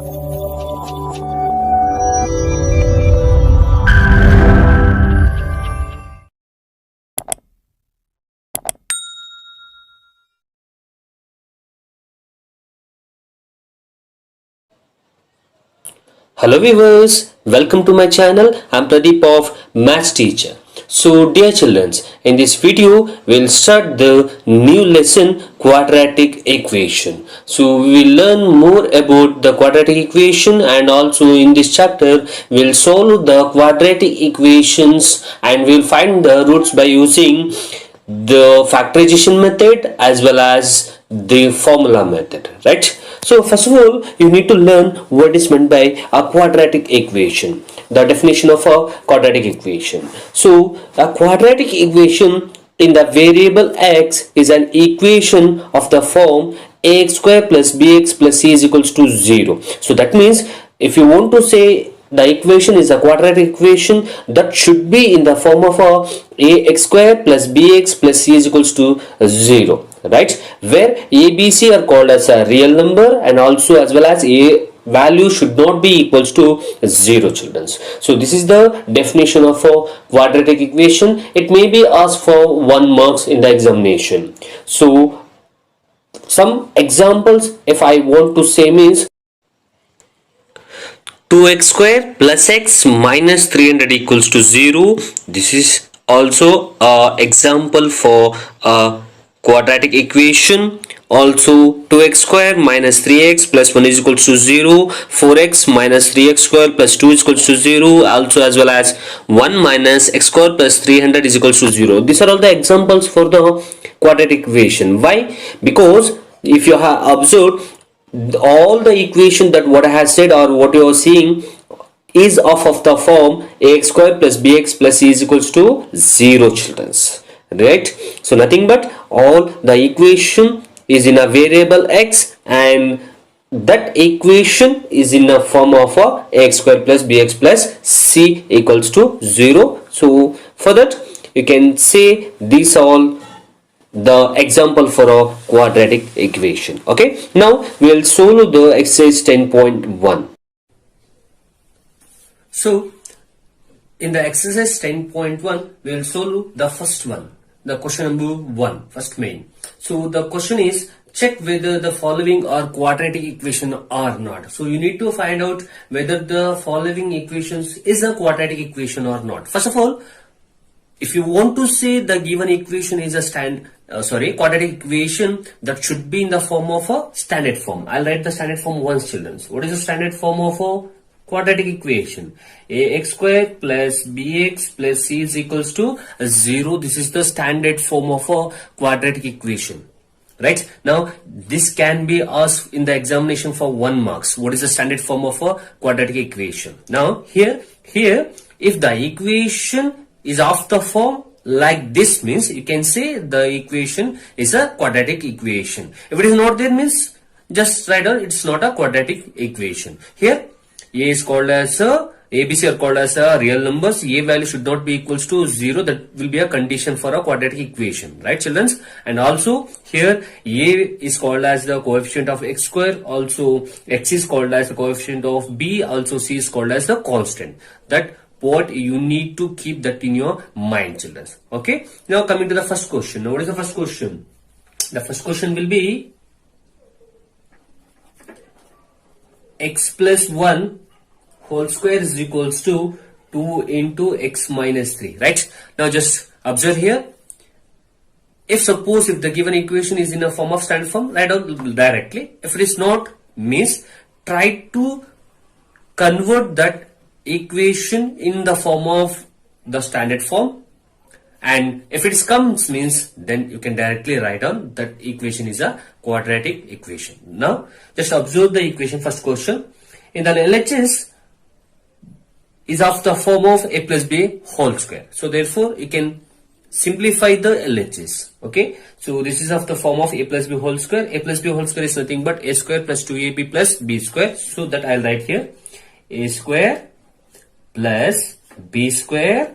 Hello viewers, welcome to my channel. I'm Pradeep of Maths Teacher. So dear children, in this video we'll start the new lesson quadratic equation. So we will learn more about the quadratic equation, and also in this chapter we'll solve the quadratic equations and we'll find the roots by using the factorization method as well as the formula method, right? So first of all, you need to learn what is meant by a quadratic equation, the definition of a quadratic equation. So a quadratic equation in the variable x is an equation of the form ax square plus bx plus c is equals to 0. So that means if you want to say the equation is a quadratic equation, that should be in the form of a ax square plus bx plus c is equals to 0, right? Where a, b, c are called as a real number, and also as well as a value should not be equals to 0, children. So this is the definition of a quadratic equation. It may be asked for 1 marks in the examination. So some examples if I want to say means 2x square plus x minus 300 equals to 0. This is also an example for a quadratic equation. Also 2x square minus 3x plus 1 is equals to 0. 4x minus 3x square plus 2 is equals to 0. Also as well as 1 minus x square plus 300 is equals to 0. These are all the examples for the quadratic equation. Why? Because if you have observed, all the equation that what I have said or what you are seeing is of the form ax square plus bx plus c is equals to 0, children, right? So nothing but all the equation is in a variable x, and that equation is in the form of a ax square plus bx plus c equals to 0. So for that you can say these all the example for a quadratic equation. Okay, now we will solve the exercise 10.1. So in the exercise 10.1 we will solve the first one, the question number 1, first main. So the question is, check whether the following are quadratic equation or not. So you need to find out whether the following equations is a quadratic equation or not. First of all, if you want to say the given equation is a quadratic equation, that should be in the form of a standard form. I'll write the standard form once, children. What is the standard form of a quadratic equation? Ax square plus bx plus c is equals to 0. This is the standard form of a quadratic equation, right? Now this can be asked in the examination for 1 marks. What is the standard form of a quadratic equation? Now here if the equation is of the form like this, means you can say the equation is a quadratic equation. If it is not there, means just write down it's not a quadratic equation. Here a is called as a ABC are called as a real numbers. A value should not be equals to 0. That will be a condition for a quadratic equation, right, children? And also here a is called as the coefficient of x square. Also x is called as the coefficient of b. Also c is called as the constant. That what you need to keep that in your mind, children. Okay, now coming to the first question. Now what is the first question? The first question will be x plus 1 whole square is equals to 2 into x minus 3, right? Now just observe here. If suppose if the given equation is in a form of standard form, write down directly. If it is not, means try to convert that equation in the form of the standard form, and if it comes, means then you can directly write down that equation is a quadratic equation. Now just observe the equation. First question, in the LHS is of the form of a plus b whole square. So therefore you can simplify the LHS. Okay, so this is of the form of a plus b whole square. A plus b whole square is nothing but a square plus 2ab plus b square. So that I'll write here a square plus b square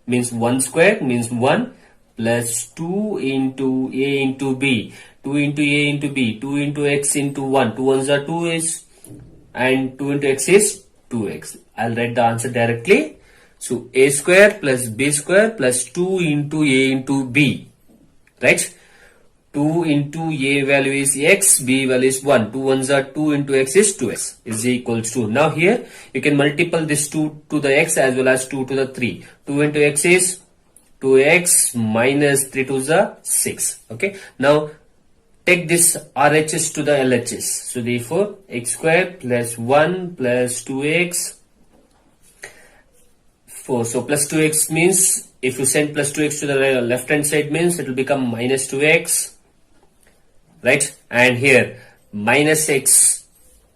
means 1 square means 1 plus 2 into a into b, 2 into a into b, 2 into x into 1, 2 ones are 2 is, and 2 into x is 2x. I'll write the answer directly. So a square plus b square plus 2 into a into b, right? 2 into a value is x, b value is 1. 2 ones are 2 into x is 2x is equals to. Now here you can multiple this 2 to the x as well as 2 to the 3. 2 into x is 2x minus 3 to the 6. Okay. Now take this RHS to the LHS. So therefore x square plus 1 plus 2x 4. So plus 2x means if you send plus 2x to the left hand side means it will become minus 2x. Right, and here minus x,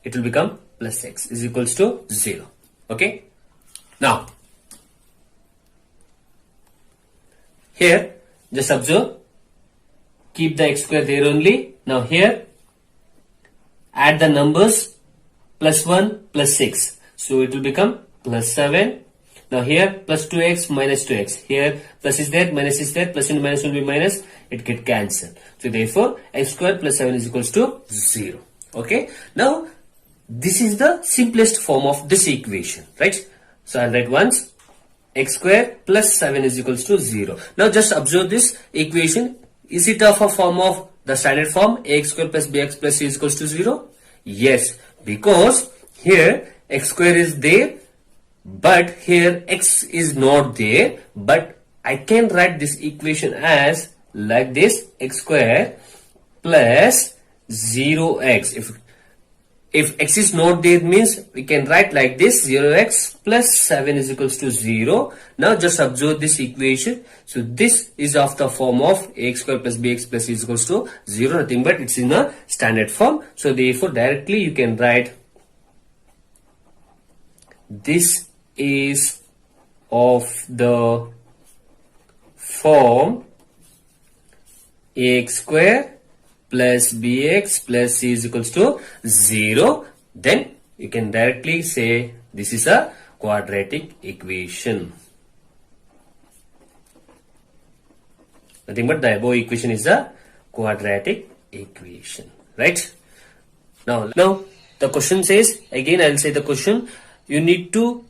it will become plus x is equals to 0. Okay, now here just observe, keep the x square there only. Now here add the numbers plus 1 plus 6, so it will become plus 7. Now here plus 2x minus 2x. Here plus is there, minus is there, plus and minus will be minus. It get cancelled. So therefore x square plus 7 is equals to 0. Okay. Now this is the simplest form of this equation, right? So I'll write once x square plus 7 is equals to 0. Now just observe this equation. Is it of a form of the standard form ax square plus bx plus c is equals to 0? Yes, because here x square is there, but here x is not there, but I can write this equation as like this, x square plus 0x. If x is not there means we can write like this, 0x plus 7 is equals to 0. Now just observe this equation. So this is of the form of ax square plus bx plus c is equals to 0, nothing but it's in a standard form. So therefore directly you can write this is of the form ax square plus bx plus c is equals to 0. Then you can directly say this is a quadratic equation. Nothing but the above equation is a quadratic equation, right? Now the question says, again I'll say the question, you need to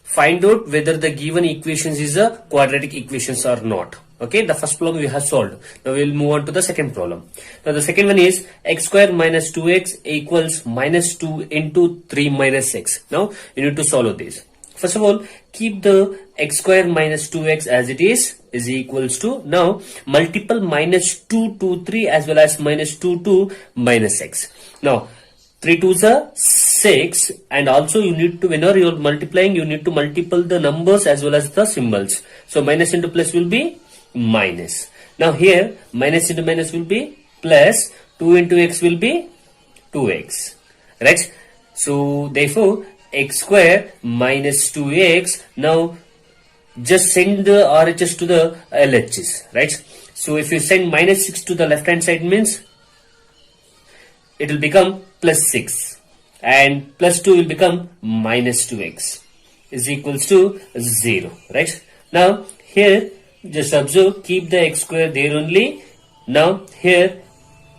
find out whether the given equations is a quadratic equations or not. Okay, the first problem we have solved. Now we will move on to the second problem. Now the second one is x square minus 2x equals minus 2 into 3 minus x. Now you need to solve this. First of all, keep the x square minus 2x as it is equals to, now multiple minus 2 to 3 as well as minus 2 to minus x. Now 3 2s are 6, and also you need to, whenever you are multiplying, you need to multiple the numbers as well as the symbols. So minus into plus will be minus. Now here minus into minus will be plus, 2 into x will be 2x, right? So therefore x square minus 2x, now just send the RHS to the LHS, right? So if you send minus 6 to the left hand side means it will become plus 6, and plus 2 will become minus 2x is equals to 0, right? Now here just observe, keep the x square there only. Now here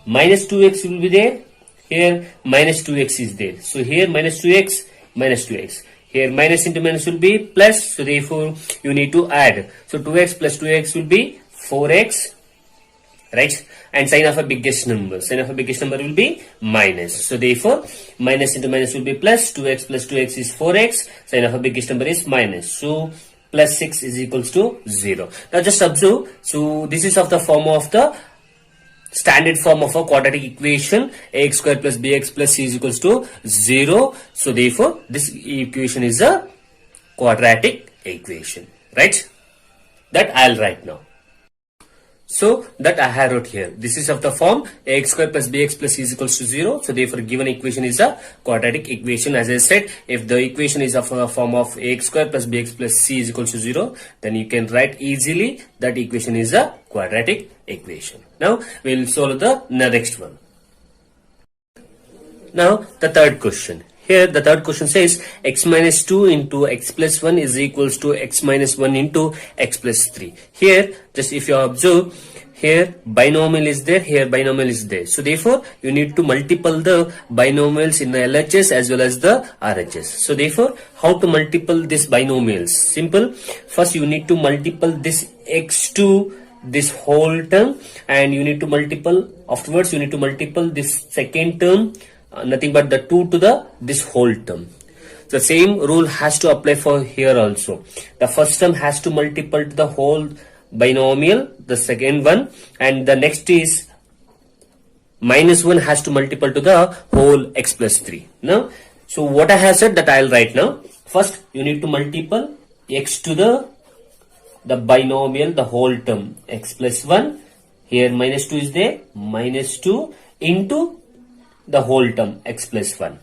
minus 2x will be there, here minus 2x is there. So here minus 2x, minus 2x. Here minus into minus will be plus, so therefore you need to add. So 2x plus 2x will be 4x, right? And sign of a biggest number, will be minus. So therefore minus into minus will be plus, 2x plus 2x is 4x, sign of a biggest number is minus. So plus 6 is equals to 0. Now just observe, so this is of the form of the standard form of a quadratic equation, ax square plus bx plus c is equals to 0. So therefore this equation is a quadratic equation, right? That I'll write now. So that I have wrote here, this is of the form ax square plus bx plus c is equals to 0. So therefore given equation is a quadratic equation. As I said, if the equation is of a form of ax square plus bx plus c is equals to 0, then you can write easily that equation is a quadratic equation. Now we will solve the next one. Now the third question. here the third question says x minus 2 into x plus 1 is equals to x minus 1 into x plus 3. Here, just if you observe, here binomial is there, here binomial is there. So therefore, you need to multiple the binomials in the LHS as well as the RHS. So therefore, how to multiple this binomials? Simple. First, you need to multiple this x to this whole term, and you need to multiple, afterwards you need to multiple this second term, nothing but the 2 to the this whole term. The same rule has to apply for here also. The first term has to multiple to the whole binomial, the second one, and the next is minus 1 has to multiple to the whole x plus 3. Now, so what I have said that I'll write now. First, you need to multiple x to the binomial, the whole term, x plus 1. Here minus 2 is there, minus 2 into the whole term, x plus 1.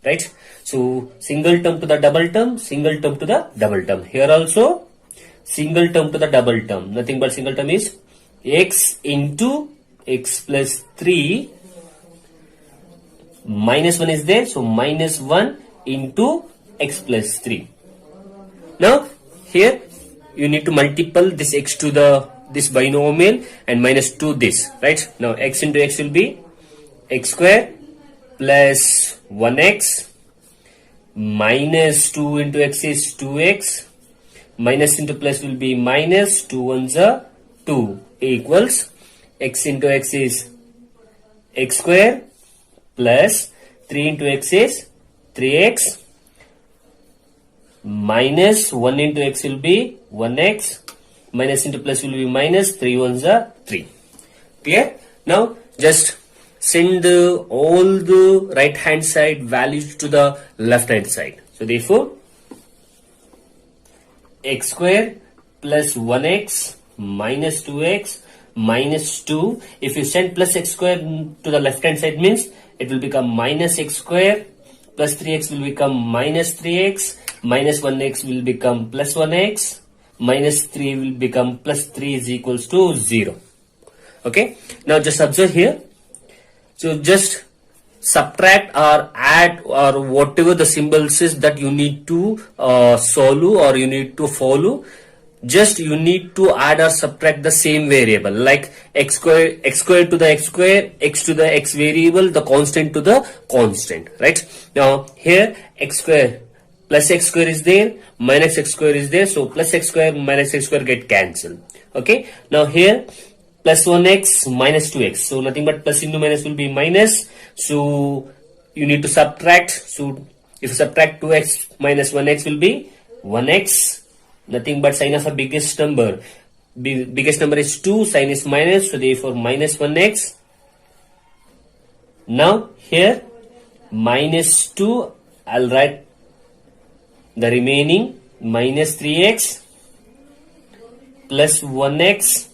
Right? So, single term to the double term, single term to the double term. Here also, single term to the double term. Nothing but single term is x into x plus 3. Minus 1 is there. So, minus 1 into x plus 3. Now, here you need to multiple this x to this binomial and minus 2 this. Right? Now, x into x will be x square plus 1x minus 2 into x is 2x. Minus into plus will be minus 2 ones are 2 equals x into x is x square plus 3 into x is 3x minus 1 into x will be 1x minus into plus will be minus 3 ones are 3. Clear? Now just send all the right hand side values to the left hand side. So therefore x square plus 1x minus 2x minus 2. If you send plus x square to the left hand side means it will become minus x square plus 3x will become minus 3x minus 1x will become plus 1x minus 3 will become plus 3 is equals to 0. Okay. Now just observe here. So just subtract or add or whatever the symbols is that you need to solve or you need to follow. Just you need to add or subtract the same variable like x square to the x square, x to the x variable, the constant to the constant, right? Now here x square plus x square is there, minus x square is there, so plus x square minus x square get cancelled. Okay. Now here plus 1x minus 2x, so nothing but plus into minus will be minus, so you need to subtract. So if you subtract 2x minus 1x will be 1x, nothing but sign of a biggest number. Biggest number is 2, sign is minus, so therefore minus 1x. Now here minus 2, I'll write the remaining minus 3x plus 1x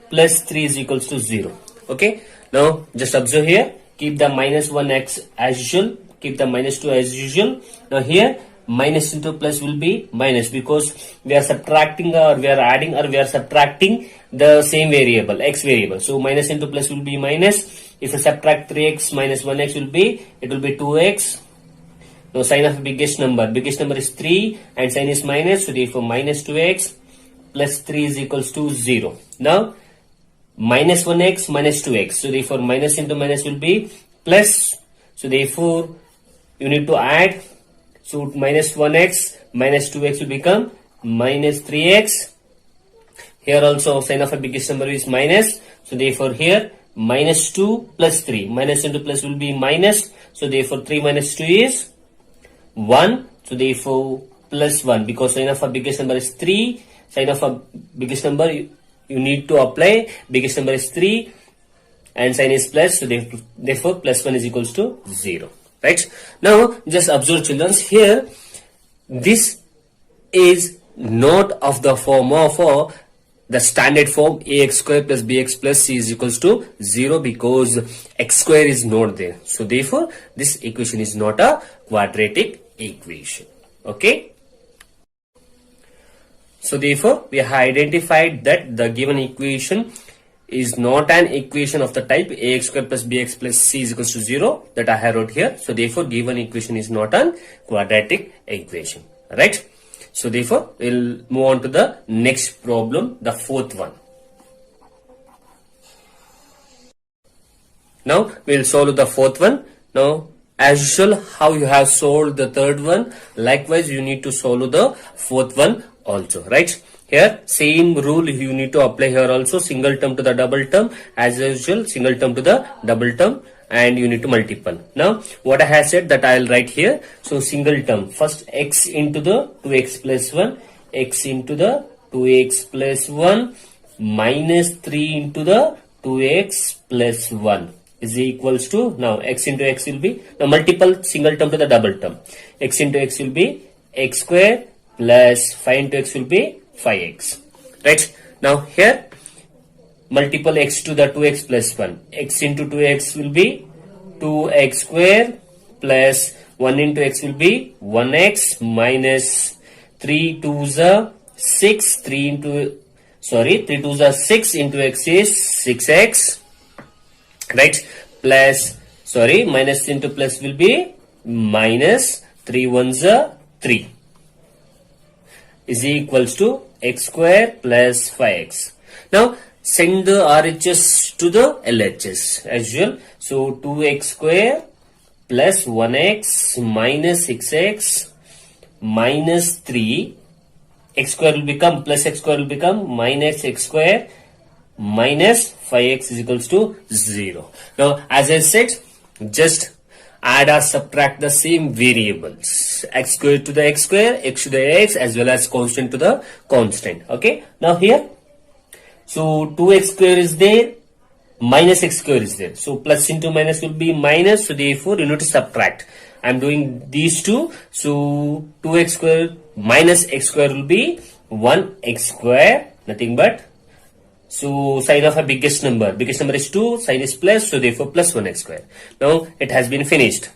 plus 3 is equals to 0. Okay. Now just observe here. Keep the minus 1x as usual. Keep the minus 2 as usual. Now here minus into plus will be minus because we are subtracting or we are adding or we are subtracting the same variable, x variable. So minus into plus will be minus. If you subtract 3x minus 1x will be, it will be 2x. Now sign of biggest number is 3 and sign is minus, so therefore minus 2x plus 3 is equals to 0. Now minus 1x minus 2x, so therefore minus into minus will be plus, so therefore you need to add, so minus 1x minus 2x will become minus 3x. Here also sign of a biggest number is minus, so therefore here minus 2 plus 3, minus into plus will be minus, so therefore 3 minus 2 is 1, so therefore plus 1 because sign of a biggest number is 3, sign of a biggest number you need to apply, biggest number is 3 and sign is plus, so therefore plus 1 is equals to 0. Right? Now just observe children, here this is not of the form of the standard form ax square plus bx plus c is equals to 0 because x square is not there. So therefore this equation is not a quadratic equation. Okay. So therefore we have identified that the given equation is not an equation of the type ax square plus bx plus c is equals to 0 that I have wrote here. So therefore given equation is not an quadratic equation. Right? So therefore we'll move on to the next problem, the fourth one. Now we'll solve the fourth one. Now as usual, how you have solved the third one, likewise you need to solve the fourth one also, right? Here same rule you need to apply here also, single term to the double term, as usual single term to the double term, and you need to multiple. Now what I have said that I will write here. So single term, first x into the 2x plus 1, x into the 2x plus 1 minus 3 into the 2x plus 1 is equals to, now x into x will be, now multiple single term to the double term, x into x will be x square plus 5 into x will be 5x, right? Now here multiple x to the 2x plus 1, x into 2x will be 2x square plus 1 into x will be 1x minus 3 to the 6, 3 to the 6 into x is 6x, right? Plus, minus into plus will be minus 3 ones are 3 is equals to x square plus 5x. Now send the RHS to the LHS as usual. So 2x square plus 1x minus 6x minus 3, x square will become plus x square will become minus x square minus 5x is equals to 0. Now as I said, just add or subtract the same variables, x square to the x square, x to the x, as well as constant to the constant. Okay, now here, so 2x square is there, minus x square is there, so plus into minus will be minus, so therefore you need to subtract. I am doing these two, so 2x square minus x square will be 1x square, nothing but, so sign of a biggest number is 2, sign is plus, so therefore plus 1x square. Now it has been finished.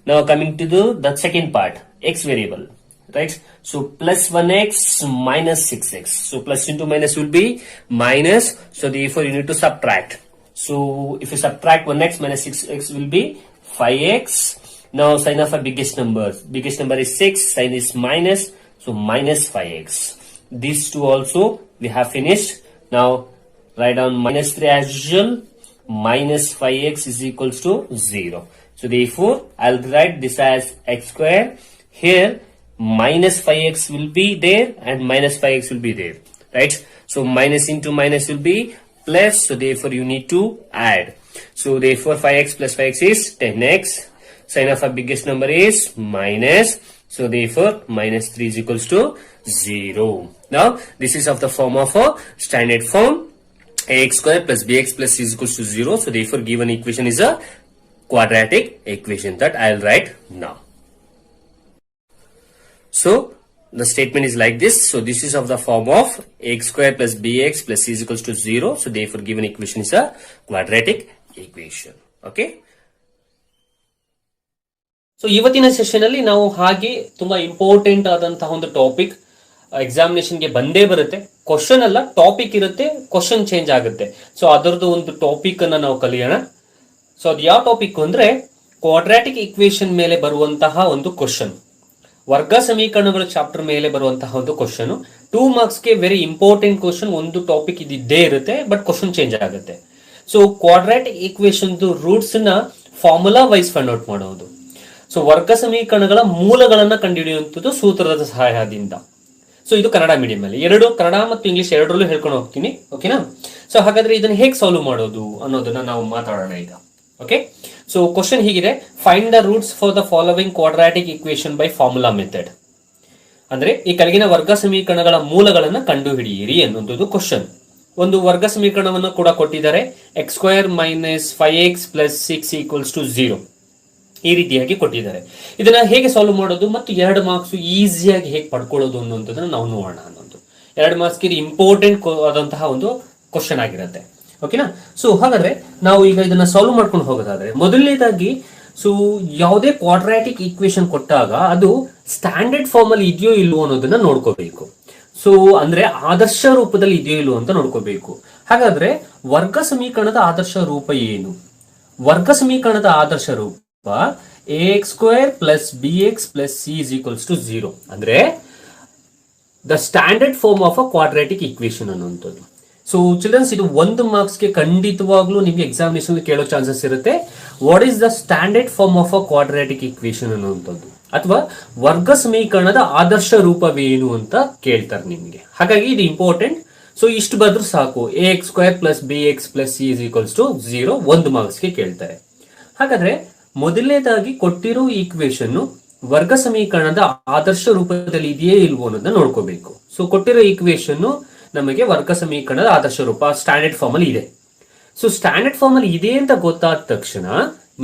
Now coming to the second part, x variable, right? So plus 1x minus 6x, so plus into minus will be minus, so therefore you need to subtract. So if you subtract 1x minus 6x will be 5x. Now sign of a biggest number is 6, sign is minus, so minus 5x. These two also we have finished. Now write down minus 3 as usual, minus 5x is equals to 0. So therefore I'll write this as x square. Here minus 5x will be there and minus 5x will be there, right? So minus into minus will be plus, so therefore you need to add. So therefore 5x plus 5x is 10x. Sign of a biggest number is minus, so therefore minus 3 is equals to 0. Now this is of the form of a standard form, ax square plus bx plus c is equals to 0. So therefore given equation is a quadratic equation that I will write now. So the statement is like this. So this is of the form of ax square plus bx plus c is equals to 0. So therefore given equation is a quadratic equation. Okay. So ಇವತ್ತಿನ session ಅಲ್ಲಿ ನಾವು ಹಾಗೆ ತುಂಬಾ important ಆದಂತಹ ಒಂದು topic examination ಗೆ ಬಂದೇ ಬರುತ್ತೆ. ಕ್ವಶನ್ ಅಲ್ಲ, ಟಾಪಿಕ್ ಇರುತ್ತೆ, ಕ್ವಶನ್ ಚೇಂಜ್ ಆಗುತ್ತೆ. ಸೊ ಅದರದ್ದು ಒಂದು ಟಾಪಿಕ್ ಅನ್ನ ನಾವು ಕಲಿಯೋಣ. ಸೊ ಅದು ಯಾವ ಟಾಪಿಕ್ ಅಂದ್ರೆ ಕ್ವಾಡ್ರಾಟಿಕ್ ಈಕ್ವೇಶನ್ ಮೇಲೆ ಬರುವಂತಹ ಒಂದು ಕ್ವಶನ್, ವರ್ಗ ಸಮೀಕರಣಗಳ ಚಾಪ್ಟರ್ ಮೇಲೆ ಬರುವಂತಹ ಒಂದು ಕ್ವಶನ್. 2 ಮಾರ್ಕ್ಸ್ ಗೆ ವೆರಿ ಇಂಪಾರ್ಟೆಂಟ್ ಕ್ವಶನ್. ಒಂದು ಟಾಪಿಕ್ ಇದ್ದೇ ಇರುತ್ತೆ, ಬಟ್ ಕ್ವಶನ್ ಚೇಂಜ್ ಆಗುತ್ತೆ. ಸೊ ಕ್ವಾಡ್ರಾಟಿಕ್ ಈಕ್ವೇಶನ್ ರೂಟ್ಸ್ ನ ಫಾರ್ಮುಲಾ ವೈಸ್ ಫೈಂಡ್ ಔಟ್ ಮಾಡೋದು. ಸೊ ವರ್ಗ ಸಮೀಕರಣಗಳ ಮೂಲಗಳನ್ನ ಕಂಡುಹಿಡಿಯುವಂಥದ್ದು ಸೂತ್ರದ ಸಹಾಯದಿಂದ. ಸೊ ಇದು ಕನ್ನಡ ಮೀಡಿಯಂ ಅಲ್ಲಿ, ಕನ್ನಡ ಮತ್ತು ಇಂಗ್ಲಿಷ್ ಎರಡರಲ್ಲೂ ಹೇಳ್ಕೊಂಡು ಹೋಗ್ತೀನಿ. ಓಕೆನಾ? ಸೊ ಹಾಗಾದ್ರೆ ಇದನ್ನ ಹೇಗೆ ಸಾಲ್ವ್ ಮಾಡೋದು ಅನ್ನೋದನ್ನ ನಾವು ಮಾತಾಡೋಣ ಈಗ. ಓಕೆ, ಸೊ ಕ್ವಶನ್ ಹೀಗಿದೆ, find the roots for the following quadratic equation by formula method. ಅಂದ್ರೆ ಈ ಕೆಳಗಿನ ವರ್ಗ ಸಮೀಕರಣಗಳ ಮೂಲಗಳನ್ನ ಕಂಡುಹಿಡಿಯಿರಿ ಅನ್ನೋದು ಕ್ವಶನ್. ಒಂದು ವರ್ಗ ಸಮೀಕರಣವನ್ನು ಕೂಡ ಕೊಟ್ಟಿದ್ದಾರೆ, x square minus 5x plus 6 equals to 0. ಈ ರೀತಿಯಾಗಿ ಕೊಟ್ಟಿದ್ದಾರೆ. ಇದನ್ನ ಹೇಗೆ ಸಾಲ್ವ್ ಮಾಡೋದು ಮತ್ತು 2 ಮಾರ್ಕ್ಸ್ ಈಸಿಯಾಗಿ ಹೇಗೆ ಪಡ್ಕೊಳ್ಳೋದು ಅನ್ನೋದನ್ನ ನಾವು ನೋಡೋಣ. ಅನ್ನೋದು 2 ಮಾರ್ಕ್ಸ್ಗೆ ಇಂಪಾರ್ಟೆಂಟ್ ಆದಂತಹ ಒಂದು ಕ್ವಶನ್ ಆಗಿರುತ್ತೆ. ಓಕೆನಾ? ಸೊ ಹಾಗಾದ್ರೆ ನಾವು ಈಗ ಇದನ್ನ ಸಾಲ್ವ್ ಮಾಡ್ಕೊಂಡು ಹೋಗೋದಾದ್ರೆ, ಮೊದಲನೇದಾಗಿ ಸೊ ಯಾವುದೇ ಕ್ವಾಡ್ರಾಟಿಕ್ ಈಕ್ವೇಶನ್ ಕೊಟ್ಟಾಗ ಅದು ಸ್ಟ್ಯಾಂಡರ್ಡ್ ಫಾರ್ಮ್ ಅಲ್ಲಿ ಇದೆಯೋ ಇಲ್ವೋ ಅನ್ನೋದನ್ನ ನೋಡ್ಕೋಬೇಕು. ಸೊ ಅಂದ್ರೆ ಆದರ್ಶ ರೂಪದಲ್ಲಿ ಇದೆಯೋ ಇಲ್ವೋ ಅಂತ ನೋಡ್ಕೋಬೇಕು. ಹಾಗಾದ್ರೆ ವರ್ಗ ಸಮೀಕರಣದ ಆದರ್ಶ ರೂಪ ಏನು? ವರ್ಗ ಸಮೀಕರಣದ ಆದರ್ಶ ರೂಪ ax² + bx + c = 0 ಅಂದ್ರೆ the standard form of a quadratic equation ಅನ್ನುವಂಥದ್ದು. ಸೊ ಚಿಲ್ಡ್ರನ್ಸ್, ಇದು 1 ಮಾರ್ಕ್ಸ್ಗೆ ಖಂಡಿತವಾಗ್ಲೂ ನಿಮ್ಗೆ ಎಕ್ಸಾಮಿನೇಷನ್ ಕೇಳೋ ಚಾನ್ಸಸ್ ಇರುತ್ತೆ. What is the standard form of a quadratic equation ಅನ್ನುವಂಥದ್ದು, ಅಥವಾ ವರ್ಗ ಸಮೀಕರಣದ ಆದರ್ಶ ರೂಪವೇನು ಅಂತ ಕೇಳ್ತಾರೆ ನಿಮ್ಗೆ. ಹಾಗಾಗಿ ಇದು ಇಂಪಾರ್ಟೆಂಟ್. ಸೊ ಇಷ್ಟು ಬರೆದ್ರು ಸಾಕು, ax² + bx + c = 0 1 ಮಾರ್ಕ್ಸ್ಗೆ ಕೇಳ್ತಾರೆ. ಹಾಗಾದ್ರೆ ಮೊದಲನೇದಾಗಿ ಕೊಟ್ಟಿರೋ ಈಕ್ವೇಶನ್ ವರ್ಗ ಸಮೀಕರಣದ ಆದರ್ಶ ರೂಪದಲ್ಲಿ ಇದೆಯೇ ಇಲ್ವೋ ಅನ್ನೋದನ್ನ ನೋಡ್ಕೋಬೇಕು. ಸೊ ಕೊಟ್ಟಿರೋ ಈಕ್ವೇಶನ್ ನಮಗೆ ವರ್ಗ ಸಮೀಕರಣದ ಆದರ್ಶ ರೂಪ ಸ್ಟ್ಯಾಂಡರ್ಡ್ ಫಾರ್ಮ್ ಅಲ್ಲಿ ಇದೆ. ಸೊ ಸ್ಟ್ಯಾಂಡರ್ಡ್ ಫಾರ್ಮ್ ಅಲ್ಲಿ ಇದೆ ಅಂತ ಗೊತ್ತಾದ ತಕ್ಷಣ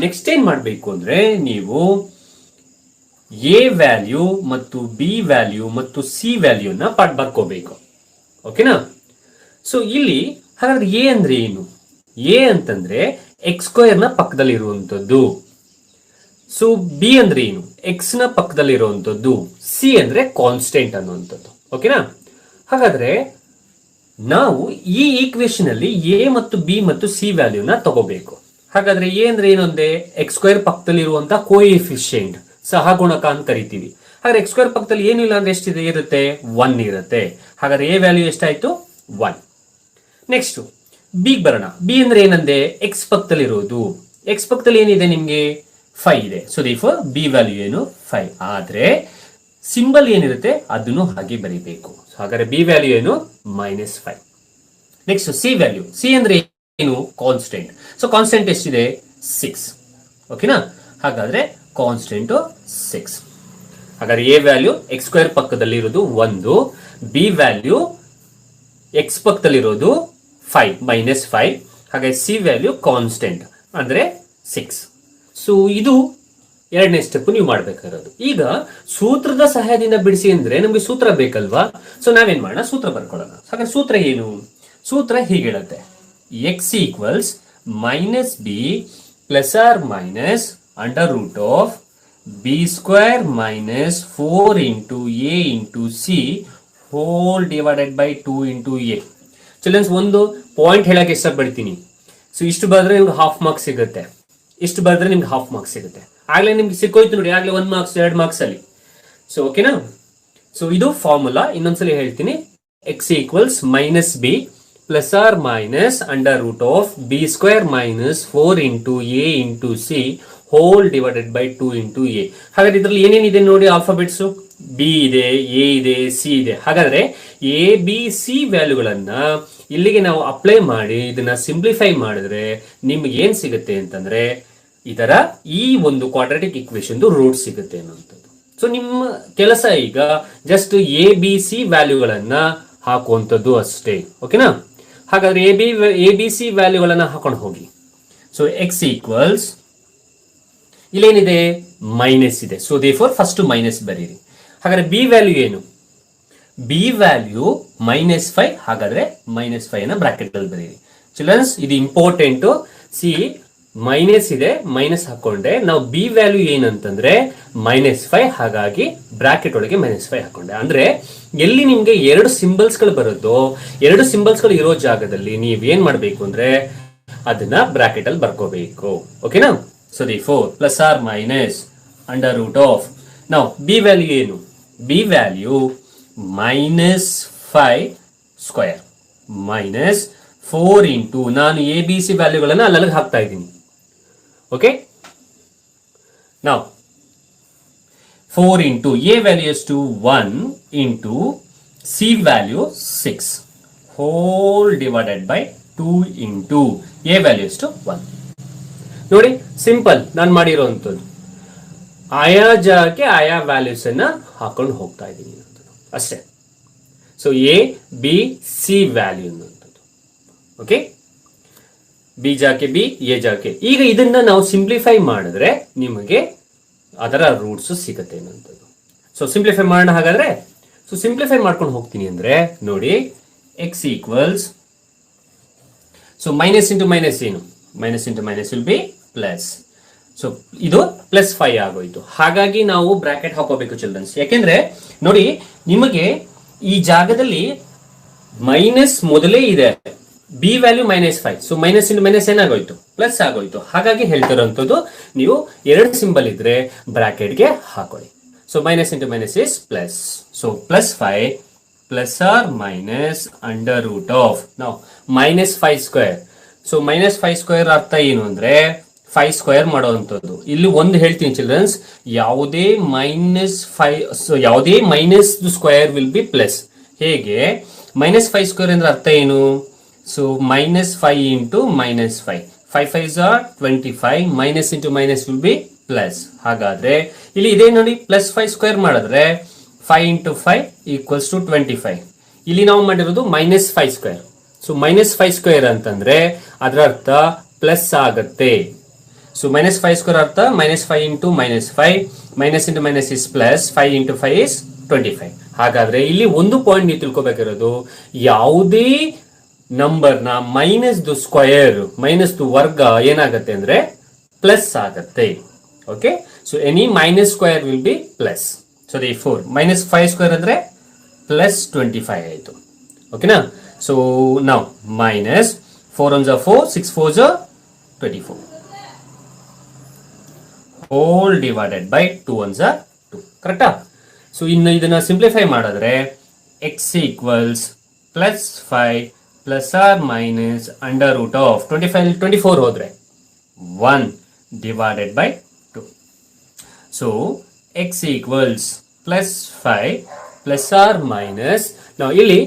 ನೆಕ್ಸ್ಟ್ ಏನ್ ಮಾಡ್ಬೇಕು ಅಂದ್ರೆ, ನೀವು ಎ ವ್ಯಾಲ್ಯೂ ಮತ್ತು ಬಿ ವ್ಯಾಲ್ಯೂ ಮತ್ತು ಸಿ ವ್ಯಾಲ್ಯೂನ ಬರ್ಕೋಬೇಕು. ಓಕೆನಾ? ಸೊ ಇಲ್ಲಿ ಹಾಗಾದ್ರೆ ಎ ಅಂದ್ರೆ ಏನು? ಎ ಅಂತಂದ್ರೆ x² ನ ಪಕ್ಕದಲ್ಲಿ ಇರುವಂತದ್ದು. ಸೊ ಬಿ ಅಂದ್ರೆ ಏನು? ಎಕ್ಸ್ ನ ಪಕ್ಕದಲ್ಲಿ ಇರುವಂತದ್ದು. ಸಿ ಅಂದ್ರೆ ಕಾನ್ಸ್ಟೆಂಟ್ ಅನ್ನುವಂಥದ್ದು. ಓಕೆನಾ? ಹಾಗಾದ್ರೆ ನಾವು ಈ ಈಕ್ವೇಶನ್ ಅಲ್ಲಿ ಎ ಮತ್ತು ಬಿ ಮತ್ತು ಸಿ ವ್ಯಾಲ್ಯೂನ ತಗೋಬೇಕು. ಹಾಗಾದ್ರೆ ಎ ಅಂದ್ರೆ ಏನು? ಅಂದ್ರೆ x² ಪಕ್ಕದಲ್ಲಿ ಇರುವಂತಹ ಕೋಎಫಿಷಿಯಂಟ್, ಸಹಗುಣಕ ಅಂತ ಕರಿತೀವಿ. ಹಾಗಾದ್ರೆ x² ಪಕ್ಕದಲ್ಲಿ ಏನು ಇಲ್ಲ ಅಂದ್ರೆ ಎಷ್ಟಿದೆ ಇರುತ್ತೆ? 1 ಇರುತ್ತೆ. ಹಾಗಾದ್ರೆ ಎ ವ್ಯಾಲ್ಯೂ ಎಷ್ಟಾಯ್ತು? 1. ನೆಕ್ಸ್ಟ್ ಬಿ ಬರೋಣ. ಬಿ ಅಂದ್ರೆ ಏನಂದ್ರೆ ಎಕ್ಸ್ ಪಕ್ಕದಲ್ಲಿ ಇರೋದು. ಎಕ್ಸ್ ಪಕ್ಕದಲ್ಲಿ ಏನಿದೆ ನಿಮ್ಗೆ? 5 ಇದೆ. ಸೊ ದೇರ್ಫೋರ್ ಬಿ ವ್ಯಾಲ್ಯೂ ಏನು? 5. ಆದ್ರೆ ಸಿಂಬಲ್ ಏನಿರುತ್ತೆ ಅದನ್ನು ಹಾಗೆ ಬರೀಬೇಕು. ಹಾಗಾದ್ರೆ ಬಿ ವ್ಯಾಲ್ಯೂ ಏನು? -5. Next C value. ಸಿ ಅಂದ್ರೆ ಏನು? ಕಾನ್ಸ್ಟೆಂಟ್. ಸೊ ಕಾನ್ಸ್ಟೆಂಟ್ ಎಷ್ಟಿದೆ? 6. ಓಕೆನಾ? ಹಾಗಾದ್ರೆ ಕಾನ್ಸ್ಟೆಂಟ್ 6. ಹಾಗಾದ್ರೆ ಎ ವ್ಯಾಲ್ಯೂ x² ಪಕ್ಕದಲ್ಲಿ ಇರೋದು 1, ಬಿ ವ್ಯಾಲ್ಯೂ ಎಕ್ಸ್ ಪಕ್ಕದಲ್ಲಿ ಇರೋದು 5 -5. ಹಾಗಾಗಿ ಸಿ ವ್ಯಾಲ್ಯೂ ಕಾನ್ಸ್ಟೆಂಟ್ ಅಂದ್ರೆ 6. ಸೊ ಇದು ಎರಡನೇ ಸ್ಟೆಪ್ ನೀವು ಮಾಡ್ಬೇಕಾಗಿರೋದು. ಈಗ ಸೂತ್ರದ ಸಹಾಯದಿಂದ ಬಿಡಿಸಿ ಅಂದ್ರೆ ನಮಗೆ ಸೂತ್ರ ಬೇಕಲ್ವಾ? ಸೊ ನಾವೇನ್ ಮಾಡೋಣ? ಸೂತ್ರ ಬರ್ಕೊಳ್ಳೋಣ. ಹಾಗಾದ್ರೆ ಸೂತ್ರ ಏನು? ಸೂತ್ರ ಹೀಗೆ ಹೇಳುತ್ತೆ, x = -b ± √(b² - 4 × a × c whole divided by 2 × a. Childrens, ಒಂದು ಪಾಯಿಂಟ್ ಹೇಳಕ್ಕೆ ಇಷ್ಟಪಡ್ತೀನಿ. ಸೊ ಇಷ್ಟು ಬರೆದ್ರೆ ನಿಮ್ಗೆ ಹಾಫ್ ಮಾರ್ಕ್ಸ್ ಸಿಗುತ್ತೆ, ಇಷ್ಟು ಬರೆದ್ರೆ ನಿಮ್ಗೆ ಹಾಫ್ ಮಾರ್ಕ್ಸ್ ಸಿಗುತ್ತೆ. ಆಗ್ಲೇ ನಿಮ್ಗೆ ಸಿಕ್ಕೋಯ್ತು ನೋಡಿ, ಆಗ್ಲೇ 1 ಮಾರ್ಕ್ಸ್ 2 ಮಾರ್ಕ್ಸ್ ಅಲ್ಲಿ. ಸೊ ಓಕೆನಾ? ಸೊ ಇದು ಫಾರ್ಮುಲಾ. ಇನ್ನೊಂದ್ಸಲಿ ಹೇಳ್ತೀನಿ, x = -b ± √(b² - 4 × a × c whole divided by 2 × a. ಹಾಗಾದ್ರೆ ಇದ್ರಲ್ಲಿ ಏನೇನಿದೆ ನೋಡಿ, ಆಲ್ಫಾಬೆಟ್ಸ್ ಬಿ ಇದೆ, ಎ ಇದೆ, ಸಿ ಇದೆ. ಹಾಗಾದ್ರೆ ಎ ಬಿ ಸಿ ವ್ಯಾಲ್ಯೂಗಳನ್ನ ಇಲ್ಲಿಗೆ ನಾವು ಅಪ್ಲೈ ಮಾಡಿ ಇದನ್ನ ಸಿಂಪ್ಲಿಫೈ ಮಾಡಿದ್ರೆ ನಿಮ್ಗೆ ಏನ್ ಸಿಗುತ್ತೆ ಅಂತಂದ್ರೆ, ಇದರ ಈ ಒಂದು ಕ್ವಾಡ್ರಾಟಿಕ್ ಈಕ್ವೇಶನ್ ರೂಟ್ ಸಿಗುತ್ತೆ ಅನ್ನುವಂಥದ್ದು. ಸೊ ನಿಮ್ಮ ಕೆಲಸ ಈಗ ಜಸ್ಟ್ ಎ ಬಿ ಸಿ ವ್ಯಾಲ್ಯೂಗಳನ್ನ ಹಾಕುವಂಥದ್ದು ಅಷ್ಟೇ. ಓಕೆನಾ? ಹಾಗಾದ್ರೆ ಎ ಬಿ ಸಿ ವ್ಯಾಲ್ಯೂಗಳನ್ನ ಹಾಕೊಂಡು ಹೋಗಿ. ಸೊ ಎಕ್ಸ್ ಈಕ್ವಲ್ಸ್ ಇಲ್ಲೇನಿದೆ? ಮೈನಸ್ ಇದೆ. ಸೊ ದೇರ್ಫೋರ್ ಫಸ್ಟ್ ಮೈನಸ್ ಬರೀರಿ. ಹಾಗಾದ್ರೆ ಬಿ ವ್ಯಾಲ್ಯೂ ಏನು? B value -5. ಹಾಗಾದ್ರೆ -5 ನ ಬ್ರಾಕೆಟ್ ಅಲ್ಲಿ ಬರೀರಿ. ಚಿಲ್ಡ್ರನ್ಸ್, ಇದು ಇಂಪಾರ್ಟೆಂಟ್. ಸಿ ಮೈನಸ್ ಇದೆ, ಮೈನಸ್ ಹಾಕೊಂಡೆ. ನಾವು ಬಿ ವ್ಯಾಲ್ಯೂ ಏನಂತಂದ್ರೆ -5. ಹಾಗಾಗಿ ಬ್ರಾಕೆಟ್ ಒಳಗೆ -5 ಹಾಕೊಂಡೆ. ಅಂದ್ರೆ ಎಲ್ಲಿ ನಿಮ್ಗೆ 2 ಸಿಂಬಲ್ಸ್ ಗಳು ಬರುತ್ತೋ, 2 ಸಿಂಬಲ್ಸ್ ಗಳು ಇರೋ ಜಾಗದಲ್ಲಿ ನೀವ್ ಏನ್ ಮಾಡ್ಬೇಕು ಅಂದ್ರೆ ಅದನ್ನ ಬ್ರಾಕೆಟ್ ಅಲ್ಲಿ ಬರ್ಕೋಬೇಕು. ಓಕೆನಾ? So therefore ± √(. ನಾವು ಬಿ ವ್ಯಾಲ್ಯೂ ಏನು? ಬಿ ವ್ಯಾಲ್ಯೂ -5² -4 × ನಾನು ಎ ಬಿ ಸಿ ವ್ಯಾಲ್ಯೂಗಳನ್ನ ಅಲ್ಲಲ್ಲಿಗೆ ಹಾಕ್ತಾ ಇದ್ದೀನಿ. ಓಕೆ, ನಾವು 4 × ಎ ವ್ಯಾಲ್ಯೂ ಎಷ್ಟು? 1 × C value 6 hole divided by 2 × A value ಎಷ್ಟು? 1. ನೋಡಿ, ಸಿಂಪಲ್ ನಾನು ಮಾಡಿರೋಂಥದ್ದು. ಆಯಾ ಜಾಗಕ್ಕೆ ಆಯಾ ವ್ಯಾಲ್ಯೂಸ್ ಅನ್ನ ಹಾಕೊಂಡು ಹೋಗ್ತಾ ಇದ್ದೀನಿ ಅಷ್ಟೇ. So A B C value ಅನ್ನುವಂಥದ್ದು. ಓಕೆ, ಬಿ ಜಾಗಕ್ಕೆ ಬಿ, ಎ ಜಾಗಕ್ಕೆ. ಈಗ ಇದನ್ನ ನಾವು ಸಿಂಪ್ಲಿಫೈ ಮಾಡಿದ್ರೆ ನಿಮಗೆ ಅದರ ರೂಟ್ಸ್ ಸಿಗುತ್ತೆ ಅನ್ನುವಂಥದ್ದು. ಸೊ ಸಿಂಪ್ಲಿಫೈ ಮಾಡೋಣ. ಹಾಗಾದ್ರೆ ಸೊ ಸಿಂಪ್ಲಿಫೈ ಮಾಡ್ಕೊಂಡು ಹೋಗ್ತೀನಿ ಅಂದ್ರೆ ನೋಡಿ, X equals, so minus into minus ಏನು? Minus into minus will be plus. So ಇದು +5 ಆಗೋಯ್ತು. ಹಾಗಾಗಿ ನಾವು ಬ್ರಾಕೆಟ್ ಹಾಕೋಬೇಕು ಚಿಲ್ಡ್ರನ್ಸ್. ಯಾಕೆಂದ್ರೆ ನೋಡಿ, ನಿಮಗೆ ಈ ಜಾಗದಲ್ಲಿ ಮೈನಸ್ ಮೊದಲೇ ಇದೆ, B value -5. So minus into minus ಏನಾಗೋಯ್ತು, ಪ್ಲಸ್ ಆಗೋಯ್ತು. ಹಾಗಾಗಿ ಹೇಳ್ತಿರೋಂಥದ್ದು ನೀವು ಎರಡು ಸಿಂಬಲ್ ಇದ್ರೆ ಬ್ರಾಕೆಟ್ಗೆ ಹಾಕೊಳ್ಳಿ. So minus into minus is plus. So +5 plus or minus under root of ನಾವು -5². ಸೊ -5² ಅರ್ಥ ಏನು ಅಂದ್ರೆ 5 ಸ್ಕ್ವೇರ್ ಮಾಡೋವಂಥದ್ದು. ಇಲ್ಲಿ ಒಂದು ಹೇಳ್ತೀನಿ ಚಿಲ್ಡ್ರನ್ಸ್, ಯಾವುದೇ ಯಾವುದೇ minus square will be plus. ಹೇಗೆ -5² ಅಂದ್ರೆ ಅರ್ಥ ಏನು? So -5 into -5, 5 5s are 25, minus into minus will be plus. ಹಾಗಾದ್ರೆ ಇಲ್ಲಿ ಇದೇ ನೋಡಿ, +5² ಮಾಡಿದ್ರೆ 5 ಇಂಟು 5 ಈಕ್ವಲ್ಸ್ ಟು 25. ಇಲ್ಲಿ ನಾವು ಮಾಡಿರೋದು -5². ಸೊ -5² ಅಂತಂದ್ರೆ ಅದರ ಅರ್ಥ ಪ್ಲಸ್ ಆಗತ್ತೆ. ಸೊ -5² ಅರ್ಥ -5 into -5, minus into minus is plus, 5 into 5 is 25. ಹಾಗಾದ್ರೆ ಇಲ್ಲಿ ಒಂದು ಪಾಯಿಂಟ್ ನೀವು ತಿಳ್ಕೊಬೇಕಿರೋದು, ಯಾವುದೇ ನಂಬರ್ ನ ಸ್ಕ್ವಯರ್ ವರ್ಗ ಏನಾಗತ್ತೆ ಅಂದ್ರೆ ಪ್ಲಸ್ ಆಗತ್ತೆ. Okay, so any minus square will be plus. So therefore -5² ಅಂದ್ರೆ +25 ಆಯ್ತು. ಓಕೆನಾ? ಸೊ ನಾವು -4 1s are 4, 6 4s are 24 hole divided by 2 1s are 2. ಕರೆಕ್ಟಾ? ಸೊ ಇನ್ನು ಇದನ್ನ ಸಿಂಪ್ಲಿಫೈ ಮಾಡಿದ್ರೆ x equals +5 plus or minus under root of 25 24 ಹೋದ್ರೆ 1 divided by 2. So x equals +5 plus or minus, ನಾವು ಇಲ್ಲಿ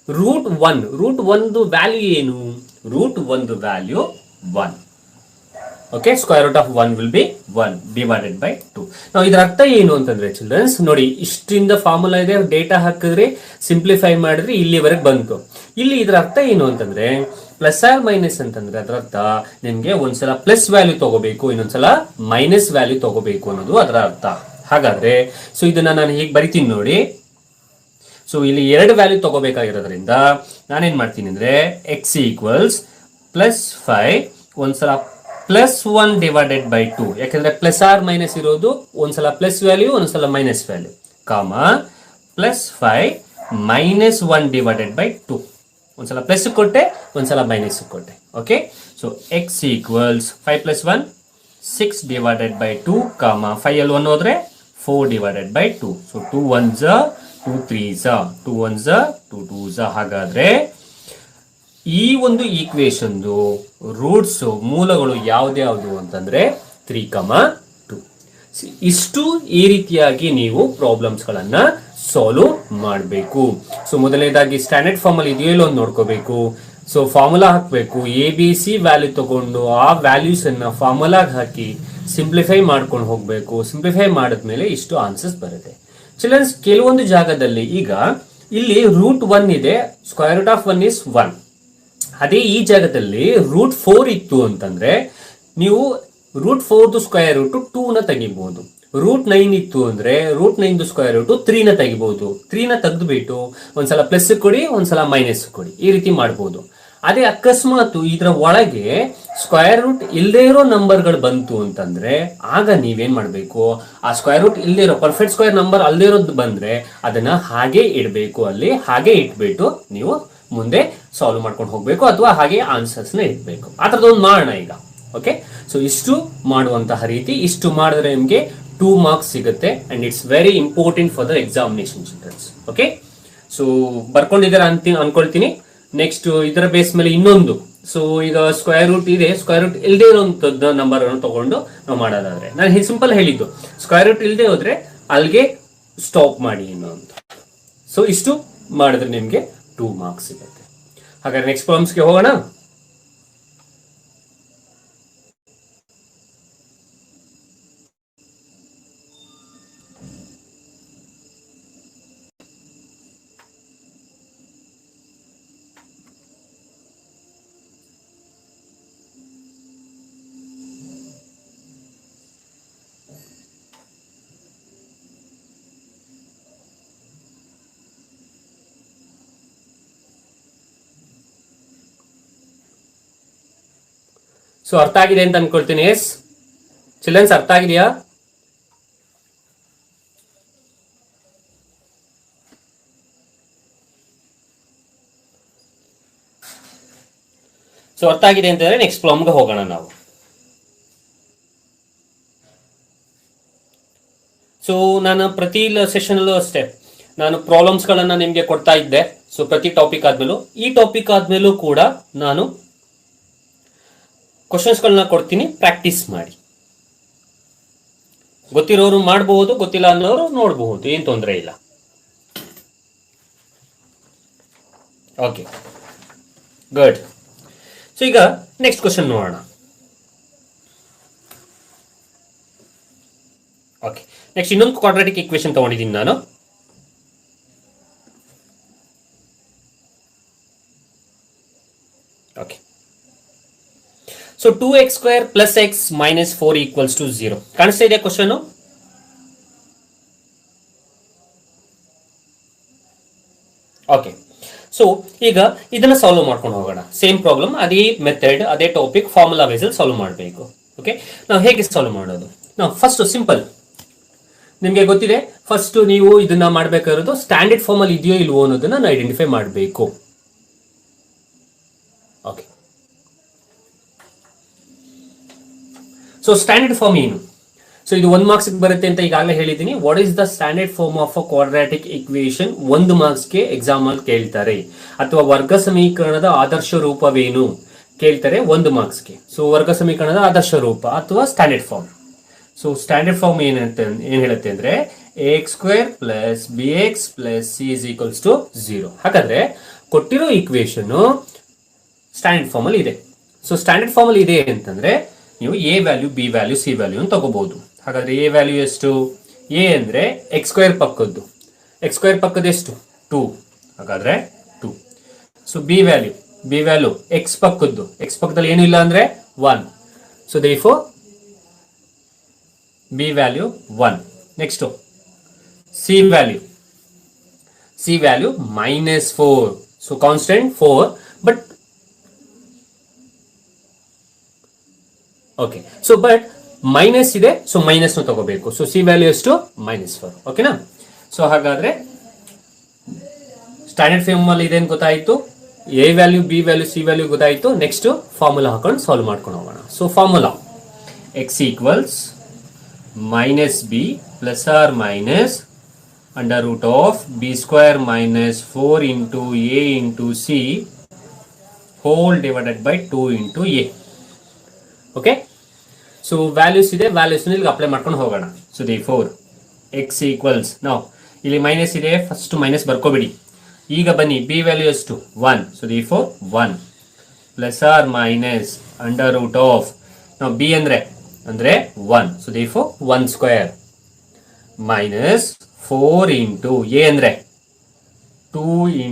ರೂಟ್ 1 ವ್ಯಾಲ್ಯೂ ಏನು? Root 1 value 1. Okay, square root of 1 will be 1 divided by 2. ನಾವು ಇದರ ಅರ್ಥ ಏನು ಅಂತಂದ್ರೆ ಚಿಲ್ಡ್ರನ್ಸ್ ನೋಡಿ, ಇಷ್ಟರಿಂದ ಫಾರ್ಮುಲಾ ಇದೆ, ಡೇಟಾ ಹಾಕಿದ್ರೆ ಸಿಂಪ್ಲಿಫೈ ಮಾಡಿದ್ರೆ ಇಲ್ಲಿವರೆಗೆ ಬಂತು. ಇಲ್ಲಿ ಇದರ ಅರ್ಥ ಏನು ಅಂತಂದ್ರೆ ಪ್ಲಸ್ ಆರ್ ಮೈನಸ್ ಅಂತಂದ್ರೆ ಅದರ ಅರ್ಥ ನಿಮ್ಗೆ ಒಂದ್ಸಲ ಪ್ಲಸ್ ವ್ಯಾಲ್ಯೂ ತಗೋಬೇಕು, ಇನ್ನೊಂದ್ಸಲ ಮೈನಸ್ ವ್ಯಾಲ್ಯೂ ತಗೋಬೇಕು ಅನ್ನೋದು ಅದರ ಅರ್ಥ. ಹಾಗಾದ್ರೆ ಸೊ ಇದನ್ನ ನಾನು ಹೀಗೆ ಬರಿತೀನಿ ನೋಡಿ. ಸೊ ಇಲ್ಲಿ ಎರಡು ವ್ಯಾಲ್ಯೂ ತಗೋಬೇಕಾಗಿರೋದ್ರಿಂದ ನಾನೇನ್ ಮಾಡ್ತೀನಿ ಅಂದ್ರೆ x ಈಕ್ವಲ್ಸ್ +5 ಒಂದ್ಸಲ +1 ಡಿವೈಡೆಡ್ ಬೈ 2, ಯಾಕಂದ್ರೆ ಪ್ಲಸ್ ಆರ್ ಮೈನಸ್ ಇರೋದು ಒಂದ್ಸಲ ಪ್ಲಸ್ ವ್ಯಾಲ್ಯೂ ಒಂದ್ಸಲ ಮೈನಸ್ ವ್ಯಾಲ್ಯೂ, ಕಾಮ +5 -1 ಡಿವೈಡೆಡ್ ಬೈ 2, ಒಂದ್ಸಲ ಪ್ಲಸ್ ಕೊಟ್ಟೆ ಒಂದ್ಸಲ ಮೈನಸ್ ಕೊಟ್ಟೆ. Okay, so x equals 5 + 1 6 divided by 2, ಕಾಮ 5 ಅಲ್ಲಿ 1 ಹೋದ್ರೆ 4 divided by 2. So 2 1s 2 3s 2 1s 2 2s. ಹಾಗಾದ್ರೆ ಈ ಒಂದು ಈಕ್ವೇಶನ್ ರೂಟ್ಸ್ ಮೂಲಗಳು ಯಾವ್ದ್ಯಾವ್ದು ಅಂತಂದ್ರೆ 3, 2. ಇಷ್ಟು ಈ ರೀತಿಯಾಗಿ ನೀವು ಪ್ರಾಬ್ಲಮ್ಸ್ ಗಳನ್ನ ಸಾಲ್ವ್ ಮಾಡಬೇಕು. ಸೊ ಮೊದಲನೇದಾಗಿ ಸ್ಟ್ಯಾಂಡರ್ಡ್ ಫಾರ್ಮ್ ಅಲ್ಲಿ ಇದೆಯೋ ಒಂದು ನೋಡ್ಕೋಬೇಕು. ಸೊ ಫಾರ್ಮುಲಾ ಹಾಕಬೇಕು, ABC ವ್ಯಾಲ್ಯೂ ತಗೊಂಡು ಆ ವ್ಯಾಲ್ಯೂಸ್ ಅನ್ನ ಫಾರ್ಮುಲಾಗ್ ಹಾಕಿ ಸಿಂಪ್ಲಿಫೈ ಮಾಡ್ಕೊಂಡು ಹೋಗ್ಬೇಕು. ಸಿಂಪ್ಲಿಫೈ ಮಾಡಿದ್ಮೇಲೆ ಇಷ್ಟು ಆನ್ಸರ್ಸ್ ಬರುತ್ತೆ. ಚಿಲ್ಡ್ರನ್ಸ್, ಕೆಲವೊಂದು ಜಾಗದಲ್ಲಿ ಈಗ ಇಲ್ಲಿ ರೂಟ್ 1 ಇದೆ, ಸ್ಕ್ವೇರ್ ರೂಟ್ ಆಫ್ 1 ಇಸ್ 1. ಅದೇ ಈ ಜಾಗದಲ್ಲಿ ರೂಟ್ 4 ಇತ್ತು ಅಂತಂದ್ರೆ ನೀವು ರೂಟ್ 4 ಸ್ಕ್ವೇರ್ ರೂಟ್ 2 ನ ತೆಗಿಬಹುದು. ರೂಟ್ 9 ಇತ್ತು ಅಂದ್ರೆ ರೂಟ್ 9 ಸ್ಕ್ವೇರ್ ರೂಟ್ 3 ನ ತೆಗಿಬಹುದು. 3 ನ ತೆಗೆದುಬಿಟ್ಟು ಒಂದ್ಸಲ ಪ್ಲಸ್ ಕೊಡಿ ಒಂದ್ಸಲ ಮೈನಸ್ ಕೊಡಿ, ಈ ರೀತಿ ಮಾಡಬಹುದು. ಅದೇ ಅಕಸ್ಮಾತ್ ಇದರ ಒಳಗೆ ಸ್ಕ್ವೇರ್ ರೂಟ್ ಇಲ್ಲದೆ ಇರೋ ನಂಬರ್ಗಳು ಬಂತು ಅಂತಂದ್ರೆ ಆಗ ನೀವೇನ್ ಮಾಡ್ಬೇಕು, ಆ ಸ್ಕ್ವೇರ್ ರೂಟ್ ಇಲ್ಲದೆ ಇರೋ ಪರ್ಫೆಕ್ಟ್ ಸ್ಕ್ವೇರ್ ನಂಬರ್ ಅಲ್ಲದೆ ಇರೋದು ಬಂದ್ರೆ ಅದನ್ನ ಹಾಗೆ ಇಡಬೇಕು, ಅಲ್ಲಿ ಹಾಗೆ ಇಟ್ಬಿಟ್ಟು ನೀವು ಮುಂದೆ ಸಾಲ್ವ್ ಮಾಡ್ಕೊಂಡು ಹೋಗ್ಬೇಕು, ಅಥವಾ ಹಾಗೆ ಆನ್ಸರ್ಸ್ ನ ಇಡ್ಬೇಕು. ಆ ತರದೊಂದು ಮಾಡೋಣ ಈಗ. ಓಕೆ, ಸೊ ಇಷ್ಟು ಮಾಡುವಂತಹ ರೀತಿ, ಇಷ್ಟು ಮಾಡಿದ್ರೆ ನಿಮ್ಗೆ 2 marks ಸಿಗುತ್ತೆ. And it's very important for the examination childrens. Okay, so ಬರ್ಕೊಂಡಿದ್ದೀರಾ ಅಂತ ಅನ್ಕೊಳ್ತೀನಿ. ನೆಕ್ಸ್ಟ್ ಇದರ ಬೇಸ್ ಮೇಲೆ ಇನ್ನೊಂದು, ಸೊ ಈಗ ಸ್ಕ್ವೇರ್ ರೂಟ್ ಇದೆ, ಸ್ಕ್ವೇರ್ ರೂಟ್ ಇಲ್ಲದೆ ಇರುವಂತದ್ದು ನಂಬರ್ ಅನ್ನು ತಗೊಂಡು ನಾವು ಮಾಡೋದಾದ್ರೆ ನಾನು ಸಿಂಪಲ್ ಹೇಳಿದ್ದು, ಸ್ಕ್ವೇರ್ ರೂಟ್ ಇಲ್ಲದೆ ಹೋದ್ರೆ ಅಲ್ಲಿಗೆ ಸ್ಟಾಪ್ ಮಾಡಿ ಅಂತ. ಸೊ ಇಷ್ಟು ಮಾಡಿದ್ರೆ ನಿಮ್ಗೆ 2 marks ಸಿಗುತ್ತೆ. ಹಾಗಾದ್ರೆ ನೆಕ್ಸ್ಟ್ ಪ್ರಾಬ್ಲಮ್ಸ್ಗೆ ಹೋಗೋಣ. ಸೊ ಅರ್ಥ ಆಗಿದೆ ಅಂತ ಅನ್ಕೊಳ್ತೀನಿ. ಎಸ್ ಚಿಲ್ಡ್ರನ್ಸ್, ಅರ್ಥ ಆಗಿದೆಯಾ? ಸೊ ಅರ್ಥ ಆಗಿದೆ ಅಂತಂದ್ರೆ ನೆಕ್ಸ್ಟ್ ಪ್ರಾಬ್ಲಮ್ಗೆ ಹೋಗೋಣ ನಾವು. ಸೊ ನಾನು ಪ್ರತಿ ಸೆಷನಲ್ಲೂ ಅಷ್ಟೇ ನಾನು ಪ್ರಾಬ್ಲಮ್ಸ್ಗಳನ್ನು ನಿಮಗೆ ಕೊಡ್ತಾ ಇದ್ದೆ. ಸೊ ಪ್ರತಿ ಟಾಪಿಕ್ ಆದ್ಮೇಲೂ, ಈ ಟಾಪಿಕ್ ಆದ್ಮೇಲೂ ಕೂಡ ನಾನು ಕ್ವಶನ್ಸ್ಗಳನ್ನ ಕೊಡ್ತೀನಿ, ಪ್ರಾಕ್ಟೀಸ್ ಮಾಡಿ. ಗೊತ್ತಿರೋರು ಮಾಡಬಹುದು, ಗೊತ್ತಿಲ್ಲ ಅನ್ನೋರು ನೋಡಬಹುದು, ಏನ್ ತೊಂದರೆ ಇಲ್ಲ. Okay, good. ಸೊ ಈಗ ನೆಕ್ಸ್ಟ್ ಕ್ವಶನ್ ನೋಡೋಣ. ಓಕೆ, ನೆಕ್ಸ್ಟ್ ಇನ್ನೊಂದು ಕ್ವಾಡ್ರಾಟಿಕ್ ಈಕ್ವೇಶನ್ ತಗೊಂಡಿದ್ದೀನಿ ನಾನು. ಓಕೆ, ಸೊ 2x² + x - 4 = 0 ಕಾಣಿಸ್ತಾ ಇದೆಯಾ ಕ್ವಶನ್? ಓಕೆ, ಸೊ ಈಗ ಇದನ್ನ ಸಾಲ್ವ್ ಮಾಡ್ಕೊಂಡು ಹೋಗೋಣ. ಸೇಮ್ ಪ್ರಾಬ್ಲಮ್, ಅದೇ ಮೆಥಡ್, ಅದೇ ಟಾಪಿಕ್, ಫಾರ್ಮುಲಾ ವೈಸ್ ಅಲ್ಲಿ ಸಾಲ್ವ್ ಮಾಡಬೇಕು. ಓಕೆ, ನಾವು ಹೇಗೆ ಸಾಲ್ವ್ ಮಾಡೋದು? ನಾವು ಫಸ್ಟ್ ಸಿಂಪಲ್, ನಿಮಗೆ ಗೊತ್ತಿದೆ, ಫಸ್ಟ್ ನೀವು ಇದನ್ನ ಮಾಡಬೇಕಾಗಿರೋದು ಸ್ಟ್ಯಾಂಡರ್ಡ್ ಫಾರ್ಮ್ ಅಲ್ಲಿ ಇದೆಯೋ ಇಲ್ವೋ ಅನ್ನೋದನ್ನ ಐಡೆಂಟಿಫೈ ಮಾಡಬೇಕು. ಓಕೆ, ಸೊ ಸ್ಟ್ಯಾಂಡರ್ಡ್ ಫಾರ್ಮ್ ಏನು? ಸೊ ಇದು 1 ಮಾರ್ಕ್ಸ್ ಬರುತ್ತೆ ಅಂತ ಈಗಾಗಲೇ ಹೇಳಿದ್ದೀನಿ. What is the standard form of a quadratic equation? 1 ಮಾರ್ಕ್ಸ್ಗೆ ಎಕ್ಸಾಮ್ ಅಲ್ಲಿ ಕೇಳ್ತಾರೆ. ಅಥವಾ ವರ್ಗ ಸಮೀಕರಣದ ಆದರ್ಶ ರೂಪವೇನು ಕೇಳ್ತಾರೆ 1 ಮಾರ್ಕ್ಸ್ಗೆ. ಸೊ ವರ್ಗ ಸಮೀಕರಣದ ಆದರ್ಶ ರೂಪ ಅಥವಾ standard form. So standard form ಏನ್ ಹೇಳುತ್ತೆ ಅಂದ್ರೆ ax² + bx + c = 0. ಹಾಗಾದ್ರೆ ಕೊಟ್ಟಿರೋ ಈಕ್ವೇಶನ್ ಸ್ಟ್ಯಾಂಡರ್ಡ್ ಫಾರ್ಮ್ ಅಲ್ಲಿ ಇದೆ. ಸೊ ಸ್ಟ್ಯಾಂಡರ್ಡ್ ಫಾರ್ಮ್ ಅಲ್ಲಿ ಇದೆ ಅಂತಂದ್ರೆ ನೀವು a value, b value, c value ಅಂತ ತಗೋಬಹುದು. ಹಾಗಾದ್ರೆ a ವ್ಯಾಲ್ಯೂ ಎಷ್ಟು? a ಅಂದ್ರೆ x² ಪಕ್ಕದ್ದು, x² ಪಕ್ಕದ ಎಷ್ಟು? 2. ಹಾಗಾದ್ರೆ 2. So b value x ಪಕ್ಕದ್ದು, x ಪಕ್ಕದಲ್ಲಿ ಏನು ಇಲ್ಲ ಅಂದ್ರೆ 1. So therefore b value 1. Next c value -4. So constant 4, but okay, so but minus ಇದೆ, ಸೊ ಮೈನಸ್ ತಗೋಬೇಕು. ಸೊ ಸಿ ವ್ಯಾಲ್ಯೂ ಎಷ್ಟು? -4. ಓಕೆನಾ? ಸೊ ಹಾಗಾದ್ರೆ ಸ್ಟ್ಯಾಂಡರ್ಡ್ ಫಾರ್ಮ್ ಅಲ್ಲಿ ಇದೆ ಅಂತ ಗೊತ್ತಾಯ್ತು. A value, B value, C value ಗೊತ್ತಾಯ್ತು. ನೆಕ್ಸ್ಟ್ ಫಾರ್ಮುಲಾ ಹಾಕೊಂಡು ಸಾಲ್ವ್ ಮಾಡ್ಕೊಂಡು ಹೋಗೋಣ. So formula x = -b ± √b² - 4 × a × c whole divided by 2 × a. Okay, so values ಇದೆ, ವ್ಯಾಲ್ಯೂಸ್ ಇಲ್ಲಿ ಅಪ್ಲೈ ಮಾಡ್ಕೊಂಡು ಹೋಗೋಣ. ಸೊ therefore x = ನಾವು ಇಲ್ಲಿ ಮೈನಸ್ ಇದೆ, ಫಸ್ಟ್ ಮೈನಸ್ ಬರ್ಕೋಬೇಡಿ. ಈಗ ಬನ್ನಿ, b ವ್ಯಾಲ್ಯೂ ಎಷ್ಟು? 1. ಸೊ therefore 1 ± ನಾವು b ಅಂದ್ರೆ 1. ಸೊ therefore 1² -4 × a ಅಂದ್ರೆ 2 ×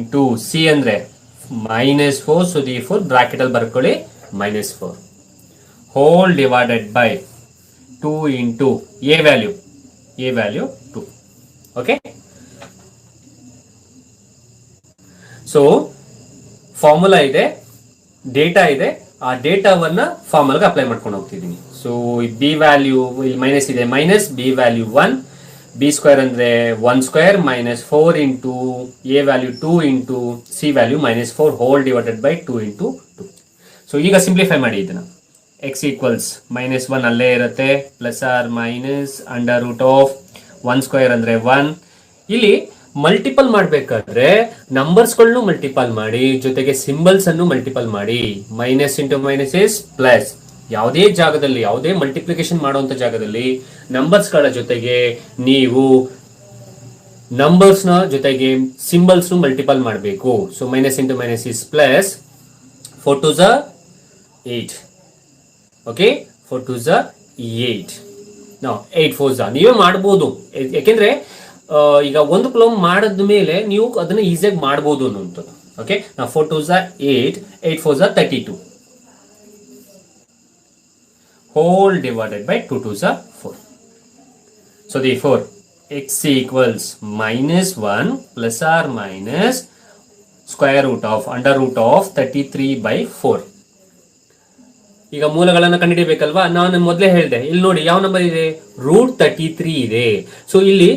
c ಅಂದ್ರೆ -4. ಸೊ therefore ಬ್ರಾಕೆಟ್ ಅಲ್ಲಿ ಬರ್ಕೊಳ್ಳಿ -4 whole divided by 2 × a value 2. Okay, so formula ಇದೆ, ಡೇಟಾ ಇದೆ, ಆ ಡೇಟಾವನ್ನ ಫಾರ್ಮುಲಾಗೆ ಅಪ್ಲೈ ಮಾಡ್ಕೊಂಡು ಹೋಗ್ತಿದ್ದೀನಿ. ಸೊ ಬಿ ವ್ಯಾಲ್ಯೂ ಇಲ್ಲಿ ಮೈನಸ್ ಇದೆ, b ವ್ಯಾಲ್ಯೂ 1, b² ಅಂದ್ರೆ 1² -4 × a value 2 × c value -4 whole divided by 2 × 2. So ಈಗ ಸಿಂಪ್ಲಿಫೈ ಮಾಡಿ ಇದನ್ನ. x = -1 ಅಲ್ಲೇ ಇರುತ್ತೆ, ±1² ಅಂದ್ರೆ 1. ಇಲ್ಲಿ ಮಲ್ಟಿಪಲ್ ಮಾಡಬೇಕಾದ್ರೆ ನಂಬರ್ಸ್ಗಳನ್ನು ಮಲ್ಟಿಪಲ್ ಮಾಡಿ, ಜೊತೆಗೆ ಸಿಂಬಲ್ಸ್ ಅನ್ನು ಮಲ್ಟಿಪಲ್ ಮಾಡಿ. Minus into minus is plus. ಯಾವುದೇ ಜಾಗದಲ್ಲಿ, ಯಾವುದೇ ಮಲ್ಟಿಪ್ಲಿಕೇಶನ್ ಮಾಡುವಂತ ಜಾಗದಲ್ಲಿ ನಂಬರ್ಸ್ಗಳ ಜೊತೆಗೆ ನೀವು ನಂಬರ್ಸ್ನ ಜೊತೆಗೆ ಸಿಂಬಲ್ಸ್ ಮಲ್ಟಿಪಲ್ ಮಾಡಬೇಕು. So minus into minus is plus. 4 2 8. Okay, 4 2 8. ನಾವು 8 4 ನೀವೇ ಮಾಡಬಹುದು, ಯಾಕೆಂದ್ರೆ ಈಗ ಒಂದು ಪ್ರಾಬ್ಲಮ್ ಮಾಡಿದ ಮೇಲೆ ನೀವು ಅದನ್ನ ಈಸಿಯಾಗಿ ಮಾಡಬಹುದು ಅನ್ನುವಂಥದ್ದು. ಓಕೆ, ನಾವು 4 2 8, 8 4 32 whole divided by 2 2 4. So therefore x = -1 ± √(√33/4). ಈಗ ಮೂಲಗಳನ್ನ ಕಂಡುಹಿಡಿಯಬೇಕಲ್ವಾ? ನಾನು ಮೊದಲೇ ಹೇಳಿದೆ, ಇಲ್ಲಿ ನೋಡಿ ಯಾವ ನಂಬರ್ ಇದೆ? √33 ಇದೆ. ಸೊ ಇಲ್ಲಿ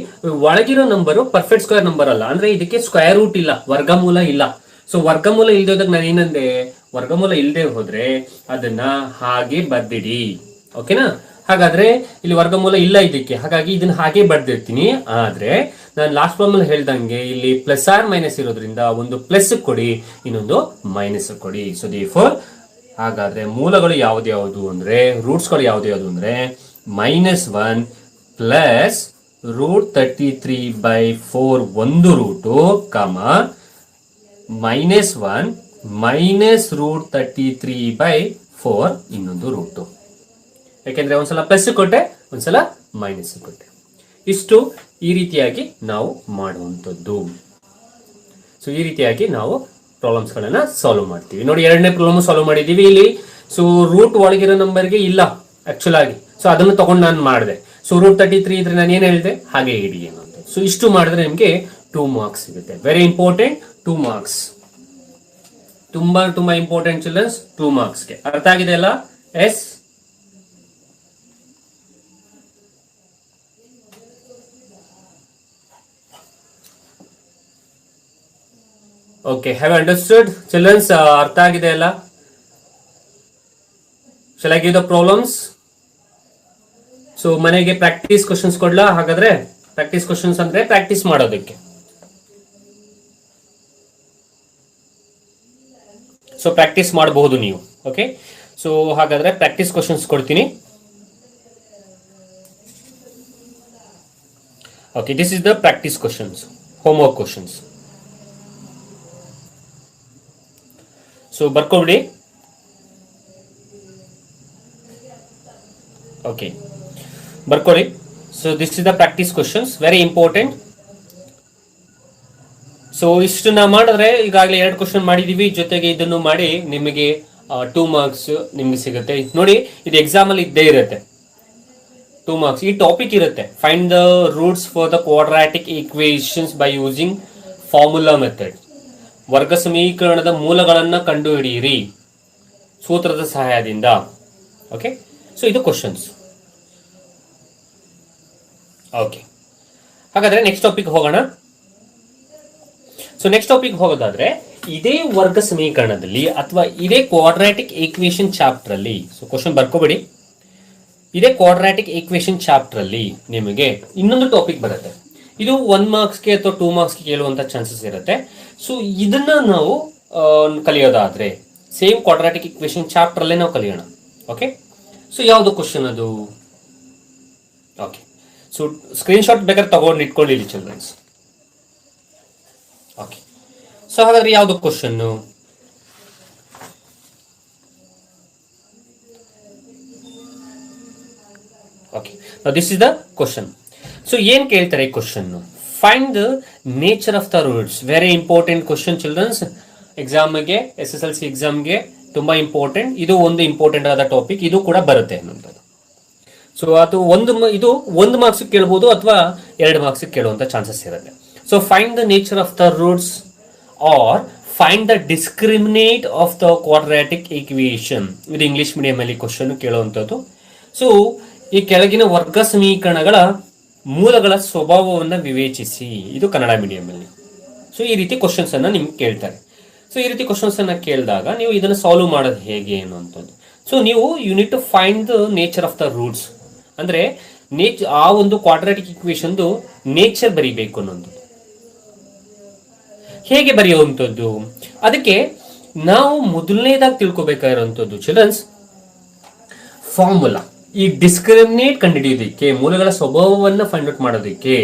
ಒಳಗಿರೋ ನಂಬರು ಪರ್ಫೆಕ್ಟ್ ಸ್ಕ್ವೇರ್ ನಂಬರ್ ಅಲ್ಲ, ಅಂದ್ರೆ ಇದಕ್ಕೆ ಸ್ಕ್ವೇರ್ ರೂಟ್ ಇಲ್ಲ, ವರ್ಗಮೂಲ ಇಲ್ಲ. ಸೊ ವರ್ಗಮೂಲ ಇಲ್ದೋದಾಗ ನಾನು ಏನಂದೆ? ವರ್ಗಮೂಲ ಇಲ್ಲದೆ ಹೋದ್ರೆ ಅದನ್ನ ಹಾಗೆ ಬರ್ದಿಡಿ. ಓಕೆನಾ? ಹಾಗಾದ್ರೆ ಇಲ್ಲಿ ವರ್ಗಮೂಲ ಇಲ್ಲ ಇದಕ್ಕೆ, ಹಾಗಾಗಿ ಇದನ್ನ ಹಾಗೆ ಬರ್ದಿರ್ತೀನಿ. ಆದ್ರೆ ನಾನು ಲಾಸ್ಟ್ ಪ್ರಾಬ್ಲಮ್ ಹೇಳ್ದಂಗೆ ಇಲ್ಲಿ ಪ್ಲಸ್ ಆರ್ ಮೈನಸ್ ಇರೋದ್ರಿಂದ ಒಂದು ಪ್ಲಸ್ ಕೊಡಿ, ಇನ್ನೊಂದು ಮೈನಸ್ ಕೊಡಿ. ಸೊ ದೇರ್ಫೋರ್ ಹಾಗಾದ್ರೆ ಮೂಲಗಳು ಯಾವ್ದು ಅಂದ್ರೆ, ರೂಟ್ಸ್ಗಳು ಯಾವ್ದು ಅಂದ್ರೆ -1 ಪ್ಲಸ್ √33/4 ಒಂದು ರೂಟು, -1 ಮೈನಸ್ √33/4 ಇನ್ನೊಂದು ರೂಟು. ಯಾಕೆಂದ್ರೆ ಒಂದ್ಸಲ ಪ್ಲಸ್ ಕೊಟ್ಟೆ, ಒಂದ್ಸಲ ಮೈನಸ್ ಕೊಟ್ಟೆ. ಇಷ್ಟು ಈ ರೀತಿಯಾಗಿ ನಾವು ಮಾಡುವಂಥದ್ದು. ಸೊ ಈ ರೀತಿಯಾಗಿ ನಾವು ಪ್ರಾಬ್ಲಮ್ಸ್ ಗಳನ್ನ ಸಾಲ್ವ್ ಮಾಡ್ತೀವಿ. ನೋಡಿ, ಎರಡನೇ ಪ್ರಾಬ್ಲಮ್ ಸಾಲ್ವ್ ಮಾಡಿದೀವಿ ಇಲ್ಲಿ. ಸೊ ರೂಟ್ ಒಳಗಿರೋ ನಂಬರ್ಗೆ ಇಲ್ಲ ಆಕ್ಚುಲ್ ಆಗಿ, ಸೊ ಅದನ್ನು ತಗೊಂಡು ನಾನು ಮಾಡಿದೆ. ಸೊ √33 ಇದ್ರೆ ನಾನು ಏನ್ ಹೇಳಿದೆ, ಹಾಗೆ ಇಡಿ ಅನ್ನೋದು. ಸೊ ಇಷ್ಟು ಮಾಡಿದ್ರೆ ನಿಮ್ಗೆ 2 ಮಾರ್ಕ್ಸ್ ಸಿಗುತ್ತೆ. Very important, 2 marks. ತುಂಬಾ ಇಂಪಾರ್ಟೆಂಟ್ ಚಿಲ್ಡ್ರನ್ಸ್, 2 ಮಾರ್ಕ್ಸ್ಗೆ. ಅರ್ಥ ಆಗಿದೆ ಅಲ್ಲ? Yes. Okay, have understood childrens? ಅರ್ಥ ಆಗಿದೆ ಅಲ್ಲ? Shall I give the problems? So ಮನೆಗೆ ಪ್ರಾಕ್ಟೀಸ್ ಕ್ವಶನ್ಸ್ ಕೊಡ್ಲಾ? ಹಾಗಾದ್ರೆ ಪ್ರಾಕ್ಟೀಸ್ ಕ್ವಶನ್ಸ್ ಅಂದ್ರೆ ಪ್ರಾಕ್ಟೀಸ್ ಮಾಡೋದಕ್ಕೆ. ಸೊ ಪ್ರಾಕ್ಟೀಸ್ ಮಾಡಬಹುದು ನೀವು. ಓಕೆ, ಸೊ ಹಾಗಾದ್ರೆ ಪ್ರಾಕ್ಟೀಸ್ ಕ್ವಶನ್ಸ್ ಕೊಡ್ತೀನಿ. Okay, this is the practice questions, homework questions. So ಬರ್ಕೊಬಿಡಿ. ಓಕೆ, ಬರ್ಕೊಳ್ಳಿ. So this is the practice questions, very important. So ಇಷ್ಟನ್ನ ಮಾಡಿದ್ರೆ ಈಗಾಗಲೇ 2 ಕ್ವಶನ್ ಮಾಡಿದೀವಿ, ಜೊತೆಗೆ ಇದನ್ನು ಮಾಡಿ ನಿಮಗೆ 2 ಮಾರ್ಕ್ಸ್ ನಿಮ್ಗೆ ಸಿಗುತ್ತೆ. ನೋಡಿ, ಇದು ಎಕ್ಸಾಮ್ ಅಲ್ಲಿ ಇದ್ದೇ ಇರುತ್ತೆ, 2 ಮಾರ್ಕ್ಸ್. ಈ ಟಾಪಿಕ್ ಇರುತ್ತೆ, find the roots for the quadratic equations by using formula method. ವರ್ಗ ಸಮೀಕರಣದ ಮೂಲಗಳನ್ನ ಕಂಡುಹಿಡಿಯಿರಿ ಸೂತ್ರದ ಸಹಾಯದಿಂದ. ಓಕೆ, ಸೊ ಇದು ಕ್ವಶನ್ಸ್. ಓಕೆ, ಹಾಗಾದ್ರೆ ನೆಕ್ಸ್ಟ್ ಟಾಪಿಕ್ ಹೋಗೋಣ. ಸೊ ನೆಕ್ಸ್ಟ್ ಟಾಪಿಕ್ ಹೋಗೋದಾದ್ರೆ, ಇದೇ ವರ್ಗ ಸಮೀಕರಣದಲ್ಲಿ ಅಥವಾ ಇದೇ ಕ್ವಾಡ್ರಾಟಿಕ್ ಈಕ್ವೇಷನ್ ಚಾಪ್ಟರ್ ಅಲ್ಲಿ, ಸೊ ಕ್ವಶನ್ ಬರ್ಕೋಬೇಡಿ, ಇದೇ ಕ್ವಾಡ್ರಾಟಿಕ್ ಈಕ್ವೇಷನ್ ಚಾಪ್ಟರ್ ಅಲ್ಲಿ ನಿಮಗೆ ಇನ್ನೊಂದು ಟಾಪಿಕ್ ಬರುತ್ತೆ. ಇದು 1 ಮಾರ್ಕ್ಸ್ಗೆ ಅಥವಾ 2 ಮಾರ್ಕ್ಸ್ಗೆ ಕೇಳುವಂತ ಚಾನ್ಸಸ್ ಇರುತ್ತೆ. ಸೊ ಇದನ್ನ ನಾವು ಕಲಿಯೋದಾದ್ರೆ ಸೇಮ್ ಕ್ವಾಡ್ರಾಟಿಕ್ ಈಕ್ವೇಷನ್ ಚಾಪ್ಟರ್ ಅಲ್ಲೇ ನಾವು ಕಲಿಯೋಣ. ಓಕೆ, ಸೊ ಯಾವುದು ಕ್ವಶನ್ ಅದು? ಓಕೆ, ಸೊ ಸ್ಕ್ರೀನ್ ಶಾಟ್ ಬೇಕಾದ್ರೆ ತಗೊಂಡು ಇಟ್ಕೊಳ್ಳಿ ಚಿಲ್ಡ್ರನ್ಸ್. ಓಕೆ, ಸೊ ಹಾಗಾದ್ರೆ ಯಾವುದು question? Okay, this is the question. So ಏನ್ ಕೇಳ್ತಾರೆ question? Find the nature of the roots. Very important question childrens. ಎಕ್ಸಾಮ್ಗೆ, SSLC ಎಕ್ಸಾಮ್ಗೆ ತುಂಬಾ ಇಂಪಾರ್ಟೆಂಟ್. ಇದು ಒಂದು ಇಂಪಾರ್ಟೆಂಟ್ ಆದ ಟಾಪಿಕ್, ಇದು ಕೂಡ ಬರುತ್ತೆ ಅನ್ನೋದು. ಸೊ ಅದು ಇದು 1 ಮಾರ್ಕ್ಸ್ ಕೇಳಬಹುದು ಅಥವಾ 2 ಮಾರ್ಕ್ಸ್ ಕೇಳುವಂತ ಚಾನ್ಸಸ್ ಇರುತ್ತೆ. So find the nature of the roots or find the discriminant of the quadratic equation. ಇದು ಇಂಗ್ಲಿಷ್ ಮೀಡಿಯಂ ಅಲ್ಲಿ ಕ್ವಶನ್ ಕೇಳುವಂತದ್ದು. ಸೊ ಈ ಕೆಳಗಿನ ವರ್ಗ ಸಮೀಕರಣಗಳ ಮೂಲಗಳ ಸ್ವಭಾವವನ್ನು ವಿವೇಚಿಸಿ. ಇದು ಕನ್ನಡ ಮೀಡಿಯಂ ಅಲ್ಲಿ. ಸೊ ಈ ರೀತಿ ಕ್ವಶನ್ಸ್ ಅನ್ನ ನಿಮ್ಗೆ ಕೇಳ್ತಾರೆ. ಸೊ ಈ ರೀತಿ ಕ್ವಶನ್ಸ್ ಅನ್ನ ಕೇಳಿದಾಗ ನೀವು ಇದನ್ನ ಸಾಲ್ವ್ ಮಾಡೋದು ಹೇಗೆ ಅನ್ನುವಂಥದ್ದು. ಸೊ ನೀವು you need to find the nature of the roots ಅಂದ್ರೆ ಆ ಒಂದು ಕ್ವಾಡ್ರಾಟಿಕ್ ಈಕ್ವೇಷನ್ ನೇಚರ್ ಬರೀಬೇಕು ಅನ್ನೋದು. ಹೇಗೆ ಬರೆಯುವಂಥದ್ದು? ಅದಕ್ಕೆ ನಾವು ಮೊದಲನೇದಾಗಿ ತಿಳ್ಕೊಬೇಕಾಗಿರುವಂಥದ್ದು ಚಿಲ್ಡ್ರನ್ಸ್, ಫಾರ್ಮುಲಾ. ಈ ಡಿಸ್ಕ್ರಿಮಿನೇಟ್ ಕಂಡುಹಿಡಿಯೋದಕ್ಕೆ, ಮೂಲಗಳ ಸ್ವಭಾವವನ್ನ ಫೈಂಡ್ ಔಟ್ ಮಾಡೋದಕ್ಕೆ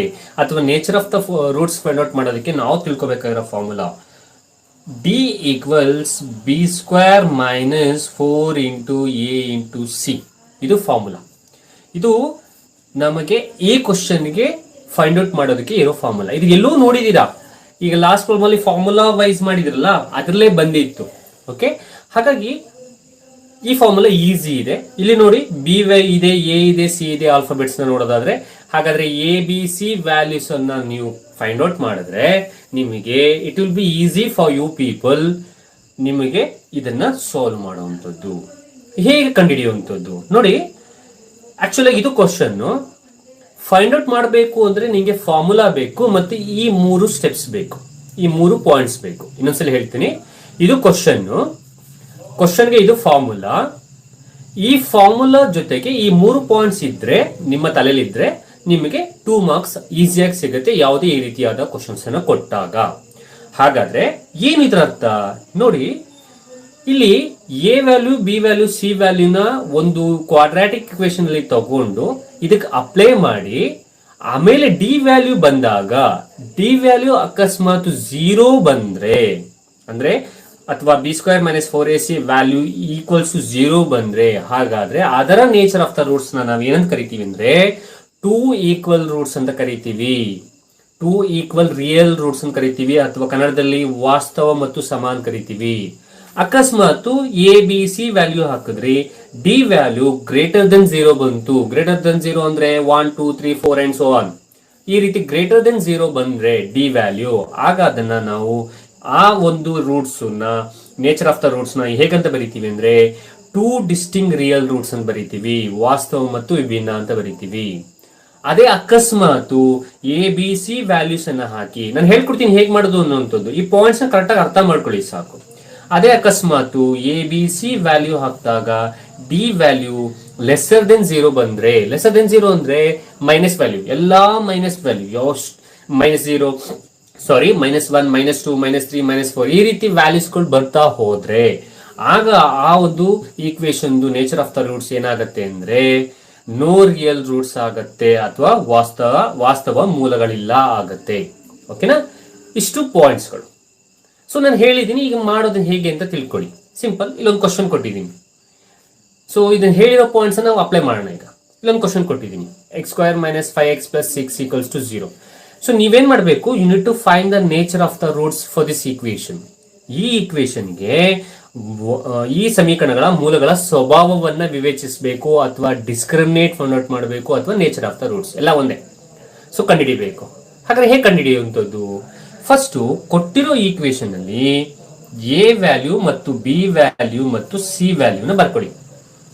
ಅಥವಾ nature of the roots find out ಮಾಡೋದಕ್ಕೆ ನಾವು ತಿಳ್ಕೊಬೇಕಾಗಿರೋ formula D = B² - 4 × A × C. ಇದು ಫಾರ್ಮುಲಾ. ಇದು ನಮಗೆ ಈ ಕ್ವಶನ್ಗೆ ಫೈಂಡ್ ಔಟ್ ಮಾಡೋದಕ್ಕೆ ಇರೋ ಫಾರ್ಮುಲಾ. ಇದು ಎಲ್ಲೂ ನೋಡಿದೀರಾ? ಈಗ ಲಾಸ್ಟ್ ಪ್ರಾಬ್ಲಮ್ ಅಲ್ಲಿ ಫಾರ್ಮುಲಾ ವೈಸ್ ಮಾಡಿದ್ರಲ್ಲ, ಅದರಲ್ಲೇ ಬಂದಿತ್ತು. ಓಕೆ, ಹಾಗಾಗಿ ಈ ಫಾರ್ಮುಲಾ ಈಸಿ ಇದೆ. ಇಲ್ಲಿ ನೋಡಿ, BY ಇದೆ, A ಇದೆ, C ಇದೆ, ಆಲ್ಫಾಬೆಟ್ಸ್ ನ ನೋಡೋದಾದ್ರೆ, ಹಾಗಾದ್ರೆ ABC ವ್ಯಾಲ್ಯೂಸ್ ಅನ್ನ ನೀವು ಫೈಂಡ್ ಔಟ್ ಮಾಡಿದ್ರೆ ನಿಮಗೆ it will be easy for you people. ನಿಮಗೆ ಇದನ್ನ ಸಾಲ್ವ್ ಮಾಡುವಂಥದ್ದು, ಹೇಗೆ ಕಂಡುಹಿಡಿಯುವಂಥದ್ದು ನೋಡಿ. ಆಕ್ಚುಲಿ ಇದು ಕ್ವಶನ್ ಫೈಂಡ್ ಔಟ್ ಮಾಡಬೇಕು ಅಂದ್ರೆ ನಿಮಗೆ ಫಾರ್ಮುಲಾ ಬೇಕು, ಮತ್ತೆ ಈ 3 ಸ್ಟೆಪ್ಸ್ ಬೇಕು, ಈ 3 ಪಾಯಿಂಟ್ಸ್ ಬೇಕು. ಇನ್ನೊಂದ್ಸಲ ಹೇಳ್ತೀನಿ, ಇದು ಕ್ವಶನ್ ಕ್ವಶನ್ಗೆ ಇದು ಫಾರ್ಮುಲಾ. ಈ ಫಾರ್ಮುಲಾ ಜೊತೆಗೆ ಈ 3 ಪಾಯಿಂಟ್ಸ್ ಇದ್ರೆ ನಿಮ್ಮ ತಲೆಯಲ್ಲಿದ್ರೆ ನಿಮಗೆ 2 ಮಾರ್ಕ್ಸ್ ಈಸಿಯಾಗಿ ಸಿಗುತ್ತೆ ಯಾವುದೇ ಈ ರೀತಿಯಾದ ಕ್ವಶನ್ಸ್ ಅನ್ನ ಕೊಟ್ಟಾಗ. ಹಾಗಾದ್ರೆ ಏನು ಇದರ ಅರ್ಥ ನೋಡಿ, ಇಲ್ಲಿ A value, B value, C ವ್ಯಾಲ್ಯೂನ ಒಂದು ಕ್ವಾಡ್ರಾಟಿಕ್ ಇಕ್ವೇಶನ್ ಅಲ್ಲಿ ತಗೊಂಡು ಇದಕ್ಕೆ ಅಪ್ಲೈ ಮಾಡಿ ಆಮೇಲೆ ಡಿ ವ್ಯಾಲ್ಯೂ ಬಂದಾಗ ಡಿ ವ್ಯಾಲ್ಯೂ ಅಕಸ್ಮಾತ್ 0 ಬಂದ್ರೆ ಅಂದ್ರೆ ಅಥವಾ B square minus 4ac value equals to 0 ಬಂದ್ರೆ ಹಾಗಾದ್ರೆ ಅದರ ನೇಚರ್ ಆಫ್ ದ ರೂಟ್ಸ್ ನಾವು ಏನಂತ ಕರಿತೀವಿ ಅಂದ್ರೆ 2 ಈಕ್ವಲ್ ರೂಟ್ಸ್ ಅಂತ ಕರಿತೀವಿ. 2 ಈಕ್ವಲ್ ರಿಯಲ್ ರೂಟ್ಸ್ ಅಂತ ಕರಿತೀವಿ, ಅಥವಾ ಕನ್ನಡದಲ್ಲಿ ವಾಸ್ತವ ಮತ್ತು ಸಮಾನ ಕರಿತೀವಿ. ಅಕಸ್ಮಾತ್ ಎ ಬಿ ಸಿ ವ್ಯಾಲ್ಯೂ ಹಾಕಿದ್ರಿ ಡಿ ವ್ಯಾಲ್ಯೂ ಗ್ರೇಟರ್ ದೆನ್ 0 ಬಂತು. ಗ್ರೇಟರ್ ದೆನ್ 0 ಅಂದ್ರೆ 1 2 3 4 ಅಂಡ್ ಸೋ ಆನ್. ಈ ರೀತಿ ಗ್ರೇಟರ್ ದೆನ್ 0 ಬಂದ್ರೆ ಡಿ ವ್ಯಾಲ್ಯೂ, ಆಗ ಅದನ್ನ ನಾವು ಆ ಒಂದು roots nature of the roots ನ ಹೇಗಂತ ಬರಿತೀವಿ ಅಂದ್ರೆ 2 ಡಿಸ್ಟಿಂಕ್ಟ್ ರಿಯಲ್ ರೂಟ್ಸ್ ಅಂತ ಬರಿತೀವಿ, ವಾಸ್ತವ ಮತ್ತು ವಿಭಿನ್ನ ಅಂತ ಬರಿತೀವಿ. ಅದೇ ಅಕಸ್ಮಾತ್ ಎ ಬಿ ಸಿ ವ್ಯಾಲ್ಯೂಸ್ ಅನ್ನ ಹಾಕಿ ನಾನು ಹೇಳ್ಕೊಡ್ತೀನಿ ಹೇಗೆ ಮಾಡೋದು ಅನ್ನೋಂಥದ್ದು. ಈ ಪಾಯಿಂಟ್ಸ್ ನ ಕರೆಕ್ಟ್ ಆಗಿ ಅರ್ಥ ಮಾಡ್ಕೊಳ್ಳಿ ಸಾಕು. ಅದೇ ಅಕಸ್ಮಾತ್ ಎ ಬಿ ಸಿ ವ್ಯಾಲ್ಯೂ ಹಾಕಿದಾಗ ಡಿ ವ್ಯಾಲ್ಯೂ ಲೆಸ್ಸರ್ ದೆನ್ 0 ಬಂದ್ರೆ, ಲೆಸ್ಸರ್ ದೆನ್ 0 ಅಂದ್ರೆ ಮೈನಸ್ ವ್ಯಾಲ್ಯೂ, ಎಲ್ಲಾ ಮೈನಸ್ ವ್ಯಾಲ್ಯೂ, -0 ಸಾರಿ -1 -2 -3 -4 ಈ ರೀತಿ ವ್ಯಾಲ್ಯೂಸ್ಗಳು ಬರ್ತಾ ಹೋದ್ರೆ ಆಗ ಆ ಒಂದು equation nature of the roots ಏನಾಗತ್ತೆ ಅಂದ್ರೆ ನೋ ರಿಯಲ್ ರೂಟ್ಸ್ ಆಗತ್ತೆ, ಅಥವಾ ವಾಸ್ತವ ಮೂಲಗಳಿಲ್ಲ ಆಗತ್ತೆ. ಓಕೆನಾ? ಇಷ್ಟು ಪಾಯಿಂಟ್ಸ್ಗಳು. ಸೊ ನಾನು ಹೇಳಿದ್ದೀನಿ, ಈಗ ಮಾಡೋದು ಹೇಗೆ ಅಂತ ತಿಳ್ಕೊಳ್ಳಿ. ಸಿಂಪಲ್, ಇಲ್ಲೊಂದು ಕ್ವಶನ್ ಕೊಟ್ಟಿದ್ದೀನಿ. ಸೊ ಇದನ್ನ ಹೇಳಿರೋ ಪಾಯಿಂಟ್ಸ್ ನಾವು ಅಪ್ಲೈ ಮಾಡೋಣ. ಈಗ ಇಲ್ಲೊಂದು ಕ್ವಶನ್ ಕೊಟ್ಟಿದ್ದೀನಿ, x² - 5x + 6 = 0. ಸೊ ನೀವೇನ್ ಮಾಡಬೇಕು, you need to find the nature of the roots for this equation. ಈ ಈಕ್ವೇಶನ್ಗೆ ಈ ಸಮೀಕರಣಗಳ ಮೂಲಗಳ ಸ್ವಭಾವವನ್ನ ವಿವೇಚಿಸಬೇಕು, ಅಥವಾ ಡಿಸ್ಕ್ರಿಮಿನೇಟ್ ಫೈಂಡ್ ಔಟ್ ಮಾಡಬೇಕು, ಅಥವಾ ನೇಚರ್ ಆಫ್ ದ ರೂಟ್ಸ್ ಎಲ್ಲ ಒಂದೇ. ಸೊ ಕಂಡುಹಿಡಿಯಬೇಕು. ಹಾಗಾದ್ರೆ ಹೇಗೆ ಕಂಡುಹಿಡಿಯುವಂಥದ್ದು? ಫಸ್ಟ್ ಕೊಟ್ಟಿರೋ ಈಕ್ವೇಶನ್ ಅಲ್ಲಿ ಎ ವ್ಯಾಲ್ಯೂ ಮತ್ತು ಬಿ ವ್ಯಾಲ್ಯೂ ಮತ್ತು ಸಿ ವ್ಯಾಲ್ಯೂನ ಬರ್ಕೊಳ್ಳಿ.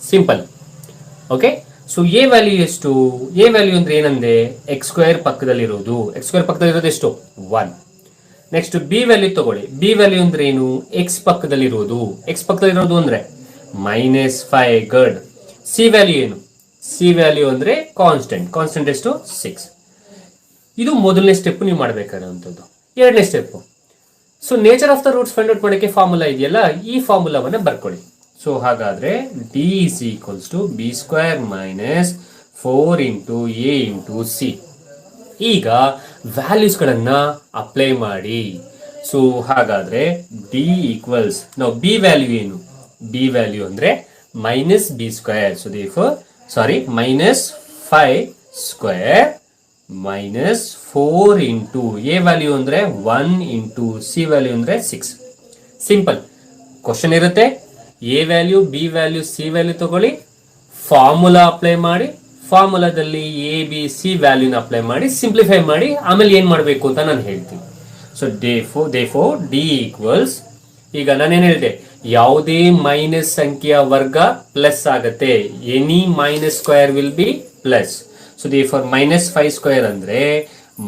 Simple. Okay. So A value ಎಷ್ಟು? ಎ ವ್ಯಾಲ್ಯೂ ಅಂದ್ರೆ ಏನಂದ್ರೆ x² ಪಕ್ಕದಲ್ಲಿರೋದು. x² ಪಕ್ಕದಲ್ಲಿರೋದು ಎಷ್ಟು? 1. ನೆಕ್ಸ್ಟ್ ಬಿ ವ್ಯಾಲ್ಯೂ ತಗೊಳ್ಳಿ. ಬಿ ವ್ಯಾಲ್ಯೂ ಅಂದ್ರೆ ಏನು? x ಪಕ್ಕದಲ್ಲಿರೋದು. x ಪಕ್ಕದಲ್ಲಿರೋದು ಅಂದ್ರೆ -5. ಗುಡ್. ಸಿ ವ್ಯಾಲ್ಯೂ ಏನು? ಸಿ ವ್ಯಾಲ್ಯೂ ಅಂದ್ರೆ ಕಾನ್ಸ್ಟೆಂಟ್. ಕಾನ್ಸ್ಟೆಂಟ್ ಎಷ್ಟು? 6. ಇದು ಮೊದಲನೇ ಸ್ಟೆಪ್ ನೀವು ಮಾಡಬೇಕಾದಂಥದ್ದು. ಎರಡನೇ step, so nature of the roots find out ಮಾಡೋಕೆ ಫಾರ್ಮುಲಾ ಇದೆಯಲ್ಲ, ಈ ಫಾರ್ಮುಲಾವನ್ನ ಬರ್ಕೊಳ್ಳಿ. ಸೊ ಹಾಗಾದ್ರೆ d = b² - 4 × a × c. ಈಗ ವ್ಯಾಲ್ಯೂಸ್ ಗಳನ್ನ ಅಪ್ಲೈ ಮಾಡಿ. ಸೊ ಹಾಗಾದ್ರೆ d ಈಕ್ವಲ್ಸ್, ನಾವು ಬಿ ವ್ಯಾಲ್ಯೂ ಏನು? ಬಿ ವ್ಯಾಲ್ಯೂ ಅಂದ್ರೆ -b². So therefore -5² -4 into A value ಅಂದ್ರೆ 1 ಇಂಟು ಸಿ ವ್ಯಾಲ್ಯೂ ಅಂದ್ರೆ 6. ಸಿಂಪಲ್. ಕ್ವಶನ್ ಇರುತ್ತೆ, A value, B value, C value ತಗೊಳ್ಳಿ, ಫಾರ್ಮುಲಾ ಅಪ್ಲೈ ಮಾಡಿ, ಫಾರ್ಮುಲಾದಲ್ಲಿ ಎ ಬಿ ಸಿ ವ್ಯಾಲ್ಯೂನ ಅಪ್ಲೈ ಮಾಡಿ, ಸಿಂಪ್ಲಿಫೈ ಮಾಡಿ, ಆಮೇಲೆ ಏನ್ ಮಾಡಬೇಕು ಅಂತ ನಾನು ಹೇಳ್ತೀನಿ. ಸೊ therefore d ಈಕ್ವಲ್ಸ್, ಈಗ ನಾನೇನ್ ಹೇಳಿದೆ, ಯಾವುದೇ ಮೈನಸ್ ಸಂಖ್ಯೆಯ ವರ್ಗ ಪ್ಲಸ್ ಆಗತ್ತೆ. Any -² will be plus. So therefore -5² ಅಂದ್ರೆ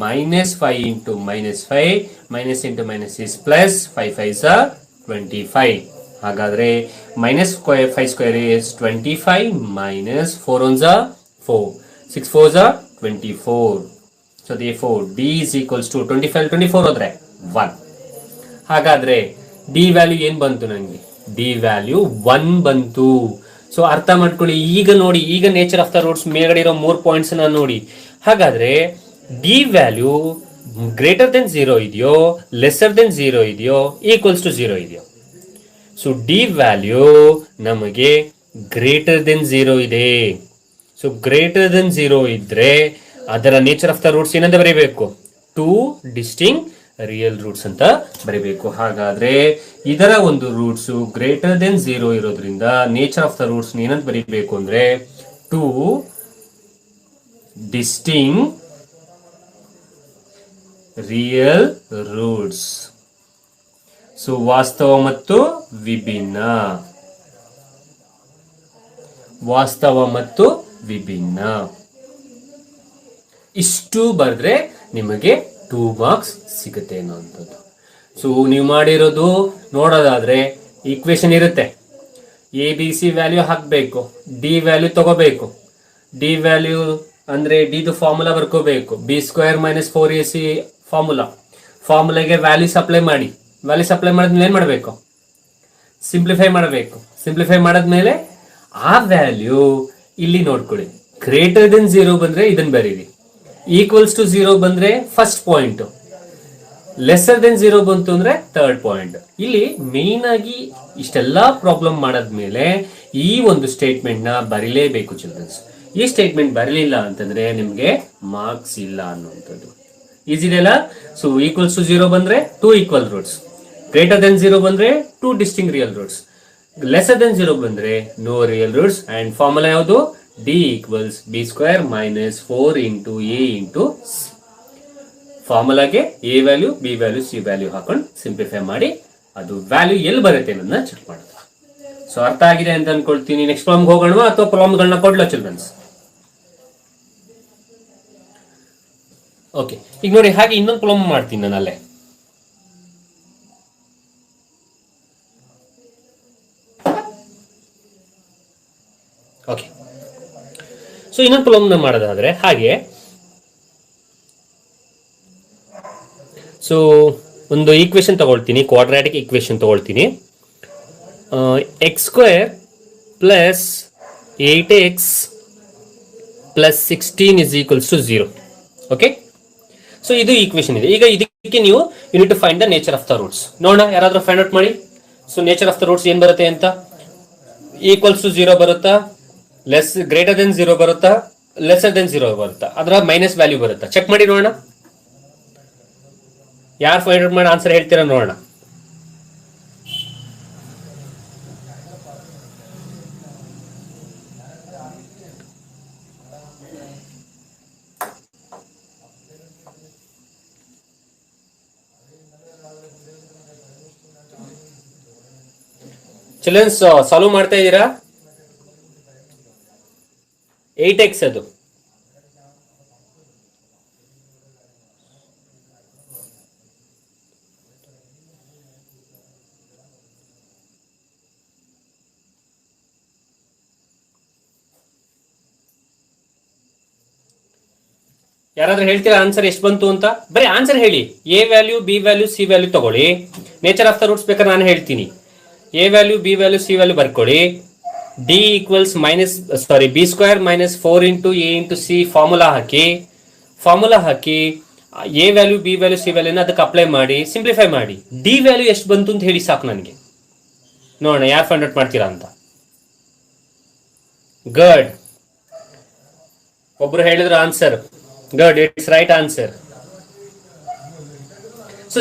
-5 into -5, minus into minus is plus, 5 5s are 25. ಹಾಗಾದ್ರೆ -5² is 25 minus 4 1s are 4, 6 4s are 24. So therefore d is equals to 25 24 ಹೋದ್ರೆ 1. ಹಾಗಾದ್ರೆ d ವ್ಯಾಲ್ಯೂ ಏನ್ ಬಂತು? ನಂಗೆ d ವ್ಯಾಲ್ಯೂ 1 ಬಂತು. So ಅರ್ಥ ಮಾಡ್ಕೊಳ್ಳಿ. ಈಗ ನೋಡಿ, ಈಗ ನೇಚರ್ ಆಫ್ ದ ರೂಟ್ಸ್ ಮೇಲ್ಗಡೆ ಇರೋ 3 ಪಾಯಿಂಟ್ಸ್ ನ ನೋಡಿ. ಹಾಗಾದ್ರೆ ಡಿ ವ್ಯಾಲ್ಯೂ ಗ್ರೇಟರ್ ದೆನ್ 0 ಇದೆಯೋ, ಲೆಸ್ಸರ್ ದೆನ್ 0 ಇದೆಯೋ, ಈಕ್ವಲ್ಸ್ ಟು 0 ಇದೆಯೋ? ಸೊ ಡಿ ವ್ಯಾಲ್ಯೂ ನಮಗೆ ಗ್ರೇಟರ್ ದೆನ್ 0 ಇದೆ. ಸೊ ಗ್ರೇಟರ್ ದೆನ್ 0 ಇದ್ರೆ ಅದರ ನೇಚರ್ ಆಫ್ ದ ರೂಟ್ಸ್ ಏನಂತ ಬರೀಬೇಕು? 2 ಡಿಸ್ಟಿಂಕ್ಟ್ ರಿಯಲ್ ರೂಟ್ಸ್ ಅಂತ ಬರೀಬೇಕು. ಹಾಗಾದ್ರೆ ಇದರ ಒಂದು ರೂಟ್ಸ್ ಗ್ರೇಟರ್ ದೆನ್ 0 ಇರೋದ್ರಿಂದ ನೇಚರ್ ಆಫ್ ದ ರೂಟ್ಸ್ ಏನಂತ ಬರೀಬೇಕು ಅಂದ್ರೆ 2 ಡಿಸ್ಟಿಂಕ್ಟ್ ರಿಯಲ್ ರೂಟ್ಸ್. ಸೊ ವಾಸ್ತವ ಮತ್ತು ವಿಭಿನ್ನ, ವಾಸ್ತವ ಮತ್ತು ವಿಭಿನ್ನ ಇಷ್ಟು ಬರೆದ್ರೆ ನಿಮಗೆ 2 ಮಾರ್ಕ್ಸ್ ಸಿಗುತ್ತೆ ಅನ್ನೋಂಥದ್ದು. ಸೊ ನೀವು ಮಾಡಿರೋದು ನೋಡೋದಾದ್ರೆ ಈಕ್ವೇಶನ್ ಇರುತ್ತೆ, ಎ ಬಿ ಸಿ ವ್ಯಾಲ್ಯೂ ಹಾಕಬೇಕು, ಡಿ ವ್ಯಾಲ್ಯೂ ತಗೋಬೇಕು. ಡಿ ವ್ಯಾಲ್ಯೂ ಅಂದ್ರೆ ಡಿದು ಫಾರ್ಮುಲಾ ಬರ್ಕೋಬೇಕು, ಬಿ ಸ್ಕ್ವೇರ್ ಮೈನಸ್ 4ac ಫಾರ್ಮುಲಾಗೆ ವ್ಯಾಲ್ಯೂಸ್ ಅಪ್ಲೈ ಮಾಡಿ. ವ್ಯಾಲ್ಯೂಸ್ ಅಪ್ಲೈ ಮಾಡಿದ್ಮೇಲೆ ಏನ್ ಮಾಡಬೇಕು? ಸಿಂಪ್ಲಿಫೈ ಮಾಡಬೇಕು. ಸಿಂಪ್ಲಿಫೈ ಮಾಡಿದ್ಮೇಲೆ ಆ ವ್ಯಾಲ್ಯೂ ಇಲ್ಲಿ ನೋಡ್ಕೊಳ್ಳಿ, ಗ್ರೇಟರ್ ದೆನ್ 0 ಬಂದ್ರೆ ಇದನ್ನ ಬರೀರಿ, ಈಕ್ವಲ್ಸ್ ಟು 0 ಬಂದ್ರೆ ಫಸ್ಟ್ ಪಾಯಿಂಟ್, ಲೆಸರ್ ದೆನ್ 0 ಬಂತು ಅಂದ್ರೆ ಥರ್ಡ್ ಪಾಯಿಂಟ್. ಇಲ್ಲಿ ಮೇನ್ ಆಗಿ ಇಷ್ಟೆಲ್ಲಾ ಪ್ರಾಬ್ಲಮ್ ಮಾಡಾದ್ಮೇಲೆ ಈ ಒಂದು ಸ್ಟೇಟ್ಮೆಂಟ್ ನ ಬರೀಲೇಬೇಕು ಚಿಲ್ಡ್ರನ್ಸ್. ಈ ಸ್ಟೇಟ್ಮೆಂಟ್ ಬರಲಿಲ್ಲ ಅಂತಂದ್ರೆ ನಿಮ್ಗೆ ಮಾರ್ಕ್ಸ್ ಇಲ್ಲ ಅನ್ನುವಂಥದ್ದು. ಈಸಿ ಇದೆಯಲ್ಲ? ಸೊ ಈಕ್ವಲ್ಸ್ ಟು 0 ಬಂದ್ರೆ 2 ಈಕ್ವಲ್ ರೂಟ್ಸ್, ಗ್ರೇಟರ್ ದೆನ್ 0 ಬಂದ್ರೆ 2 distinct real roots, lesser than 0 ಬಂದ್ರೆ no real roots. And formula ಯಾವುದು? D equals B square minus 4 into A into C. ಫಾರ್ಮುಲಾಗೆ A value, B value, C value ಹಾಕೊಂಡು simplify ಮಾಡಿ ಅದು value ಎಲ್ಲಿ ಬರುತ್ತೆ ಅನ್ನೋದನ್ನ ಚೆಕ್ ಮಾಡೋದು. ಸೊ ಅರ್ಥ ಆಗಿದೆ ಅಂತ ಅನ್ಕೊಳ್ತೀನಿ. ನೆಕ್ಸ್ಟ್ ಪ್ರಾಬ್ಲಮ್ ಹೋಗೋಣ ಅಥವಾ ಪ್ರಾಬ್ಲಮ್ಗಳನ್ನ ಕೊಡ್ಲಾ ಚಿಲ್ಡ್ರನ್ಸ್? ಓಕೆ, ಈಗ ನೋಡಿ ಹಾಗೆ ಇನ್ನೊಂದು ಪ್ರಾಬ್ಲಮ್ ಮಾಡ್ತೀನಿ ನಾನು ಅಲ್ಲೇ. ಓಕೆ, ಸೊ ಇನ್ನೊಂದು ಪ್ರಾಬ್ಲಮ್ ಮಾಡೋದಾದ್ರೆ ಹಾಗೆ, ಸೊ ಒಂದು ಈಕ್ವೇಶನ್ ತಗೊಳ್ತೀನಿ, ಕ್ವಾಡ್ರಾಟಿಕ್ ಈಕ್ವೇಶನ್ ತಗೊಳ್ತೀನಿ. X square plus 8x plus 16 is equals to 0. Okay, so ಇದು ಈಕ್ವೇಶನ್ ಇದೆ. ಈಗ ಇದಕ್ಕೆ ನೀವು you need to find the nature of the roots. ನೋಡೋಣ, ಯಾರಾದ್ರೂ ಫೈಂಡ್ ಔಟ್ ಮಾಡಿ. So nature of the roots ಏನ್ ಬರುತ್ತೆ ಅಂತ? ಈಕ್ವಲ್ಸ್ ಟು 0 ಬರುತ್ತಾ, ಲೆಸ್ ಗ್ರೇಟರ್ ದೆನ್ 0 ಬರುತ್ತಾ, ಲೆಸರ್ ದೆನ್ 0 ಬರುತ್ತಾ, ಅದರ ಮೈನಸ್ ವ್ಯಾಲ್ಯೂ ಬರುತ್ತಾ? ಚೆಕ್ ಮಾಡಿ ನೋಡೋಣ. ಯಾರು ಫೈಂಡ್ ಔಟ್ ಮಾಡಿ ಆನ್ಸರ್ ಹೇಳ್ತೀರಾ ನೋಡೋಣ. ಚಿಲ್ಡ್ರನ್ಸ್ ಸಾಲ್ವ್ ಮಾಡ್ತಾ ಇದ್ದೀರಾ? 8x ಅದು. ಯಾರಾದ್ರೂ ಹೇಳ್ತೀರಾ ಆನ್ಸರ್ ಎಷ್ಟು ಬಂತು ಅಂತ? ಬರೀ ಆನ್ಸರ್ ಹೇಳಿ. A value, B value, C value ತಗೊಳ್ಳಿ. ನೇಚರ್ ಆಫ್ ದ ರೂಟ್ಸ್ ಬೇಕಾದ್ರೆ ನಾನು ಹೇಳ್ತೀನಿ. A value, B value, C value ಬರ್ಕೊಳ್ಳಿ. D equals B square minus 4 into A into C formula ಹಾಕಿ A value, B value, C ವ್ಯಾಲ್ಯೂನ ಅದಕ್ಕೆ apply ಮಾಡಿ simplify ಮಾಡಿ. ಡಿ ವ್ಯಾಲ್ಯೂ ಎಷ್ಟು ಬಂತು ಅಂತ ಹೇಳಿ ಸಾಕು ನನಗೆ. ನೋಡೋಣ ಯಾರು ಫೈಂಡ್ ಔಟ್ ಮಾಡ್ತೀರಾ ಅಂತ. ಗುಡ್, ಒಬ್ರು ಹೇಳಿದ್ರು answer. Good, it's right answer. So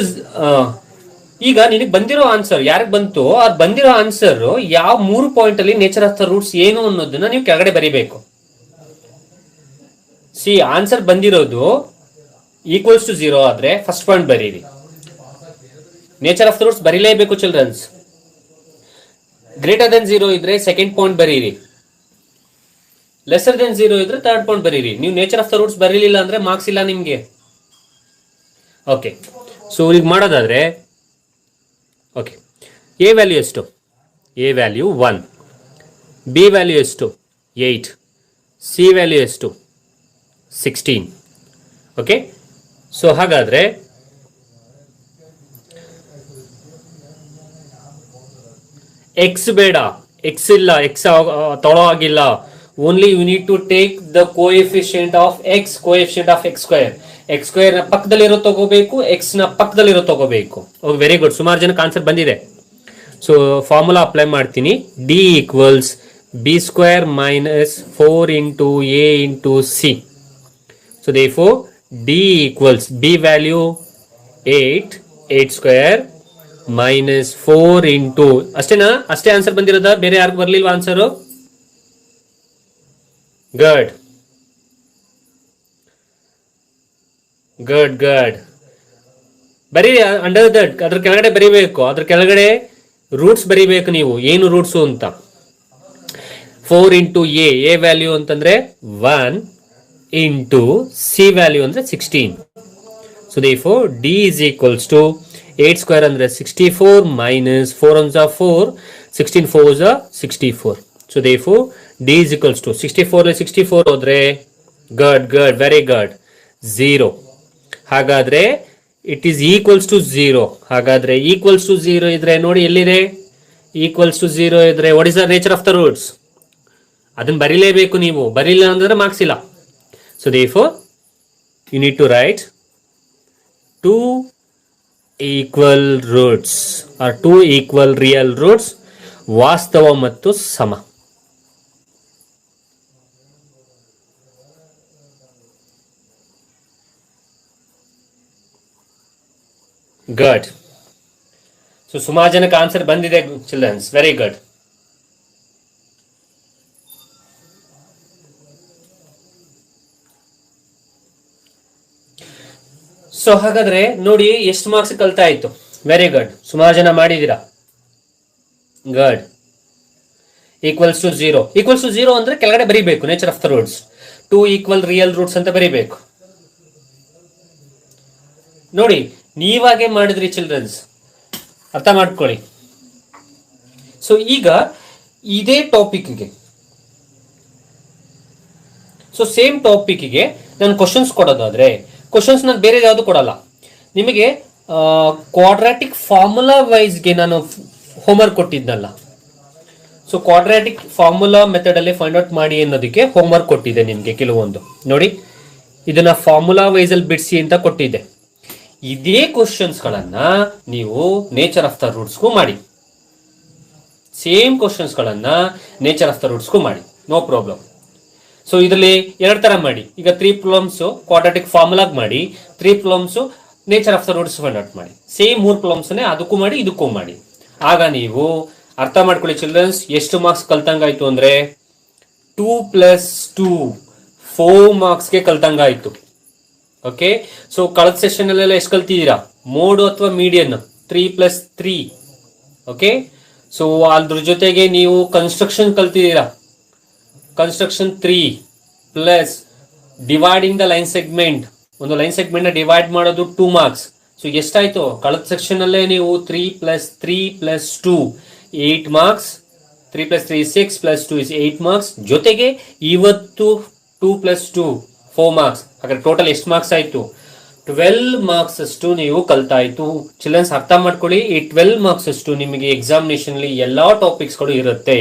ಈಗ ನಿನಗೆ ಬಂದಿರೋ ಆನ್ಸರ್ ಯಾರಿಗೆ ಬಂತು, ಅವ್ರು ಬಂದಿರೋ ಆನ್ಸರ್ ಯಾವ 3 ಪಾಯಿಂಟ್ ಅಲ್ಲಿ ನೇಚರ್ ಆಫ್ ದ ರೂಟ್ಸ್ ಏನು ಅನ್ನೋದನ್ನ ನೀವು ಕೆಳಗಡೆ ಬರೀಬೇಕು. ಸಿ, ಆನ್ಸರ್ ಬಂದಿರೋದು ಈಕ್ವಲ್ಸ್ ಟು 0 ಆದ್ರೆ ಫಸ್ಟ್ ಪಾಯಿಂಟ್ ಬರೀರಿ. ನೇಚರ್ ಆಫ್ ದ ರೂಟ್ಸ್ ಬರೀಲೇಬೇಕು ಚಿಲ್ಡ್ರನ್ಸ್. ಗ್ರೇಟರ್ ದೆನ್ 0 ಇದ್ರೆ ಸೆಕೆಂಡ್ ಪಾಯಿಂಟ್ ಬರೀರಿ. ಲೆಸರ್ ದೆನ್ 0 ಇದ್ರೆ ಥರ್ಡ್ ಪಾಯಿಂಟ್ ಬರೀರಿ. ನೀವು ನೇಚರ್ ಆಫ್ ದ ರೂಟ್ಸ್ ಬರೀಲಿಲ್ಲ ಅಂದ್ರೆ ಮಾರ್ಕ್ಸ್ ಇಲ್ಲ ನಿಮ್ಗೆ. ಓಕೆ, ಸೊ ಈಗ ಮಾಡೋದಾದ್ರೆ ಓಕೆ, ಎ ವ್ಯಾಲ್ಯೂ ಎಷ್ಟು? ಎ ವ್ಯಾಲ್ಯೂ 1, ಬಿ ವ್ಯಾಲ್ಯೂ ಎಷ್ಟು? 8, ಸಿ ವ್ಯಾಲ್ಯೂ ಎಷ್ಟು? 16. ಓಕೆ, ಸೊ ಹಾಗಾದ್ರೆ ಎಕ್ಸ್ ಬೇಡ, ಎಕ್ಸ್ ಇಲ್ಲ, ಎಕ್ಸ್ ತೊಳೋ ಆಗಿಲ್ಲ. Only you need to take the coefficient of x, coefficient of x square. X square ನ ಪಕ್ಕದಲ್ಲಿರೋ ತಗೋಬೇಕು, ಎಕ್ಸ್ ನ ಪಕ್ಕದಲ್ಲಿರೋ ತಗೋಬೇಕು. ವೆರಿ ಗುಡ್, ಸುಮಾರು ಜನಕ್ಕೆ ಆನ್ಸರ್ ಬಂದಿದೆ. ಸೊ ಫಾರ್ಮುಲಾ ಅಪ್ಲೈ ಮಾಡ್ತೀನಿ. D equals B square minus 4 into A into C. So therefore D equals B value 8 square minus 4 into, ಅಷ್ಟೇನಾ? ಅಷ್ಟೇ ಆನ್ಸರ್ ಬಂದಿರೋದಾ? ಬೇರೆ ಯಾರಿಗೂ ಬರ್ಲಿಲ್ವಾ ಆನ್ಸರು? ಗುಡ್ ಗುಡ್ ಗುಡ್, ಬರೀ ಅಂಡರ್ ದಟ್, ಅದ್ರ ಕೆಳಗಡೆ ಬರೀಬೇಕು. ಅದ್ರ ಕೆಳಗಡೆ ರೂಟ್ಸ್ ಬರೀಬೇಕು ನೀವು, ಏನು ರೂಟ್ಸು ಅಂತ. 4 ಇಂಟು ಎ ವ್ಯಾಲ್ಯೂ ಅಂತಂದ್ರೆ 1 ಇಂಟು ಸಿ ವ್ಯಾಲ್ಯೂ ಅಂದ್ರೆ 16. So therefore D is equals to 8 square ಅಂದ್ರೆ 64 ಮೈನಸ್ 4 1 4 16 4s are 64. So therefore D is equals to 64 le 64 ಹೋದ್ರೆ good, very good, 0. ಹಾಗಾದ್ರೆ it is equals to 0. ಹಾಗಾದ್ರೆ equals to 0 ಇದ್ರೆ ನೋಡಿ ಎಲ್ಲಿದೆ, equals to 0 ಇದ್ರೆ what is the nature of the roots? ಅದನ್ನ ಬರೀಲೇಬೇಕು, ನೀವು ಬರೀಲ್ಲ ಅಂದ್ರೆ ಮಾರ್ಕ್ಸ್ ಇಲ್ಲ. So therefore you need to write two equal roots or two equal real roots, ವಾಸ್ತವ ಮತ್ತು ಸಮ. ಗುಡ್. ಸೊ ಸುಮಾರು ಜನಕ್ಕೆ ಆನ್ಸರ್ ಬಂದಿದೆ ಚಿಲ್ಡ್ರನ್ಸ್, ವೆರಿ ಗುಡ್. ಸೊ ಹಾಗಾದ್ರೆ ನೋಡಿ ಎಷ್ಟು ಮಾರ್ಕ್ಸ್ ಕಲ್ತಾ ಇತ್ತು, ವೆರಿ ಗುಡ್, ಸುಮಾರು ಜನ ಮಾಡಿದೀರಾ, good. Equals to 0, equals to 0 ಅಂದ್ರೆ ಕೆಳಗಡೆ ಬರೀಬೇಕು nature of the roots, two equal real roots ಅಂತ ಬರೀಬೇಕು. ನೋಡಿ ನೀವಾಗೆ ಮಾಡಿದ್ರಿ ಚಿಲ್ಡ್ರನ್ಸ್, ಅರ್ಥ ಮಾಡ್ಕೊಳ್ಳಿ. ಸೊ ಈಗ ಇದೇ ಟಾಪಿಕ್ಗೆ, ಸೊ ಸೇಮ್ ಟಾಪಿಕ್ಗೆ ನಾನು ಕ್ವಶನ್ಸ್ ಕೊಡೋದಾದ್ರೆ, ಕ್ವಶನ್ಸ್ ನಾನು ಬೇರೆ ಯಾವುದು ಕೊಡಲ್ಲ ನಿಮಗೆ. ಕ್ವಾಡ್ರಾಟಿಕ್ ಫಾರ್ಮುಲಾ ವೈಸ್ಗೆ ನಾನು ಹೋಮ್ವರ್ಕ್ ಕೊಟ್ಟಿದ್ನಲ್ಲ, ಸೊ ಕ್ವಾಡ್ರಾಟಿಕ್ ಫಾರ್ಮುಲಾ ಮೆಥಡ್ ಅಲ್ಲಿ ಫೈಂಡ್ ಔಟ್ ಮಾಡಿ ಅನ್ನೋದಕ್ಕೆ ಹೋಮ್ವರ್ಕ್ ಕೊಟ್ಟಿದ್ದೆ ನಿಮಗೆ ಕೆಲವೊಂದು. ನೋಡಿ ಇದನ್ನ ಫಾರ್ಮುಲಾ ವೈಸ್ ಅಲ್ಲಿ ಬಿಡಿಸಿ ಅಂತ ಕೊಟ್ಟಿದ್ದೆ. ಇದೇ ಕ್ವಶನ್ಸ್ ಗಳನ್ನ ನೀವು ನೇಚರ್ ಆಫ್ ದ ರೂಟ್ಸ್ಗೂ ಮಾಡಿ, ಸೇಮ್ ಕ್ವಶನ್ಸ್ ಗಳನ್ನ ನೇಚರ್ ಆಫ್ ದ ರೂಟ್ಸ್ಗೂ ಮಾಡಿ, ನೋ ಪ್ರಾಬ್ಲಮ್. ಸೊ ಇದರಲ್ಲಿ ಎರಡು ತರ ಮಾಡಿ, ಈಗ 3 ಪ್ರಾಬ್ಲಮ್ಸ್ ಕ್ವಾಡ್ರಾಟಿಕ್ ಫಾರ್ಮುಲಾಗ್ ಮಾಡಿ, 3 problems nature of the roots find out ಮಾಡಿ. ಸೇಮ್ 3 ಪ್ರಾಬ್ಲಮ್ಸ್ ಅದಕ್ಕೂ ಮಾಡಿ ಇದಕ್ಕೂ ಮಾಡಿ. ಆಗ ನೀವು ಅರ್ಥ ಮಾಡ್ಕೊಳ್ಳಿ ಚಿಲ್ಡ್ರನ್ಸ್, ಎಷ್ಟು ಮಾರ್ಕ್ಸ್ ಕಲ್ತಂಗಾಯ್ತು ಅಂದ್ರೆ 2 + 2 4 ಮಾರ್ಕ್ಸ್ಗೆ ಕಲ್ತಂಗಾಯ್ತು. ಓಕೆ, ಸೊ ಕಳೆದ ಸೆಷನ್ ಅಲ್ಲೆಲ್ಲ ಎಷ್ಟು ಕಲ್ತಿದ್ದೀರಾ, ಮೋಡ್ ಅಥವಾ ಮೀಡಿಯನ್ 3 + 3. ಓಕೆ, ಸೊ ಅದ್ರ ಜೊತೆಗೆ ನೀವು ಕನ್ಸ್ಟ್ರಕ್ಷನ್ ಕಲ್ತಿದ್ದೀರಾ, construction 3 plus dividing the line segment, ಒಂದು ಲೈನ್ ಸೆಗ್ಮೆಂಟ್ ನ ಡಿವೈಡ್ ಮಾಡೋದು 2 ಮಾರ್ಕ್ಸ್. ಸೊ ಎಷ್ಟಾಯ್ತು ಕಳೆದ ಸೆಕ್ಷನ್ ಅಲ್ಲೇ ನೀವು 3 + 3 + 2 8 ಮಾರ್ಕ್ಸ್, 3 + 3 6 + 2 is 8 ಮಾರ್ಕ್ಸ್. ಜೊತೆಗೆ ಇವತ್ತು 2 + 2 4 ಮಾರ್ಕ್ಸ್. ಹಾಗಾದ್ರೆ ಟೋಟಲ್ ಎಷ್ಟು ಮಾರ್ಕ್ಸ್ ಆಯ್ತು, 12 ಮಾರ್ಕ್ಸ್ ಅಷ್ಟು ನೀವು ಕಲ್ತಾಯ್ತು. ಚಿಲ್ಡ್ರನ್ಸ್ ಅರ್ಥ ಮಾಡ್ಕೊಳ್ಳಿ, ಈ 12 ಮಾರ್ಕ್ಸ್ ಅಷ್ಟು ನಿಮಗೆ ಎಕ್ಸಾಮಿನೇಷನ್ ಅಲ್ಲಿ ಎಲ್ಲಾ ಟಾಪಿಕ್ಸ್ ಗಳು ಇರುತ್ತೆ,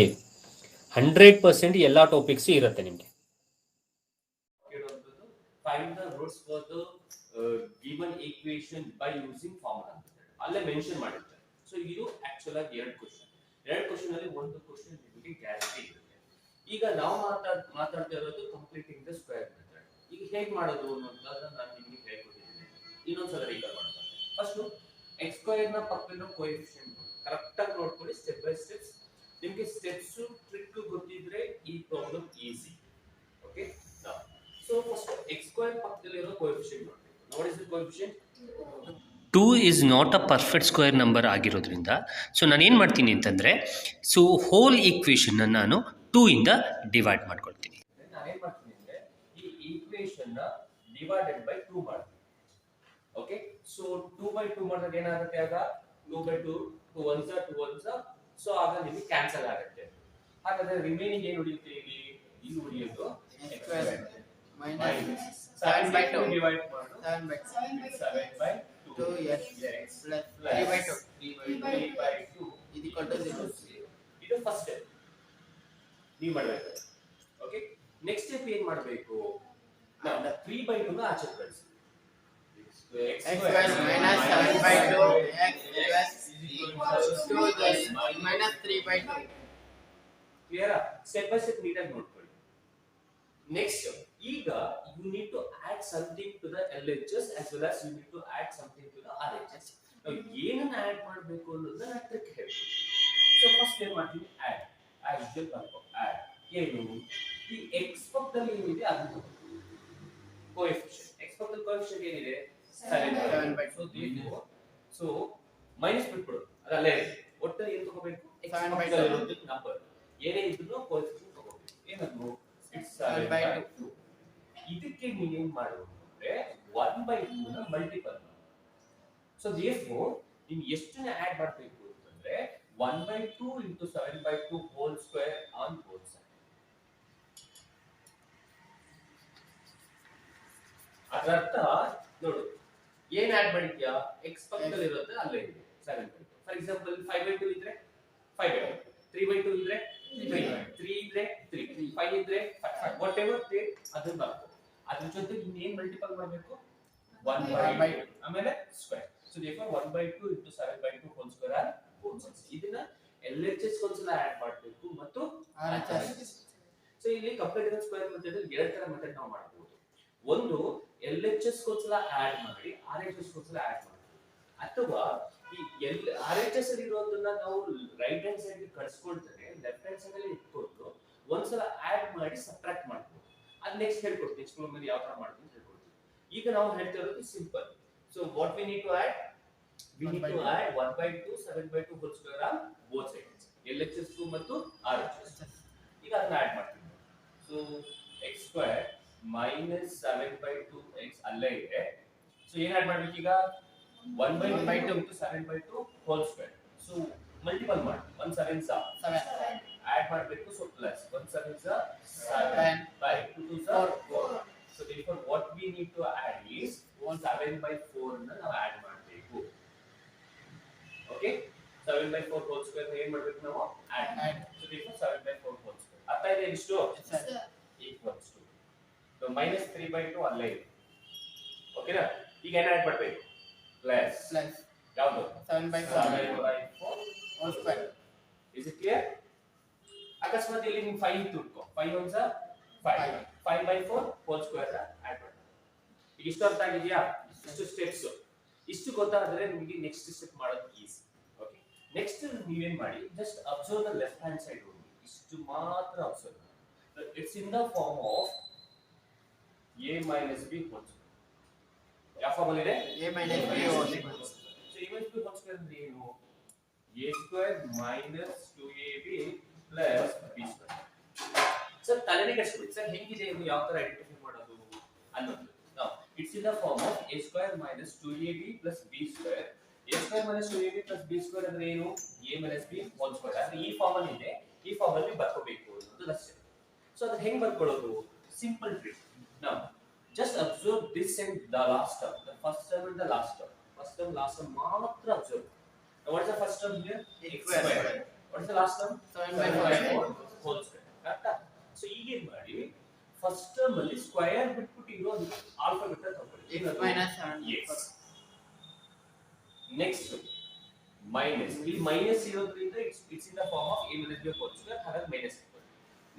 100% ಎಲ್ಲಾ ಟಾಪಿಕ್ಸ್ ಇರುತ್ತೆ ನಿಮಗೆ. Find the roots for the given equation by using formula. ಅಲ್ಲೇ ಮೆನ್ಷನ್ ಮಾಡಿರ್ತಾರೆ. ಸೊ ಇದು ಆಕ್ಚುಲ್ ಆಗಿ ಎರಡು ಕ್ವಶನ್ ಅಲ್ಲಿ ಒಂದು ಕ್ವಶನ್ ನಿಮಗೆ ಗ್ಯಾರಂಟಿ ಇರುತ್ತೆ. ಈಗ ನಾವು ಮಾತಾಡ್ತಾ ಇರೋದು ಕಂಪ್ಲೀಟಿಂಗ್ ದ ಸ್ಕ್ವೇರ್ ಮೆಥಡ್. ಈಗ ಹೇಗೆ ಮಾಡೋದು ಅನ್ನೋದನ್ನ ನಾನು ನಿಮಗೆ ಹೇಳ್ಕೊಟ್ಟಿದ್ದೀನಿ, ಇನ್ನೊಂದ್ಸಲ ರೀಕಾಲ್ ಮಾಡೋಣ. ಫಸ್ಟ್ x² ನ ಪಕ್ಕದಲ್ಲಿರೋ ಕೋಎಫಿಷಿಯಂಟ್ ಕರೆಕ್ಟ್ ಆಗಿ ನೋಡ್ಕೊಳ್ಳಿ, ಸ್ಟೆಪ್ ಬೈ ಸ್ಟೆಪ್ಸ್. ನಿಮಗೆ ಸ್ಟೆಪ್ಸ್ ಟ್ರಿಕ್ ಗೊತ್ತಿದ್ರೆ ಈ problem easy. Okay, so first x² ಪಕ್ಕದಲ್ಲಿರೋ ಕೋಎಫಿಷಿಯಂಟ್ ನೋಡ್ಬೇಕು. What is the coefficient? 2 is not a perfect square number ಆಗಿರೋದ್ರಿಂದ ಸೊ ನಾನು ಏನು ಮಾಡ್ತೀನಿ ಅಂತಂದರೆ, ಸೊ ಹೋಲ್ ಈಕ್ವೇಷನ್ನ ನಾನು 2 ಇಂದ ಡಿವೈಡ್ ಮಾಡ್ಕೊಳ್ತೀನಿ. ನಾನೇನು ಮಾಡ್ತೀನಿ ಅಂದರೆ ಈ ಈಕ್ವೇಷನ್ನ ಡಿವೈಡೆಡ್ ಬೈ 2 ಮಾಡ್ತೀನಿ. ಓಕೆ, ಸೊ 2/2 ಮಾಡಿದಾಗ ಏನಾಗುತ್ತೆ, ಆಗ 2/2 2 1s 2 1s, ಸೊ ಆಗ ನಿಮಗೆ ಕ್ಯಾನ್ಸಲ್ ಆಗುತ್ತೆ. ಹಾಗಾದ್ರೆ ರಿಮೈನಿಂಗ್ ಏನು ಉಳಿಯುತ್ತೆ, ಇಲ್ಲಿ ಉಳಿಯೋದು -7/2 ಡಿವೈಡ್ ಮಾಡು, 7/2 yes plus 3/2 is equal to 0. ಇದು ಫಸ್ಟ್ ಸ್ಟೆಪ್ ನೀವು ಮಾಡಬೇಕು. ಓಕೆ, ನೆಕ್ಸ್ಟ್ ಸ್ಟೆಪ್ ಏನು ಮಾಡಬೇಕು, ನಾವು 3/2 ನ ಆಚೆ ಕಳಿಸಿ, x² - 7/2 x plus 2 -3/2. Clear? Step by step ನೀಟಾಗಿ ನೋಡ್ಕೊಳ್ಳಿ. ನೆಕ್ಸ್ಟ್, ಈಗ you need to add something to the LHS as well as you need to add something to the RHS. ನಾವು ಏನನ್ನ ಆಡ್ ಮಾಡಬೇಕು ಅನ್ನೋದನ್ನ ನಾನು ಟ್ರಿಕ್ ಹೇಳ್ತೀನಿ. ಸೊ ಫಸ್ಟ್ ಏನು ಮಾಡ್ತೀನಿ, ಆಡ್ ಆಸ್ ಯೂಶುವಲ್ ಬರ್ಕೋ. ಆಡ್ ಏನು, ಈ x ಪಕ್ಕದಲ್ಲಿ ಏನಿದೆ ಅದನ್ನ ಕೋಎಫಿಷಿಯಂಟ್, x ಪಕ್ಕದಲ್ಲಿ ಕೋಎಫಿಷಿಯಂಟ್ ಏನಿದೆ 7/2. ಸೊ therefore ಸೊ ಮೈನಸ್ ಬಿಟ್ಬಿಡು, ಅದಲ್ಲೇ ಒಟ್ಟು ಏನು ತಗೋಬೇಕು, x ಪಕ್ಕದಲ್ಲಿ ಇರೋದು ನಂಬರ್ ಏನೇ ಇದ್ರೂ ಕೋಎಫಿಷಿಯಂಟ್ ತಗೋಬೇಕು. ಏನದು, it's 7/2. ಇದಕ್ಕೆ ನೀವೇನ್ ಮಾಡಬೇಕು ಅಂದ್ರೆ 1/2 ನ ಮಲ್ಟಿಪಲ್. ಸೊ therefore ನೀವು ಎಷ್ಟನ್ನ ಆಡ್ ಮಾಡಬೇಕು ಅಂತಂದ್ರೆ 1 by 2 into 7 by 2 whole square on both sides. ಅದರ ಅರ್ಥ ನೋಡು ಏನ್ ಆಡ್ ಮಾಡಿದ್ಯಾ x ಪಕ್ಕದಲ್ಲಿ ಇರುತ್ತೆ ಅಲ್ಲೇ ಇದೆ 7 by 2. ಫಾರ್ ಎಕ್ಸಾಂಪಲ್ 5 by 2 ಇದ್ರೆ 5 by 2, 3 by 2 ಇದ್ರೆ 3 ಇದ್ರೆ 3, 5 ಇದ್ರೆ 5, ವಾಟ್ ಎವರ್ ಇದೆ ಅದನ್ನ ಬರ್ಕೊ. ಅದ್ರ ಜೊತೆಗೆ ಇನ್ನೇನ್ ಮಲ್ಟಿಪಲ್ ಮಾಡಬೇಕು 1 by 2 ಆಮೇಲೆ square. So therefore 1 by 2 into 7 by 2 whole square are both sides. ಇದನ್ನ LHS ಒಂದ್ಸಲ ಆಡ್ ಮಾಡಬೇಕು ಮತ್ತು RHS. ಸೊ ಇಲ್ಲಿ ಕಂಪ್ಯೂಟರ್ ಸ್ಕ್ವೇರ್ ಮೆಥಡ್ ಅಲ್ಲಿ ಎರಡು ತರ ಮೆಥಡ್ ನಾವು ಮಾಡಬಹುದು. ಒಂದು LHS ಒಂದ್ಸಲ ಆಡ್ ಮಾಡಿ RHS ಒಂದ್ಸಲ ಆಡ್ ಮಾಡಿ, ಅಥವಾ ಈ RHS ಅಲ್ಲಿ ಇರೋದನ್ನ ನಾವು ರೈಟ್ ಹ್ಯಾಂಡ್ ಸೈಡ್ ಗೆ ಕಳಿಸ್ಕೊಳ್ತಾರೆ, ಲೆಫ್ಟ್ ಹ್ಯಾಂಡ್ ಸೈಡ್ ಅಲ್ಲಿ ಇಟ್ಕೊಂಡು ಒಂದ್ಸಲ ಆಡ್ ಮಾಡಿ ಸಬ್ಟ್ರಾಕ್ಟ್ ಮಾಡ್ಬೋದು. ಅದು ನೆಕ್ಸ್ಟ್ ಹೇಳ್ಕೊಡ್ತೀನಿ, ನೆಕ್ಸ್ಟ್ ಕ್ಲಾಸ್ ಅಲ್ಲಿ ಯಾವ ತರ ಮಾಡ್ತೀನಿ ಅಂತ ಹೇಳ್ಕೊಡ್ತೀನಿ. ಈಗ ನಾವು ಹೇಳ್ತಾ ಇರೋದು simple. So what we need to add, we need to add 1 by 2 7 by 2 whole square on both sides, LHS 2 ಮತ್ತು RHS. ಈಗ ಅದನ್ನ ಆಡ್ ಮಾಡ್ತೀನಿ. So x square minus 7 by 2x ಅಲ್ಲೇ ಇದೆ. ಸೊ ಏನ್ ಆಡ್ ಮಾಡ್ಬೇಕು ಈಗ 1 by 2 into 7 by 2 whole square. So multiple ಮಾಡಿ 1 7 7 ಆಡ್ ಮಾಡಬೇಕು. So plus 1 7 7 by 2 4. So therefore what we need to add is 7 by 4 ನ ನಾವು ಆಡ್ ಮಾಡಬೇಕು. ಓಕೆ, 7 by 4 whole square ಏನ್ ಮಾಡಬೇಕು ನಾವು add. So therefore 7 by 4 whole square ಅರ್ಥ ಇದೆ ಇಷ್ಟು equals to so minus 3 by 2 ಅಲ್ಲೇ ಇದೆ. ಓಕೆನಾ, ಈಗ ಏನ್ ಆಡ್ ಮಾಡಬೇಕು ಪ್ಲಸ್ ಯಾವುದು 7 by 4 whole square. is it clear? ಅಕಸ್ಮಾತ್ ಇಲ್ಲಿ ನಿಮಗೆ 5 ತುಡ್ಕೋ, 5 1 5 by 4 whole square ಆಡ್ ಮಾಡಿ. ಈಗ ಇಷ್ಟು ಅರ್ಥ ಆಗಿದೆಯಾ? ಇಷ್ಟು ಸ್ಟೆಪ್ಸ್ ಇಷ್ಟು ಗೊತ್ತಾದ್ರೆ ನಿಮಗೆ ನೆಕ್ಸ್ಟ್ ಸ್ಟೆಪ್ ಮಾಡೋದು ಈಸಿ. ಓಕೆ, ನೆಕ್ಸ್ಟ್ ನೀವೇನ್ ಮಾಡಿ, just observe the left hand side only. ಇಷ್ಟು ಮಾತ್ರ observe. It's in the form of a minus b whole square. ಯಾವ ಫಾರ್ಮ್ ಅಲ್ಲಿ ಇದೆ? a minus b whole square. So a minus b whole square ಅಂದ್ರೆ ಏನು? a square minus 2ab plus b square. Sir ತಲೆನೇ ಕೆಡಿಸ್ಬಿಡಿ sir, ಹೆಂಗಿದೆ ಇದು, ಯಾವ ತರ ಐಡೆಂಟಿಫೈ ಮಾಡೋದು ಅನ್ನೋದು. Now it's in the form of a square minus 2ab plus b square. a square minus 2ab plus b square ಅಂದ್ರೆ ಏನು? a minus b whole square. ಅಂದ್ರೆ ಈ ಫಾರ್ಮ್ ಅಲ್ಲಿ ಇದೆ, ಈ ಫಾರ್ಮ್ ಅಲ್ಲಿ ಬರ್ಕೋಬೇಕು ಅನ್ನೋದು ಅಷ್ಟೇ. ಸೊ ಅದು ಹೆಂಗ್ ಬರ್ಕೊಳ್ಳೋದು? Simple trick. Now just observe this and the last term, the first term and the last term. First term last term ಮಾತ್ರ observe. Now what is the first term here? x square. What is the last term? 7 by 4 whole square. ಕರೆಕ್ಟಾ? So ಈಗ ಏನ್ ಮಾಡಿ, first term ಅಲ್ಲಿ square ಬಿಟ್ಬಿಟ್ಟು ಇರೋ alpha vector ತಗೊಳ್ಳಿ. ಏನದು? x. ನೆಕ್ಸ್ಟ್ ಮೈನಸ್, ಇಲ್ಲಿ ಮೈನಸ್ ಇರೋದ್ರಿಂದ it's in the form of a minus b whole square, ಹಾಗಾಗಿ ಮೈನಸ್.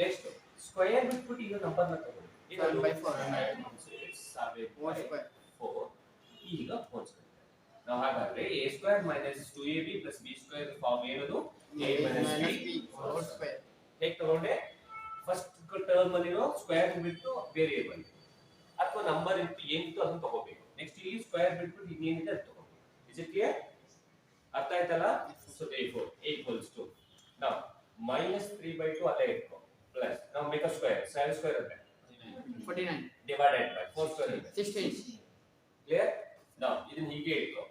ನೆಕ್ಸ್ಟ್ ಸ್ಕ್ವೇರ್ ಬಿಟ್ಬಿಟ್ಟು ಇರೋ ನಂಬರ್ ನ ತಗೊಳ್ಳಿ. 7 by 4 so it's 7 by 4 ಈಗ whole square. ನಾವು ಹಾಗಾದ್ರೆ a square minus 2ab plus b square form ಏನದು? a minus b whole square. ಹೇಗೆ ತಗೊಂಡೆ? ಫಸ್ಟ್ ಟರ್ಮ್ ಅಲ್ಲಿರೋ ಸ್ಕ್ವೇರ್ ಬಿಟ್ಟು ವೇರಿಯೇಬಲ್ ಅಥವಾ ನಂಬರ್ ಇತ್ತು ಏನಿತ್ತು ಅದನ್ನ ತಗೋಬೇಕು. ನೆಕ್ಸ್ಟ್ ಇಲ್ಲಿ ಸ್ಕ್ವೇರ್ ಬಿಟ್ಟು ಇನ್ನೇನಿದೆ ಅದು ತಗೋಬೇಕು. Is it clear? ಅರ್ಥ ಆಯ್ತಲ್ಲ? So therefore a equals to now minus 3 by 2 ಅಲ್ಲೇ ಇಟ್ಕೋ, ಪ್ಲಸ್ ನಾವು ಮೇಕ್ ಅ ಸ್ಕ್ವೇರ್, 7 ಸ್ಕ್ವೇರ್ ಅಂದ್ರೆ 49 divided by 4 square ಅಂದ್ರೆ 16. ಕ್ಲಿಯರ್? now ಇದನ್ನ ಹೀಗೆ ಇಟ್ಕೋ,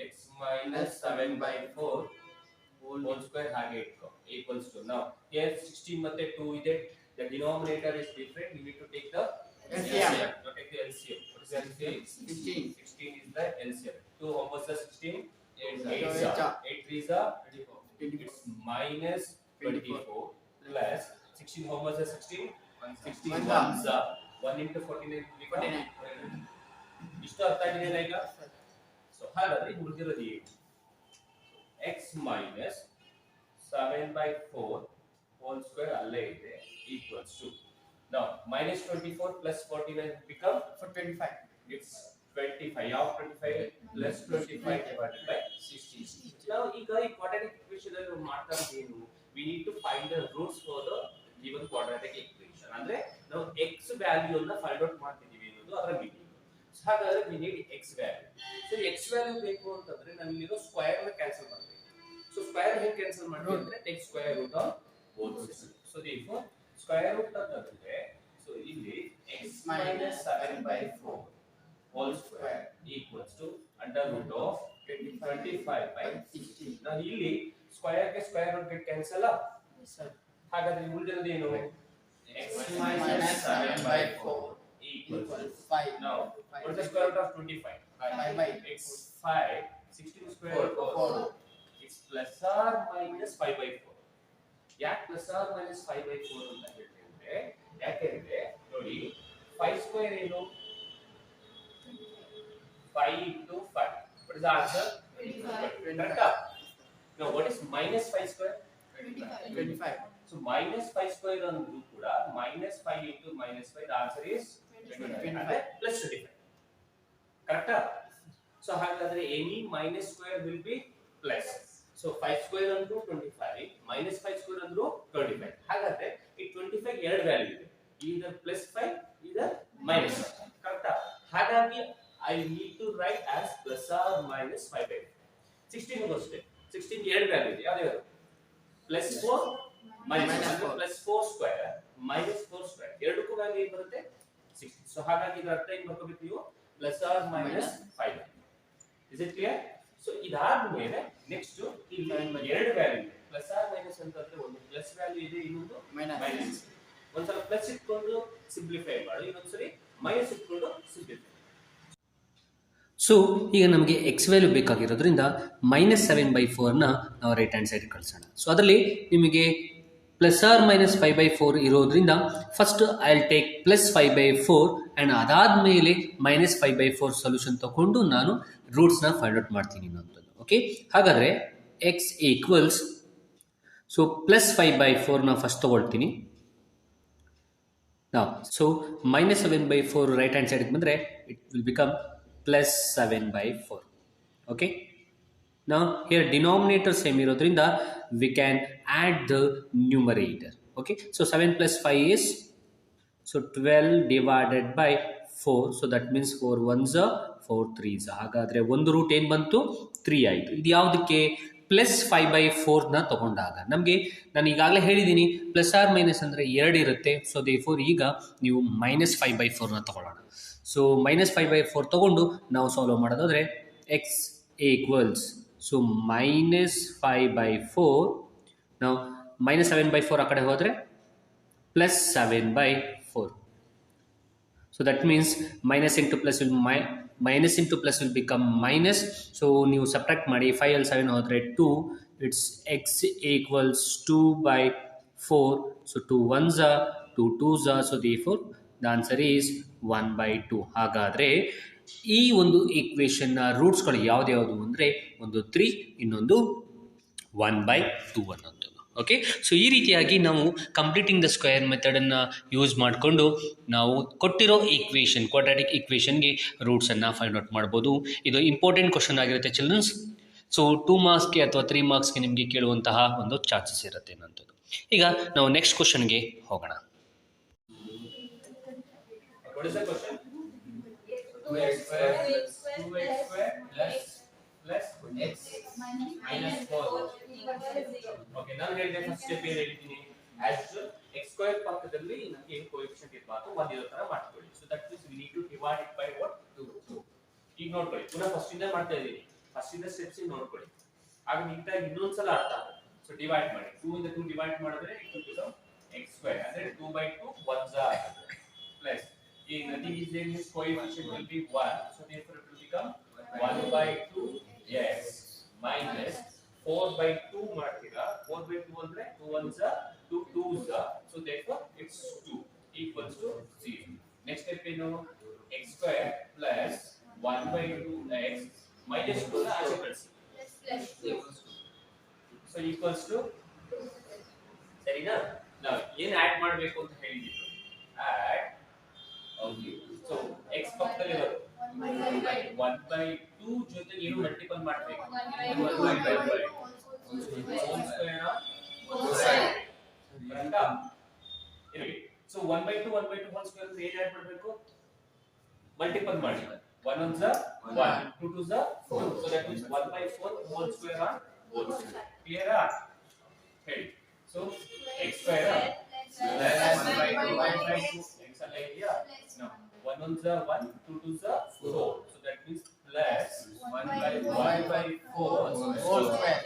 x minus 7 by 4 whole square ಹಾಗೆ ಇಟ್ಕೋ equals to now here 16 ಮತ್ತೆ 2 ಇದೆ. The denominator is different. We need to take the LCM. Not take the LCM. What is the LCM? 16. 16 is the LCM. 2 how much is 16? 8 8 3 is 24. It's minus 24 plus 16 how much is 16? 16 1 1 into 49 49. ಇಷ್ಟು ಅರ್ಥ ಆಗಿದೆಯಾ ಈಗ? So ಹಾಗಾದ್ರೆ ಉಳಿದಿರೋದು ಏನು? x minus 7 by 4 whole square ಅಲ್ಲೇ ಇದೆ equals to now minus 24 plus 49 become 25. It's 25. How 25 plus 25 divided by 16. Now ಈಗ ಈ quadratic equation ಅಲ್ಲಿ ಮಾಡ್ತಾ ಇರೋದು we need to find the roots for the given quadratic equation. ಅಂದ್ರೆ ನಾವು x ವ್ಯಾಲ್ಯೂ ಅನ್ನ ಫೈಂಡ್ ಔಟ್ ಮಾಡ್ತಿದೀವಿ ಅನ್ನೋದು ಅದರ ಮೀನಿಂಗ್. ಹಾಗಾದ್ರೆ we need x value. So x value ಬೇಕು ಅಂತಂದ್ರೆ ನಾವು ಇಲ್ಲಿರೋ ಸ್ಕ್ವೇರ್ ನ ಕ್ಯಾನ್ಸಲ್ ಮಾಡಬೇಕು. ಸೊ ಸ್ಕ್ವೇರ್ ಹೇಗೆ ಕ್ಯಾನ್ಸಲ್ ಮಾಡ್ತೀವಿ ಅಂದ್ರೆ take square root of both sides. So therefore square root ಅಂತಂದ್ರೆ so ಇಲ್ಲಿ x minus 7 by 4 whole square equals to under root of 25 by 16. Now ಇಲ್ಲಿ ಸ್ಕ್ವೇರ್ ಗೆ ಸ್ಕ್ವೇರ್ ರೂಟ್ ಗೆಟ್ ಕ್ಯಾನ್ಸಲ್ ಹಾಗಾದ್ರೆ ಉಳಿದಿರೋದು ಏನು x minus 7 by 4 equals 5. Now what is the square root of 25? 5 by x 5 16 square root of 4. It's plus or minus 5 by 4. ಯಾಕೆ plus or minus 5 by 4 ಅಂತ ಹೇಳ್ತಿದ್ರೆ ಯಾಕೆಂದ್ರೆ ನೋಡಿ 5 ಸ್ಕ್ವೇರ್ ಏನು 5 into 5. What is the answer? 25. Now what is minus 5 square? 25. So minus 5 square andu kuda minus 5 into minus 5, the answer is 25 and plus 25. Correct? So hagadre any minus square will be plus. So 5 square andu 25 minus 5 square andu 25. Hagadre ಈ 25 ಎರಡು value ಇದೆ, either plus 5 either minus 5. Correct? ಹಾಗಾಗಿ I need to write as plus or minus 5 by 16 ಅಷ್ಟೇ. 16 ಎರಡು value ಇದೆ, ಯಾವುದು plus 4 minus 4 plus 4 square minus 4 square ಎರಡಕ್ಕೂ value ಏನು ಬರುತ್ತೆ 16. ಸೊ ಹಾಗಾಗಿ ಇದರ ಅರ್ಥ ಏನು ಮಾಡ್ಕೋಬೇಕು ನೀವು plus or minus 5. Is it clear? So ಇದಾದ್ಮೇಲೆ ನೆಕ್ಸ್ಟ್ ಇಲ್ಲಿ ಎರಡು ವ್ಯಾಲ್ಯೂ ಇದೆ, plus or minus ಅಂತಂದ್ರೆ ಒಂದು ಪ್ಲಸ್ ವ್ಯಾಲ್ಯೂ ಇದೆ, ಇನ್ನೊಂದು ಮೈನಸ್. ಒಂದ್ಸಲ ಪ್ಲಸ್ ಇಟ್ಕೊಂಡು ಸಿಂಪ್ಲಿಫೈ ಮಾಡು, ಇನ್ನೊಂದ್ಸರಿ ಮೈನಸ್ ಇಟ್ಕೊಂಡು ಸಿಂಪ್ಲಿಫೈ. ಸೊ ಈಗ ನಮಗೆ ಎಕ್ಸ್ ವ್ಯಾಲ್ಯೂ ಬೇಕಾಗಿರೋದ್ರಿಂದ -7/4ನ ನಾವು ರೈಟ್ ಹ್ಯಾಂಡ್ ಸೈಡ್ ಕಳಿಸೋಣ. ಸೊ ಅದರಲ್ಲಿ ನಿಮಗೆ ಪ್ಲಸ್ ಆರ್ ಮೈನಸ್ 5/4 ಇರೋದ್ರಿಂದ first I will take plus 5/4 and ಅದಾದಮೇಲೆ -5/4 ಸೊಲ್ಯೂಷನ್ ತಗೊಂಡು ನಾನು ರೂಟ್ಸ್ನ ಫೈಂಡ್ ಔಟ್ ಮಾಡ್ತೀನಿ ಅನ್ನೋಂಥದ್ದು. ಓಕೆ, ಹಾಗಾದರೆ ಎಕ್ಸ್ ಈಕ್ವಲ್ಸ್, ಸೊ ಪ್ಲಸ್ 5/4ನ ಫಸ್ಟ್ ತಗೊಳ್ತೀನಿ. ಸೊ -7/4 ರೈಟ್ ಹ್ಯಾಂಡ್ ಸೈಡ್ಗೆ ಬಂದರೆ it will become plus 7/4. Okay, now here denominator same irodrinda we can add the numerator. Okay, so 7 plus 5 is, so 12 divided by 4, so that means 4 ones are 4 3s. ಹಾಗಾದ್ರೆ ಒಂದು root ಏನು ಬಂತು 3 ಆಯಿತು. ಇದು ಯಾವುದಕ್ಕೆ plus 5/4 ನ ತಗೊಂಡಾಗ ನಮಗೆ, ನಾನು ಈಗಾಗಲೇ ಹೇಳಿದ್ದೀನಿ ಪ್ಲಸ್ ಆರ್ ಮೈನಸ್ ಅಂದರೆ 2 ಇರುತ್ತೆ. ಸೊ ದೇರ್ಫೋರ್ ಈಗ ನೀವು -5/4 ನ ತಗೊಳ್ಳೋಣ. ಸೊ -5/4 ತಗೊಂಡು ನಾವು ಸಾಲ್ವ್ ಮಾಡೋದಾದ್ರೆ ಎಕ್ಸ್ ಈಕ್ವಲ್ಸ್, ಸೊ -5/4, ನಾವು -7/4 ಆ ಕಡೆ ಹೋದರೆ plus 7/4. So that means minus into plus will become minus. So ನೀವು ಸಬ್ಟ್ರಾಕ್ಟ್ ಮಾಡಿ, 5 ಅಲ್ಲಿ 7 ಹೋದರೆ 2, it's X equals 2/4. So 2 1s are 2 2s are, so therefore the answer is 1/2. ಹಾಗಾದರೆ ಈ ಒಂದು ಈಕ್ವೇಷನ್ನ ರೂಟ್ಸ್ಗಳು ಯಾವ್ದ್ಯಾವುದು ಅಂದರೆ ಒಂದು 3, ಇನ್ನೊಂದು 1/2 ಅನ್ನೋದು. ಓಕೆ, ಸೊ ಈ ರೀತಿಯಾಗಿ ನಾವು ಕಂಪ್ಲೀಟಿಂಗ್ ದ ಸ್ಕ್ವೇರ್ ಮೆಥಡನ್ನು ಯೂಸ್ ಮಾಡಿಕೊಂಡು ನಾವು ಕೊಟ್ಟಿರೋ ಈಕ್ವೇಷನ್, ಕ್ವಾಡ್ರಾಟಿಕ್ ಈಕ್ವೇಷನ್ಗೆ ರೂಟ್ಸನ್ನು ಫೈಂಡ್ ಔಟ್ ಮಾಡ್ಬೋದು. ಇದು ಇಂಪಾರ್ಟೆಂಟ್ ಕ್ವಶನ್ ಆಗಿರುತ್ತೆ ಚಿಲ್ಡ್ರನ್ಸ್. ಸೊ 2 ಮಾರ್ಕ್ಸ್ಗೆ ಅಥವಾ 3 ಮಾರ್ಕ್ಸ್ಗೆ ನಿಮಗೆ ಕೇಳುವಂತಹ ಒಂದು ಚಾನ್ಸಸ್ ಇರುತ್ತೆ ಅನ್ನೋಂಥದ್ದು. ಈಗ ನಾವು ನೆಕ್ಸ್ಟ್ ಕ್ವಶನ್ಗೆ ಹೋಗೋಣ. What is the question? 2x square plus x minus 4. Okay, ನಾನು ಹೇಳಿದೆ ಫಸ್ಟ್ ಸ್ಟೆಪ್ ಏನು ಹೇಳ್ತೀನಿ, as x square ಪಕ್ಕದಲ್ಲಿ ನಮಗೆ ಏನು ಕೋಎಫಿಷಿಯಂಟ್ ಇರಬಾರ್ದು, ಒಂದು ಇರೋ ತರ ಮಾಡ್ಕೊಳ್ಳಿ. So that means we need to divide it by what 2. ಈಗ ನೋಡ್ಕೊಳ್ಳಿ, ಪುನಃ ಫಸ್ಟ್ ಇಂದ ಮಾಡ್ತಾ ಇದ್ದೀನಿ, ಫಸ್ಟ್ ಇಂದ ಸ್ಟೆಪ್ಸ್ ನೋಡ್ಕೊಳ್ಳಿ, ಆಗ ನೀಟಾಗಿ ಇನ್ನೊಂದ್ಸಲ ಅರ್ಥ ಆಗುತ್ತೆ. ಸೊ ಡಿವೈಡ್ ಮಾಡಿ, 2 ಇಂದ 2 ಡಿವೈಡ್ ಮಾಡಿದ್ರೆ it will become x square, ಅಂದ್ರೆ 2/2 1s are plus nothing is there, this coefficient will be 1, so therefore it will become 1/2 yes minus 4/2 ಮಾಡ್ತೀರಾ, 4/2 ಅಂದ್ರೆ 2 1s are 2 2s are, so therefore it's 2 equals to 0. next step ಏನು, x square plus 1/2x minus 2 ನ ಆಚೆ ಕಳಿಸಿ, so equals to, ಸರಿನಾ? ನಾವು ಏನು add ಮಾಡಬೇಕು ಅಂತ ಹೇಳಿದ್ದೀವಿ, add. Okay, so x ಪಕ್ಕದಲ್ಲಿ ಇರೋದು 1/2 ಜೊತೆಗೆ ಏನು ಮಲ್ಟಿಪಲ್ ಮಾಡಬೇಕು, 1/2 whole square on side, ಕರೆಕ್ಟಾ? ಇರಲಿ. ಸೊ 1/2 whole square ಏನು ಆಡ್ ಮಾಡಬೇಕು, ಮಲ್ಟಿಪಲ್ ಮಾಡಿ, 1 ones are 1, 2 2s are 4, so that means 1/4 whole square on whole square. Clear ah? ಹೇಳಿ. So x square plus 1/2 x ಅಲ್ಲ ಇದೆಯಾ? No, 1 ones are 1, 2 2s are 4, so that means plus 1/4 whole square.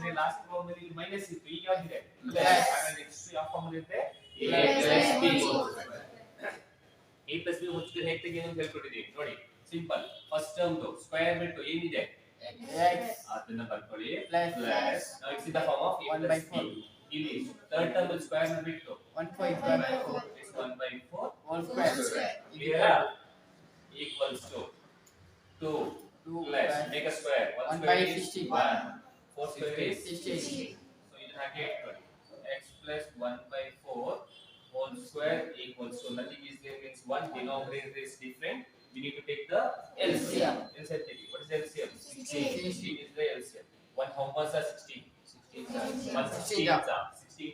ಅಂದ್ರೆ last form ಅಲ್ಲಿ minus ಇತ್ತು, ಈಗ ಯಾವ್ದಿದೆ plus. ಹಾಗಾದ್ರೆ next ಯಾವ form ಇರುತ್ತೆ a plus b. a plus b ಮುಚ್ಚಿದ್ರೆ ಹೇಗೆ ತೆಗೆಯೋದು ಅಂತ ಹೇಳ್ಕೊಟ್ಟಿದ್ದೀವಿ ನೋಡಿ. ಸಿಂಪಲ್. ಫಸ್ಟ್ ಟರ್ಮ್ ಸ್ಕ್ವೇರ್ ಬಿಟ್ಟು ಏನಿದೆ x, ಅದನ್ನ ಬರ್ಕೊಳ್ಳಿ ಪ್ಲಸ್. ನಾವು x in the form of a plus b. ಇಲ್ಲಿ ಥರ್ಡ್ ಟರ್ಮ್ ಅಲ್ಲಿ ಸ್ಕ್ವೇರ್ ಬಿಟ್ಟು 1/4 is 1/4 whole square. Clear? Equals to 2 plus make a square. 1 square is 1. 4 square is 16. So you have to get x plus 1/4 whole square equals to nothing is there means 1. Denominator is different. We need to take the LCM. What is LCM? 16 is the LCM. 1 how much is 16? 16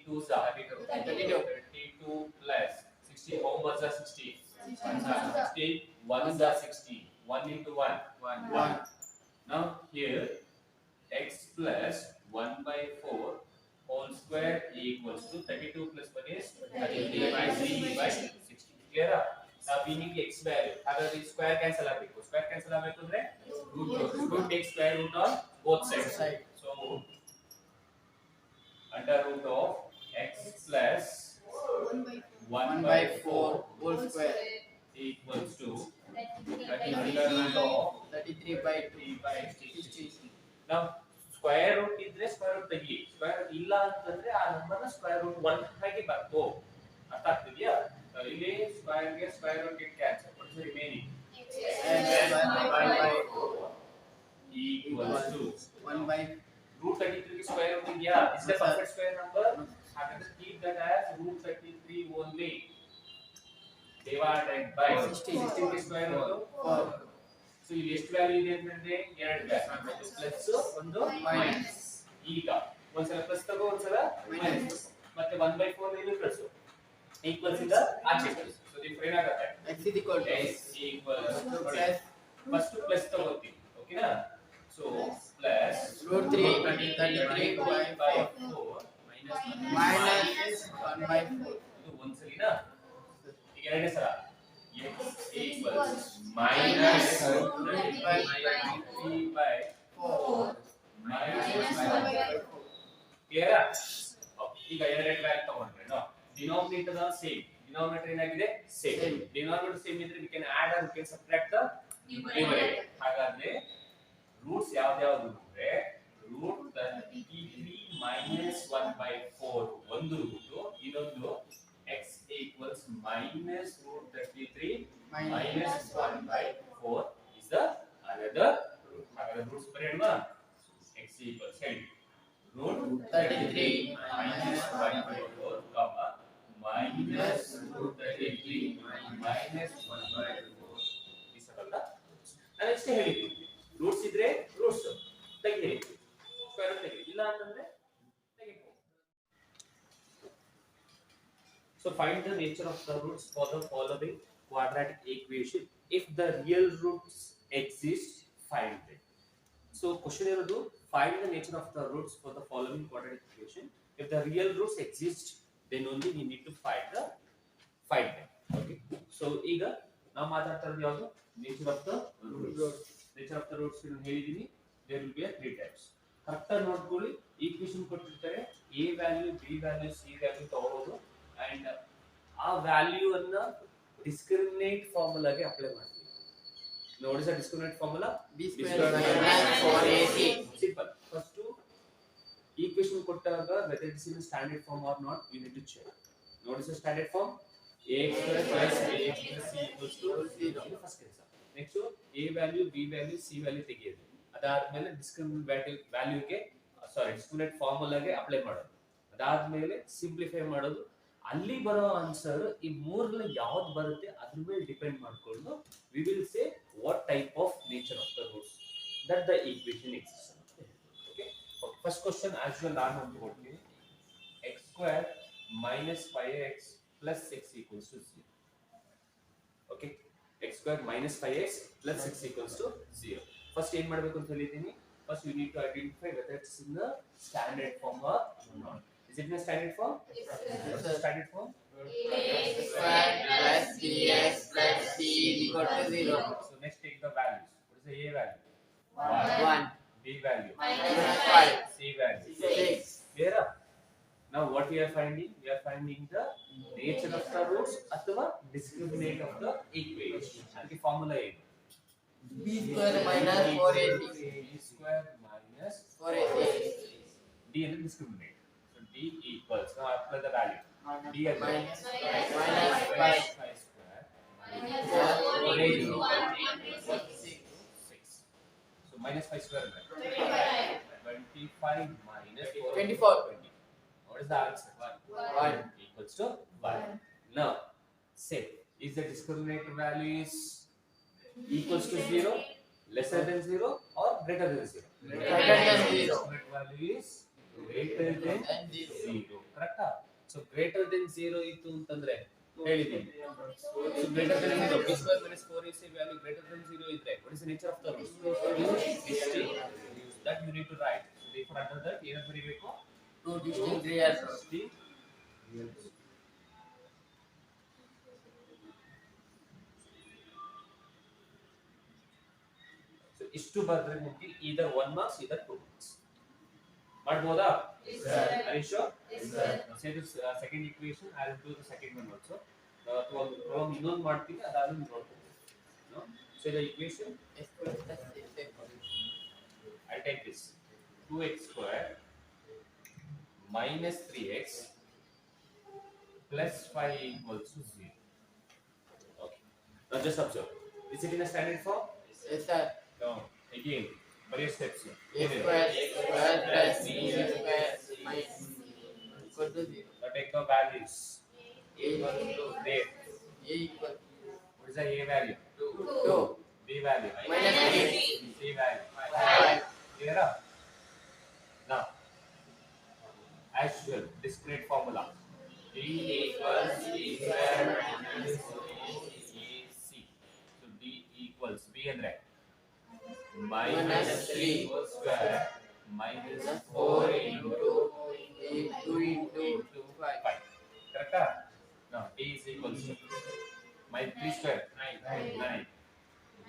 2s are 32 plus 16 how much is 16? 16 1s are 16. 1 into 1. Now here x plus 1/4 whole square equals to 32 plus 1 is 33 by 3 by 16. Clear? Now we need x value. However, square cancel ಆಗಬೇಕು. Square cancel ಆಗಬೇಕು ಅಂದ್ರೆ root take square root on both sides. So under root of x plus 1/4 whole square equals to 30 under root of 33 by 3 by 16. Now square root ಇದ್ರೆ square root ತೆಗಿ. square root ಇಲ್ಲ ಅಂತಂದ್ರೆ ಆ number ನ square root 1 ಹಾಗೆ ಬರ್ಕೋ. ಅರ್ಥ ಆಗ್ತಿದೆಯಾ? ಇಲ್ಲಿ square ಗೆ square root get cancel. What is the remaining? x equals to 1 by root 33 की square root idea. Is the perfect square number? Happens to keep that as root 33 only divided by 16 की square root 4. So ಇಲ್ಲಿ ಎಷ್ಟು value ಇದೆ ಅಂತಂದ್ರೆ ಎರಡು value plus ಒಂದು minus. ಈಗ ಒಂದ್ಸಲ ಪ್ಲಸ್ ತಗೋ ಒಂದ್ಸಲ ಮೈನಸ್ ಮತ್ತೆ 1/4 ಇಲ್ಲಿ ಪ್ಲಸ್ ಈಕ್ವಲ್ಸ್ ಇಂದ ಆಚೆ ಕಳಿಸು. ಸೊ ಡಿಫರ್ ಏನಾಗುತ್ತೆ x equals ಫಸ್ಟ್ ಪ್ಲಸ್ ತಗೋತೀವಿ. ಓಕೆನಾ? ಸೊ ಪ್ಲಸ್ root 3 minus 1/4 ಇದು ಒಂದ್ಸಲಿನಾ. ಈಗ ಎರಡನೇ ಸಲ x equals minus root 33/4 minus 1/4. Clear? ಈಗ ಎರಡೆರಡು ವ್ಯಾಲ್ಯೂ ತಗೊಂಡ್ರೆ ಡಿನೋಮಿನೇಟರ್ ಸೇಮ್. ಡಿನೋಮಿನೇಟರ್ ಏನಾಗಿದೆ ಸೇಮ್. ಡಿನೋಮಿನೇಟರ್ ಸೇಮ್ ಇದ್ರೆ we can add or we can subtract the numerator. ಹಾಗಾದ್ರೆ ರೂಟ್ಸ್ ಯಾವ್ದು ಅಂದ್ರೆ root 33 minus 1/4 ಒಂದು ರೂಟ್, ಇನ್ನೊಂದು x equals minus root 33 minus 1/4 is the another root. ಹಾಗಾದ್ರೆ ರೂಟ್ಸ್ ಬರೆಯೋಣ. x equals ಹೇಳಿ root 33 minus 1/4 comma minus root 33 minus 1/4 is ಅಲ್ಲ. ನಾನು ಎಷ್ಟು ಹೇಳಿದ್ದೀನಿ ರೂಟ್ಸ್ ಇದ್ರೆ ರೂಟ್ಸ್ ತೆಗೆಯಿರಿ, ಸ್ಕ್ವೇರ್ ರೂಟ್ ತೆಗೆಯಿರಿ, ಇಲ್ಲ ಅಂತಂದ್ರೆ ತೆಗೆಯಿರಿ. So find the nature of the roots for the following quadratic equation. If the real roots exist, find them. So question ಏನದು? Find the nature of the roots for the following quadratic equation. If the real roots exist, then only we need to find them. Okay. So ಈಗ ನಾವು ಮಾತಾಡ್ತಾ ಇರೋದು ಯಾವುದು? Nature of the roots. Nature of the roots ನಾನು ಹೇಳಿದೀನಿ. There will be 3 types. Correct ಆಗಿ ನೋಡ್ಕೊಳ್ಳಿ. Equation ಕೊಟ್ಟಿರ್ತಾರೆ, a value, b value, c value ತಗೊಳ್ಳೋದು ಅಂಡ್ ಆ ವ್ಯಾಲ್ಯೂ ಅನ್ನ ಡಿಸ್ಕ್ರಿಮಿನೇಟ್ ಫಾರ್ಮುಲಾಗೆ ಅಪ್ಲೈ ಮಾಡ್ತೀವಿ. What is the discriminant formula? b square minus 4ac. Simple. First equation ಕೊಟ್ಟಾಗ whether it is in standard form or not you need to check. What is the standard form? ax square plus bx plus c equals to 0. First answer. Next a value, b value, c value ತೆಗೆಯೋದು. ಅದಾದ್ಮೇಲೆ discriminant ವ್ಯಾಲ್ಯೂಗೆ discriminant ಫಾರ್ಮುಲಾಗೆ apply ಮಾಡೋದು. ಅದಾದ್ಮೇಲೆ simplify ಮಾಡೋದು. ಅಲ್ಲಿ ಬರೋ answer ಈ ಮೂರರಲ್ಲಿ ಯಾವ್ದು ಬರುತ್ತೆ ಅದ್ರ ಮೇಲೆ ಡಿಪೆಂಡ್ ಮಾಡ್ಕೊಂಡು we will say what type of nature of the roots that the equation exists. Okay. First question as usual ನಾನು ಕೊಡ್ತೀನಿ. x square minus 5x plus 6 equals to 0. Okay. x square minus 5x plus 6 equals to 0. First ಏನ್ ಮಾಡಬೇಕು ಅಂತ ಹೇಳಿದೀನಿ. First you need to identify whether it's in the standard form or not. Is it in a standard form? Yes, sir. What's the standard form? Ax square plus bx plus c is equal to 0. So next take the values. What is the a value? 1. B value, -5, C value. 6. Clear? Now what we are finding? We are finding the nature of the roots ಅಥವಾ discriminant of the equation. ಅದಕ್ಕೆ formula ಏನು? B square minus 4AC. B square minus 4AC. D is discriminant. So D equals. Now apply the value. D is Minus 5 square minus 6. So minus 5 square. 25 minus 4. 24. 20. What is the answer? 1. Equals to 1. Now, say, is the discriminant value is equals to 0, lesser than 0 or greater than 0? Greater than 0. Discriminant value is greater than 0. Correct? So, greater than 0 ಇತ್ತು ಅಂತಂದ್ರೆ ಹೇಳಿದೀನಿ. So, greater than 0, b square minus 4ac value greater than 0 ಇದ್ರೆ, what is the nature of the root? That you need to write. Therefore, under that, ಏನು ಬರೀಬೇಕು? 2 distinct real roots. So, ಇಷ್ಟು ಬರೆದ್ರೆ ನಿಮಗೆ either 1 marks, either 2 marks. ಮಾಡ್ಬೋದಾ? Are you sure? Say this second equation. I will do the second one also. ಅಥವಾ problem ಇನ್ನೊಂದು ಮಾಡ್ತೀನಿ, ಅದಾದ್ಮೇಲೆ ನೋಡ್ತೀನಿ. So the equation, X square plus 6x. I'll take this 2x square minus 3x plus 5 equals to 0. Okay. Now just observe. Is it in a standard form? Yes, sir. No. Again, various steps. A square plus b square minus equal to 0. Now take the values. A equal to There. A equal What is the A value? to 2. B value. Minus 3. C value. 5. Clear up? Now, as usual, discrete formula. D equals D square minus AC. So D equals B and right. Minus 3 square minus 4 into 2 into 5. 5. Correct? Now, D is equals to minus 3 square 9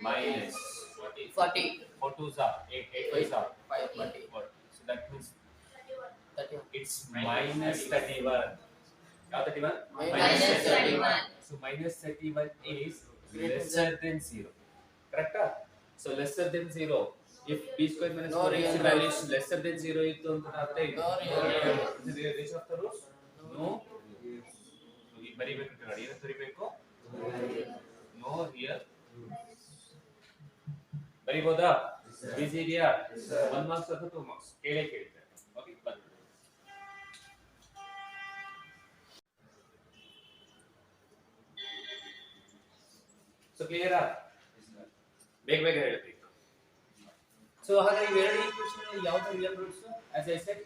minus 40. 4 2s are 8 8 5s are 5 40. 4. So that means 31. it's minus 31. Now 31? Minus 31. So minus 31 is lesser than 0. Correct? So lesser than 0. If b square minus No 4x real value is lesser than 0, it will be No real the realization of the roots? No. So ಈ ಬರಿಬೇಕು ನೋಡಿ, ಏನು ಬರಿಬೇಕು? No real. ಬರಿಬೋದಾ? Easy ಇದೆಯಾ? 1 marks ಅಥವಾ 2 marks? ಕೇಳೇ ಕೇಳ್ತಾರೆ. Okay, ಬನ್ನಿ. So clear ಆ? ಬೇಗ ಬೇಗ ಹೇಳ್ಬೇಕು. So ಹಾಗಾಗಿ ಇವೆರಡು ಈಕ್ವೇಷನ್ ಯಾವುದು real roots? As I said,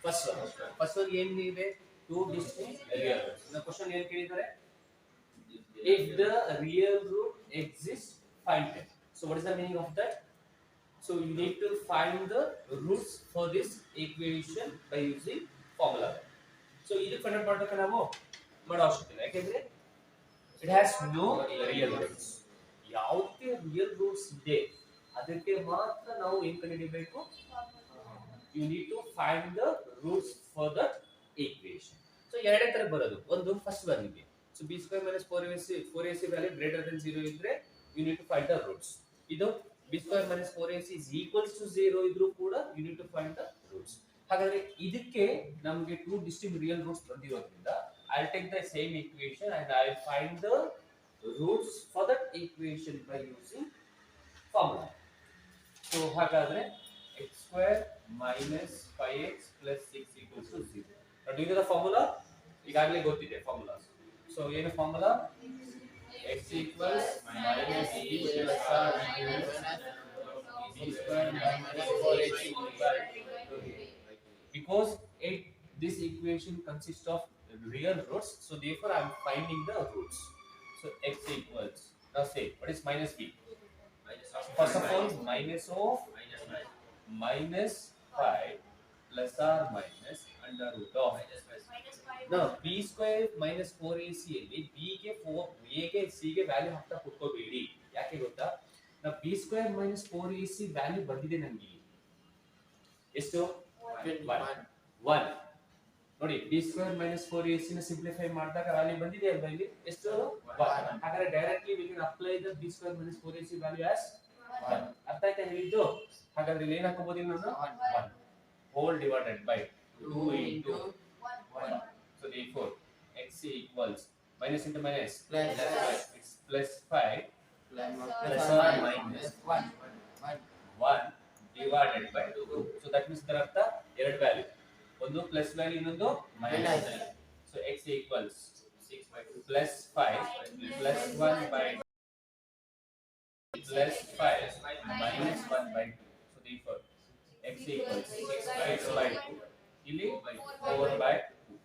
first one ಏನಿದೆ? 2 distinct real roots. The question ಏನು ಕೇಳಿದ್ದಾರೆ? If the real root exists, find it. So what is the meaning of that? So you need to find the roots for this equation by using formula. So ಇದು convert ಮಾಡಬೇಕು ನಾವು ಮಾಡೋ ಅವಶ್ಯಕತೆ ಇಲ್ಲ, ಯಾಕೆಂದ್ರೆ it has no real roots. ಯಾವುದೇ real roots ಇದೆ ಅದಕ್ಕೆ ಮಾತ್ರ ನಾವು ಏನು ಕಂಡುಹಿಡಿಯಬೇಕು? You need to find the roots for that equation. So ಎರಡೇ ತರ ಬರೋದು. ಒಂದು ಫಸ್ಟ್ ಒನ್ ಇದೆ. So b square minus 4ac value greater than 0 ಇದ್ರೆ you need to find the roots. ಇದು b square minus 4ac is equals to 0 ಇದ್ರೂ ಕೂಡ you need to find the roots. ಹಾಗಾದ್ರೆ ಇದಕ್ಕೆ ನಮಗೆ 2 distinct real roots ಬಂದಿರೋದ್ರಿಂದ I'll take the same equation and I'll find the roots for that equation by using formula. So ಹಾಗಾದ್ರೆ x square minus 5x plus 6 equals to 0. Now do you know the formula? ಈಗಾಗಲೇ ಗೊತ್ತಿದೆ formula. So ಏನು formula? x equals minus b plus r b square minus 4ac because this equation consists of real roots, so therefore I am finding the roots. So x equals, now say what is minus b? First of all, minus of minus 5 plus or minus under root of now b square minus 4ac ಅಲ್ಲಿ b ಗೆ 4 a ಗೆ c ಗೆ value ಹಾಕ್ತಾ ಕೂತ್ಕೋಬೇಡಿ. ಯಾಕೆ ಗೊತ್ತಾ? ನಾವು b square minus 4ac value ಬಂದಿದೆ ನನಗೆ. ಎಷ್ಟು 21. 1 ನೋಡಿ b ಸ್ಕ್ವೇರ್ ಮೈನಸ್ 4ac ನ ಸಿಂಪ್ಲಿಫೈ ಮಾಡಿದಾಗ ವ್ಯಾಲ್ಯೂ ಬಂದಿದೆ ಅಲ್ವಾ ಇಲ್ಲಿ ಎಷ್ಟು 1 ಹಾಗಾದ್ರೆ directly we can apply the b square minus 4ac value as 1 ಅರ್ಥ ಆಯ್ತಾ ಹೇಳಿದ್ದು ಹಾಗಾದ್ರೆ ಇಲ್ಲಿ ಏನು ಹಾಕಬಹುದು ಇಲ್ಲಿ ನಾನು 1 whole divided by 2 into 1 so therefore x equals minus into minus Plus. it's plus 5 plus or minus 1 divided by 2 so that means ಇದರ ಅರ್ಥ ಎರಡು ವ್ಯಾಲ್ಯೂ ಒಂದು ಪ್ಲಸ್ ವ್ಯಾಲ್ಯೂ ಇನ್ನೊಂದು minus so x equals 6 by 2 plus 5 plus 1 by plus 5 minus 1 by 2 so therefore x equals 6 by 2 ಇಲ್ಲಿ 4 by 2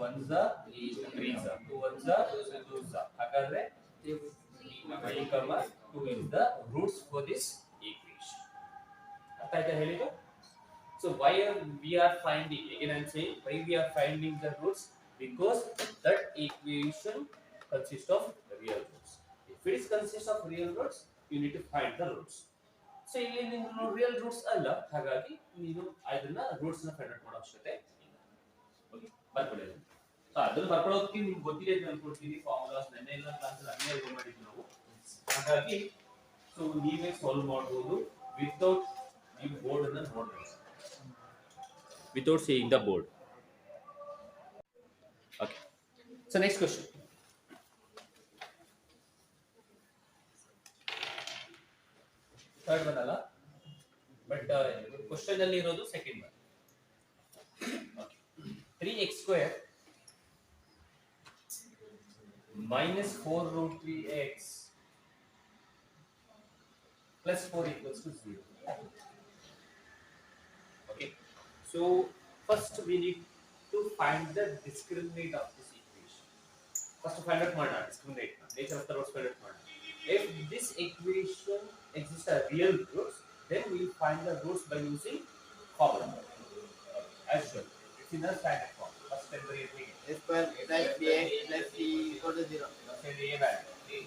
ones are 3s are 2 ones are 2s are ಹಾಗಾದ್ರೆ 3 comma 2 is the roots for this equation ಅರ್ಥ ಆಯ್ತಾ ಹೇಳಿದ್ದು so why we are finding again I'm saying why we are finding the roots because that equation consists of real roots if it is consists of real roots you need to find the roots so ಇಲ್ಲಿ ನೀವು real roots ಅಲ್ಲ ಹಾಗಾಗಿ ನೀವು ಅದನ್ನ roots ನ find out ಮಾಡೋ ಅವಶ್ಯಕತೆ ಇಲ್ಲ ಓಕೆ ಬರ್ಕೊಳ್ಳಿ ಸೊ ಅದನ್ನ ಬರ್ಕೊಳ್ಳೋದಕ್ಕೆ ನಿಮ್ಗೆ ಗೊತ್ತಿದೆ ಅಂತ ಅನ್ಕೊಳ್ತೀನಿ ಫಾರ್ಮುಲಾಸ್ ನೆನ್ನೆಲ್ಲ ಕ್ಲಾಸ್ ಅಲ್ಲಿ ಅನ್ವಯ ಮಾಡಿದ್ವಿ ನಾವು ಹಾಗಾಗಿ ಸೊ ನೀವೇ ಸಾಲ್ವ್ ಮಾಡಬಹುದು ವಿತೌಟ್ ನೀವು ಬೋರ್ಡ್ ಅನ್ನು ನೋಡಬೇಕು without seeing the board okay so next question third one ಅಲ್ಲ but question ಅಲ್ಲಿ ಇರೋದು second one okay 3x square minus 4 root 3x plus 4 equals to 0 okay so first we need to find the discriminant of this equation first find out mana discriminant nature of the roots find out mana if this equation exists as real roots then we will find the roots by using formula as usual it's in the standard form first temporary thing A square plus bx plus c equal to 0. say the a value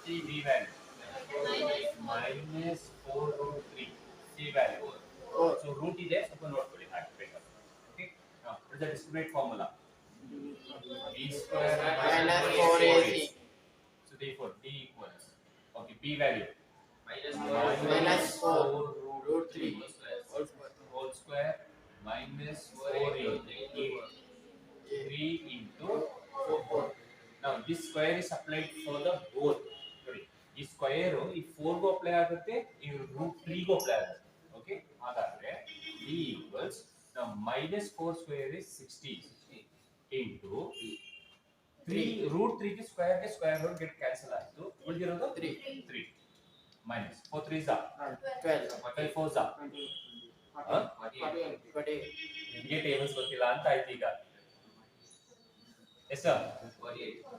3 b value minus 4 root 3 c value so root is there so note kodi okay now what is the discriminant formula b square Minus 4ac. so therefore d equals okay b value Minus 4 root 3 whole square. whole square minus 4 into 3 into 4 now this square is applied for the both sorry ಈ square ಈ 4 ಗೂ apply ಆಗುತ್ತೆ ಈ root 3 ಗೂ apply ಆಗುತ್ತೆ okay ಹಾಗಾದ್ರೆ d equals now minus 4 square is 16 into 3 root 3 ಗೆ square root get cancel ಆಯ್ತು ಉಳಿದಿರೋದು 3 minus 4 3s are 12. 12 4s are 48. ನಿಮಗೆ ಟೇಬಲ್ಸ್ ಗೊತ್ತಿಲ್ಲ ಅಂತ ಆಯ್ತು ಈಗ ಎಷ್ಟು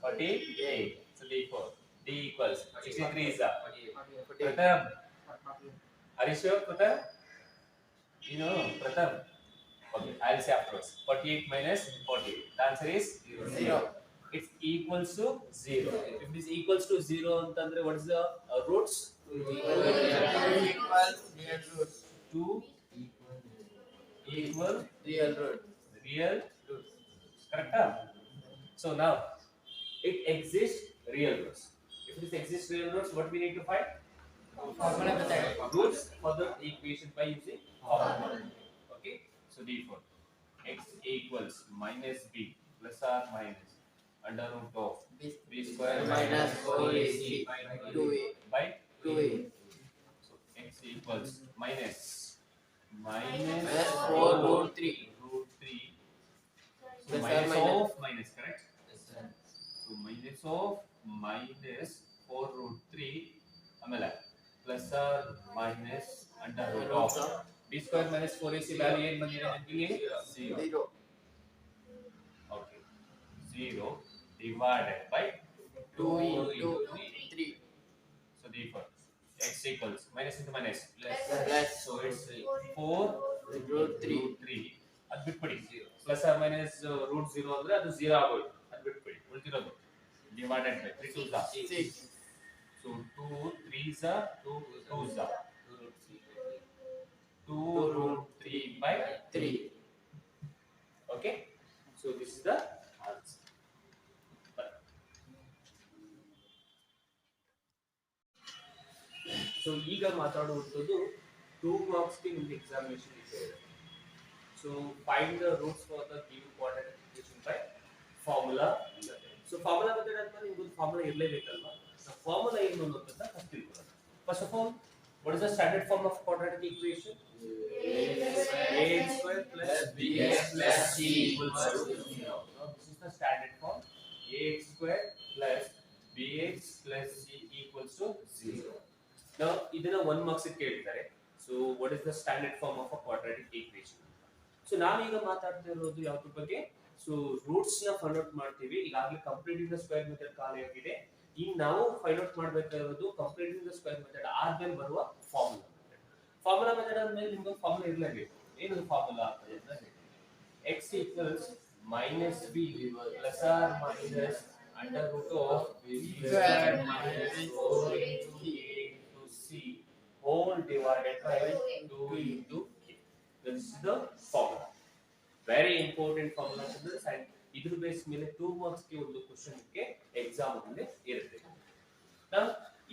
48 so therefore d equals 63 is pratham are you sure pratham you know pratham okay I'll say afterwards 48 minus 48 the answer is 0 it's equals to 0 if it is equals to 0 antandre what is the roots Equals real root. 2 equal Real root. real correct so now it exists real roots if it exists real roots what we need to find Formula method. roots for the equation by using formula okay so therefore x equals minus b plus or minus under root of b square Minus 4ac by 2a. by 2a. so x equals minus Minus 4 root 3. root 3 so Plus or minus minus. of minus correct so minus of minus 4 root 3 ಆಮೇಲೆ plus or minus under root of b square minus 4ac value ಏನು ಬಂದಿದೆ ಇಲ್ಲಿ 0 0. okay 0 divided by 2 into 3. so therefore x equals minus into minus Plus. so it's 4 Root 3. root 3 ಅದು ಬಿಟ್ಬಿಡಿ plus or minus root 0 ಅಂದ್ರೆ ಅದು 0 ಆಗೋಯ್ತು ಅದು ಬಿಟ್ಬಿಡಿ ಉಳಿದಿರೋದು divided by 3 2s are 6. so 2 3s are 2 2s are 2 2 root 3 by 3. Okay, so this is the answer. So ಈಗ ಮಾತಾಡುವಂಥದ್ದು 2 ಮಾರ್ಕ್ಸ್ಗೆ ನಿಮ್ಗೆ ಎಕ್ಸಾಮಿನೇಷನ್ ಇದೆ. So find the roots for the given quadratic equation by formula method. So formula method ಅಂತ ನಿಮ್ಗೆ formula ಇರಲೇಬೇಕಲ್ವಾ. Formula ಏನು ಅನ್ನೋದನ್ನ first ತಿಳ್ಕೊಳ್ಳೋಣ. First of all, what is the standard form of quadratic equation? ax square plus bx plus c equals to 0. Now this is the standard form. ax square plus bx plus c equals to 0. Now ಇದನ್ನ 1 marks ಕೇಳಿದ್ದಾರೆ. So what is the standard form of a quadratic equation? So ನಾವೀಗ ಮಾತಾಡ್ತಾ ಇರೋದು ಯಾವ್ದ್ರ ಬಗ್ಗೆ? So roots ನ find out ಮಾಡ್ತೀವಿ. ಈಗಾಗಲೇ ಕಂಪ್ಲೀಟಿಂಗ್ ದ ಸ್ಕ್ವೇರ್ ಮೆಥಡ್ ಖಾಲಿ ಆಗಿದೆ. ಈಗ ನಾವು ಫೈಂಡ್ ಔಟ್ ಮಾಡಬೇಕಾಗಿರೋದು ಕಂಪ್ಲೀಟಿಂಗ್ ದ ಸ್ಕ್ವೇರ್ ಮೆಥಡ್ ಆದ್ಮೇಲೆ ಬರುವ ಫಾರ್ಮುಲಾ ಮೆಥಡ್. ಫಾರ್ಮುಲಾ ಮೆಥಡ್ ಆದ್ಮೇಲೆ ನಿಮ್ಗೆ ಫಾರ್ಮುಲಾ ಇರಲೇಬೇಕು. ಏನದು ಫಾರ್ಮುಲಾ ಅಂತ ಹೇಳಿದ್ರೆ x equals minus b plus or minus under root of b squared minus 4 into a into c whole divided by 2 into k. This is the formula. Very important formula students, and ಇದ್ರ base ಮೇಲೆ 2 marks ಗೆ ಒಂದು question ಗೆ exam ಅಲ್ಲಿ ಇರುತ್ತೆ. Now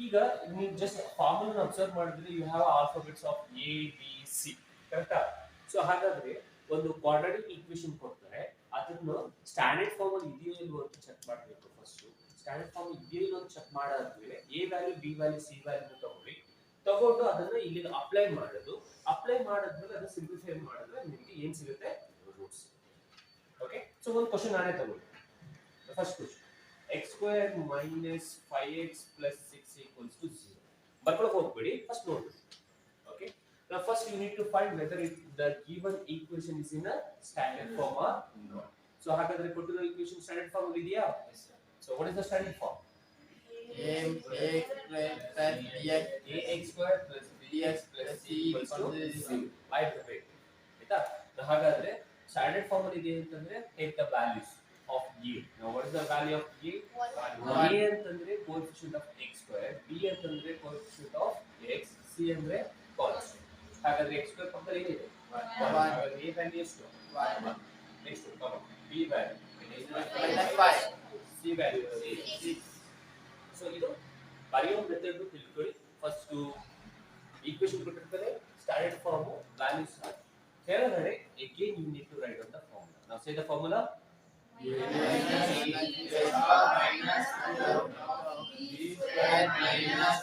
ಈಗ ನೀವು just formula observe ಮಾಡಿದ್ರೆ you have alphabets of a b c, ಕರೆಕ್ಟಾ? ಸೊ ಹಾಗಾದ್ರೆ ಒಂದು ಕ್ವಾಡ್ರಾಟಿಕ್ ಈಕ್ವೇಷನ್ ಕೊಡ್ತಾರೆ, ಅದನ್ನು ಸ್ಟ್ಯಾಂಡರ್ಡ್ ಫಾರ್ಮ್ ಅಲ್ಲಿ ಇದೆಯೋ ಇಲ್ವೋ ಅಂತ ಚೆಕ್ ಮಾಡಬೇಕು. ಫಸ್ಟ್ ಸ್ಟ್ಯಾಂಡರ್ಡ್ ಫಾರ್ಮ್ ಇದೆಯೋ ಇಲ್ವೋ ಅಂತ ಚೆಕ್ ಮಾಡಾದ್ಮೇಲೆ a value b value c value ತಗೊಂಡು ಅದನ್ನ ಇಲ್ಲಿ ಅಪ್ಲೈ ಮಾಡೋದು. ಅಪ್ಲೈ ಮಾಡಿದ್ಮೇಲೆ ಅದನ್ನ ಸಿಂಪ್ಲಿಫೈ ಮಾಡಿದ್ರೆ ನಿಮಗೆ ಏನ್ ಸಿಗುತ್ತೆ? ರೂಟ್ಸ್. ಓಕೆ, ಸೊ ಒಂದು ಕ್ವೆಶ್ಚನ್ ನಾನೇ ತಗೊಳ್ಳಿ. First question x square minus 5x plus 6 equals to 0. ಬರ್ಕೊಳ್ಳೋಕೆ ಹೋಗ್ಬೇಡಿ, ಫಸ್ಟ್ ನೋಡಿ. Okay, now first you need to find whether the given equation is in a standard form or not. So ಹಾಗಾದ್ರೆ ಕೊಟ್ಟಿರೋ equation standard form ಅಲ್ಲಿ ಇದೆಯಾ? So what is the standard form? ax square plus bx plus c equals to 0. ಆಯ್ತು, ಆಯ್ತಾ? ಹಾಗಾದ್ರೆ standard form ಅಲ್ಲಿ ಇದೆ ಅಂತಂದ್ರೆ take the values of a. Now what is the value of a? 1. a ಅಂತಂದ್ರೆ coefficient of x square, b ಅಂತಂದ್ರೆ coefficient of x, c ಅಂದ್ರೆ constant. ಹಾಗಾದ್ರೆ x square ಪಕ್ಕದಲ್ಲಿ ಏನಿದೆ? 1. ಹಾಗಾದ್ರೆ a ವ್ಯಾಲ್ಯೂ ಎಷ್ಟು? 1. Next b value -5, c value 6. So ಇದು ಬರೆಯೋ ಮೆಥಡ್ ತಿಳ್ಕೊಳ್ಳಿ. ಫಸ್ಟ್ ಈಕ್ವೇಷನ್ ಕೊಟ್ಟಿರ್ತಾರೆ, ಸ್ಟ್ಯಾಂಡರ್ಡ್ ಫಾರ್ಮ್ ವ್ಯಾಲ್ಯೂಸ್ ಕೆಳಗಡೆ again you need to write on the formula. Now say the formula. minus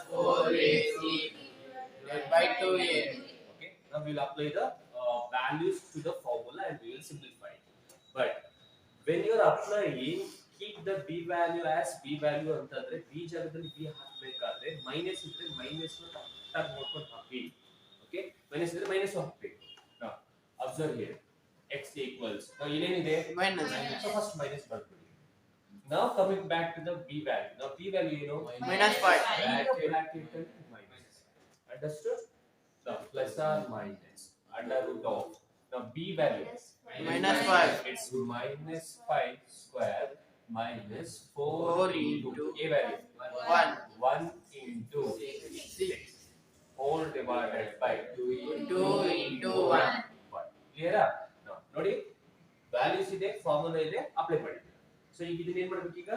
4ac divided by 2a. Okay, now we will apply the values to the formula and we will simplify it. But when you are applying, keep the b value as b value ಅಂತಂದ್ರೆ b ಜಾಗದಲ್ಲಿ b ಹಾಕಬೇಕಾದ್ರೆ minus ಇದ್ರೆ minus ನ ಕರೆಕ್ಟಾಗಿ ನೋಡ್ಕೊಂಡು ಹಾಕಿ. Okay, minus ಇದ್ರೆ minus ಹಾಕಬೇಕು. now observe here x equals, now ಏನೇನಿದೆ? minus. So first minus ಬರ್ಕೊಳ್ಳಿ. Now coming back to the b value. Now b value ಏನು? -5. Bracket minus. Understood? Now plus or minus under root of. Now b value -5. It's -5 square minus 4 into a value 1 into 6 whole divided by 2 into 1. Clear? Now ನೋಡಿ, values ಇದೆ, formula ಇದೆ, apply ಮಾಡಿ. So ಈಗ ಇದನ್ನ ಏನು ಮಾಡಬೇಕು? ಈಗ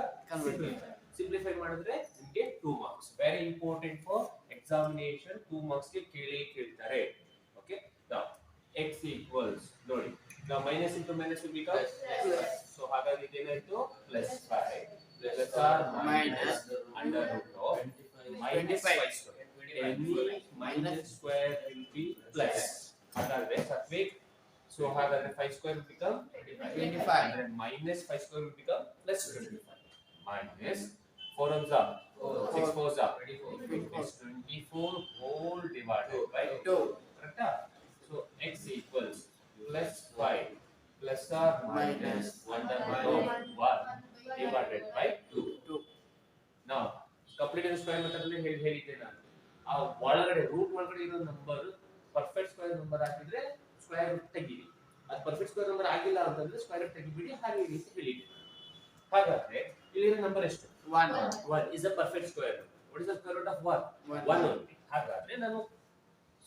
ಸಿಂಪ್ಲಿಫೈ ಮಾಡಿದ್ರೆ ನಿಮಗೆ 2 marks. Very important for examination. 2 marks ಗೆ ಕೇಳ್ತಾರೆ. ಓಕೆ, now x equals, ನೋಡಿ, now minus into minus will become plus. So ಹಾಗಾಗಿ ಇದೇನಾಯ್ತು? +5 plus or minus under root of -5 square. Any minus square will be plus. ಹಾಗಾದ್ರೆ Satwik, so ಹಾಗಾದ್ರೆ 5 square will become 25 and minus 5 square will become plus 25. Minus 4 ones up, 6 fours up, 24 whole divided by 2. Correct? So x equals +5 plus or minus under root of 1 divided by 2. Now complete the square method ಅಲ್ಲಿ ಹೇಳಿದ್ದೆ ನಾನು. ಆ ಒಳಗಡೆ root ಒಳಗಡೆ ಇರೋ number perfect square number ಹಾಕಿದ್ರೆ square root ತೆಗೀರಿ. ಅದು ಪರ್ಫೆಕ್ಟ್ ಸ್ಕ್ವೇರ್ ನಂಬರ್ ಆಗಿಲ್ಲ ಅಂತಂದ್ರೆ ಸ್ಕ್ವೇರ್ ರೂಟ್ ತೆಗಿಬಿಡಿ. ಹಾಗೆ ಈ ರೀತಿ ಹೇಳಿದ್ದೆ. ಹಾಗಾದ್ರೆ ಇಲ್ಲಿರೋ ನಂಬರ್ ಎಷ್ಟು? 1 is a perfect square number. What is the square root of 1? 1 only. ಹಾಗಾದ್ರೆ ನಾನು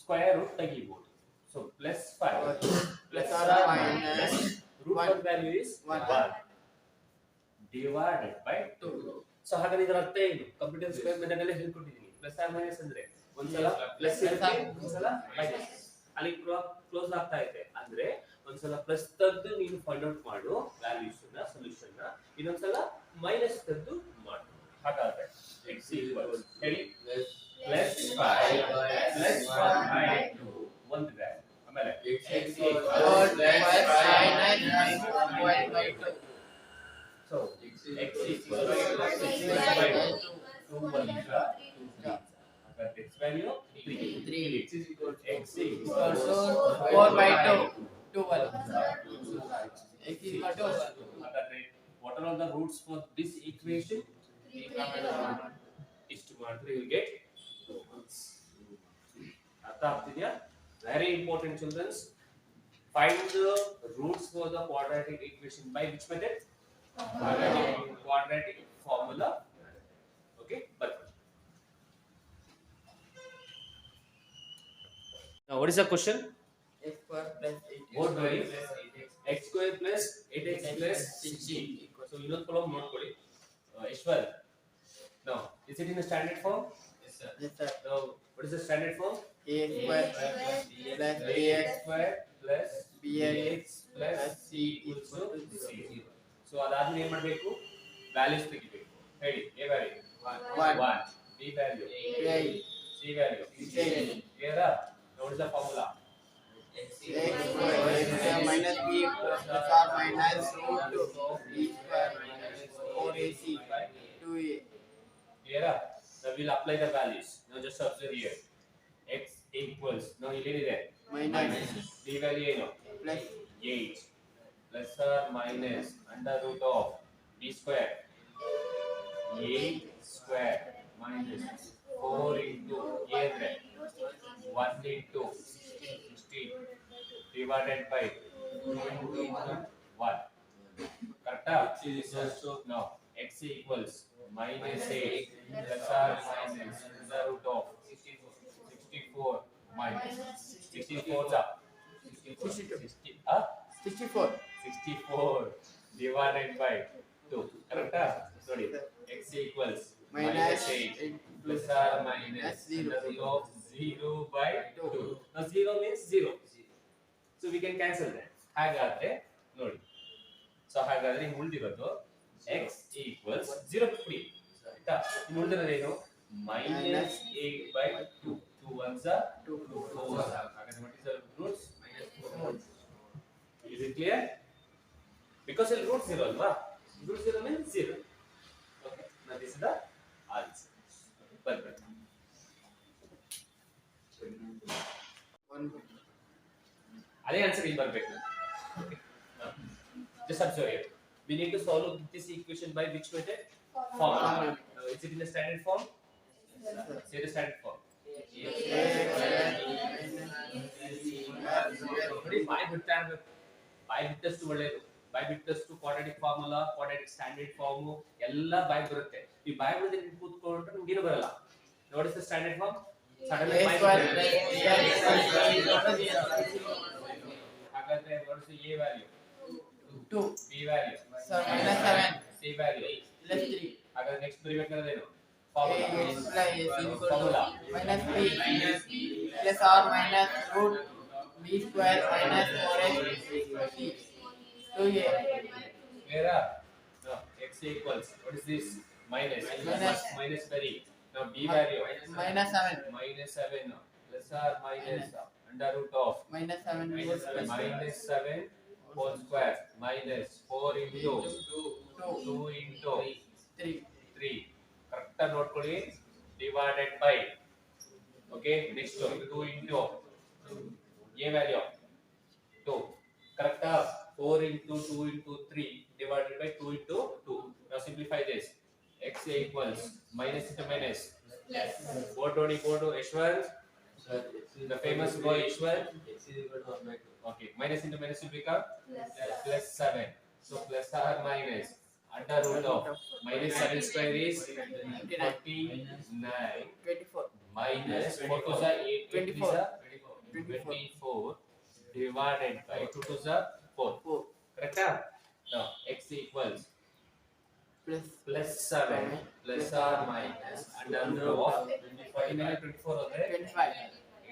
ಸ್ಕ್ವೇರ್ ರೂಟ್ ತೆಗಿಬಹುದು. So plus 5 Plus or minus root 1 value is 1 divided by 2. So ಹಾಗಾದ್ರೆ ಇದರ ಅರ್ಥ ಏನು? ಕಂಪ್ಯೂಟರ್ ಸ್ಕ್ವೇರ್ ಮೆಥಡ್ ಅಲ್ಲಿ ಹೇಳ್ಕೊಟ್ಟಿದ್ದೀನಿ. ಪ್ಲಸ್ ಆರ್ ಮೈನಸ್ ಅಂದ್ರೆ ಒಂದ್ಸಲ ಪ್ಲಸ್ ಇರುತ್ತೆ, ಒಂದ್ಸಲ ಮೈನಸ್. ಅಲ್ಲಿ ಕ್ಲೋಸ್ ಆಗ್ತಾ ಇದೆ ಅಂದ್ರೆ ಒಂದ್ಸಲ ಪ್ಲಸ್ ತೆಗೆದು ನೀನು ಫೈಂಡ್ ಔಟ್ ಮಾಡು ವ್ಯಾಲ್ಯೂಸ್ ನ ಸೊಲ್ಯೂಷನ್ ನ, ಇನ್ನೊಂದ್ಸಲ ಮೈನಸ್ ತೆಗೆದು ಮಾಡು. ಹಾಗಾದ್ರೆ x ಈಕ್ವಲ್ಸ್ ಹೇಳಿ ಪ್ಲಸ್ 5 ಪ್ಲಸ್ 1 ಬೈ 2 ಒಂದು ವ್ಯಾಲ್ಯೂ. ಆಮೇಲೆ x equals plus 5 1 by 2. So x equals 6 by 2 1 but x value 3. X equals 4 by 2 2 1. X equal to what are all the roots for this equation? Istu ಮಾಡಿದ್ರೆ you will get ಅರ್ಥ ಆಗ್ತಿದೆಯಾ? Very important children. Find the roots for the quadratic equation by which method? Quadratic formula. Okay, but now what is the question? x square plus 8 What do you x square plus 8x plus 16. So you know column note kodi Ishwar. Now is it in the standard form? Yes sir. Now what is the standard form? ax square plus bx square plus bx plus c equals to 0. So ಅದಾದ್ಮೇಲೆ ಏನು ಮಾಡಬೇಕು? Values ತೆಗಿಬೇಕು. ಹೇಳಿ a value 1, b value 8, c value 16. Clear? What is the formula? x square minus b plus or minus root b square minus 4ac 2a. Clear? Now we'll apply the values. Now just observe here. X equals now here minus b value ಏನು? plus 8 plus or minus under root of b square 8 square minus 4 into a ಅಂದ್ರೆ 1 into 16 divided by 2 into 1. Correct? Now x equals minus 8 plus or minus under root of 64 minus 64 up 62 huh? 64 64 divided by 2. Correct? Sorry. X equals minus 8 plus or minus 0 root of 0 by 2. Now 0 means 0. So we can cancel that. ಹಾಗಾದ್ರೆ ನೋಡಿ. So ಹಾಗಾದ್ರೆ ಇನ್ನು ಉಳಿದಿರೋದು x equals 0 ಕೊಡಿ. ಆಯ್ತಾ? ಇನ್ನು ಉಳಿದಿರೋದು ಏನು? minus 8 by 2. 2 ones are 2 4. ಹಾಗಾದ್ರೆ what is the roots? minus 4. Is it clear? Because the root 0 alva. Root 0 means 0. Okay. Now this is the answer. Perfect. ಅದೇ ಆನ್ಸರ್ ಇಲ್ಲಿ ಬರಬೇಕು. Okay. Now, just observe here. We need to solve this equation by which method? Form. Is it in the standard form? Say the standard form. ಬಾಯ್ ಬಿಟ್ಟಷ್ಟು ಒಳ್ಳೆಯದು. ಬಾಯ್ ಬಿಟ್ಟಷ್ಟು quadratic formula, quadratic standard form ಎಲ್ಲ ಬಾಯ್ ಬರುತ್ತೆ. ಈ ಬಾಯ್ ಬಿಡದೆ ನೀವು ಕೂತ್ಕೊಂಡ್ರೆ ನಿಮ್ಗೆ ಏನು ಬರಲ್ಲ. What is the standard form? Suddenly ಹಾಗಾದ್ರೆ what is the a value 2 b value minus 7 c value plus 3 ಹಾಗಾದ್ರೆ next ಬರಿಬೇಕಾದ್ರೆ formula minus b plus or minus root b square minus 4ac 2a. Clear? Now x equals what is this? Minus very. Now b value minus 7 minus 7 plus or minus under root of minus 7 minus 7 whole square minus 4 into 2 into 3. Correct ನೋಡ್ಕೊಳ್ಳಿ. divided by okay next 2 into a value 2. correct? 4 into 2 into 3 divided by 2 into 2. Now simplify this. X equals minus into minus. Board to Ishwar. The famous boy Ishwar. Okay, minus into minus will become plus 7. So plus or minus under root of minus 7 square is 29 24 minus 4 to 8 24 24 divided by 2 to the 4. 4 Correct? Now x equals plus plus 7 plus or minus under root of 24 होता है 25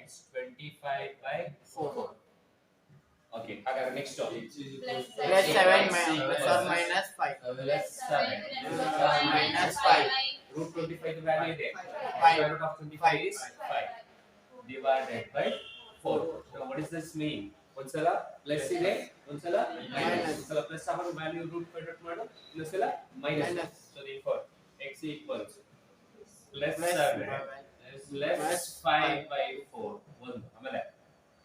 it's 25 by 4. Okay, again next one. plus 7 plus or minus 5 Plus 7 plus or minus 5 root 25 the value there. 5 Square root of 25 is 5 divided by 4. Now what does this mean? ಒಂದ್ಸಲ plus ಇದೆ ಒಂದ್ಸಲ minus ಒಂದ್ಸಲ plus ಆಗೋದು value root find ಮಾಡು ಇನ್ನೊಂದ್ಸಲ minus so therefore x equals plus 7 plus 5 by 4 ಒಂದು ಆಮೇಲೆ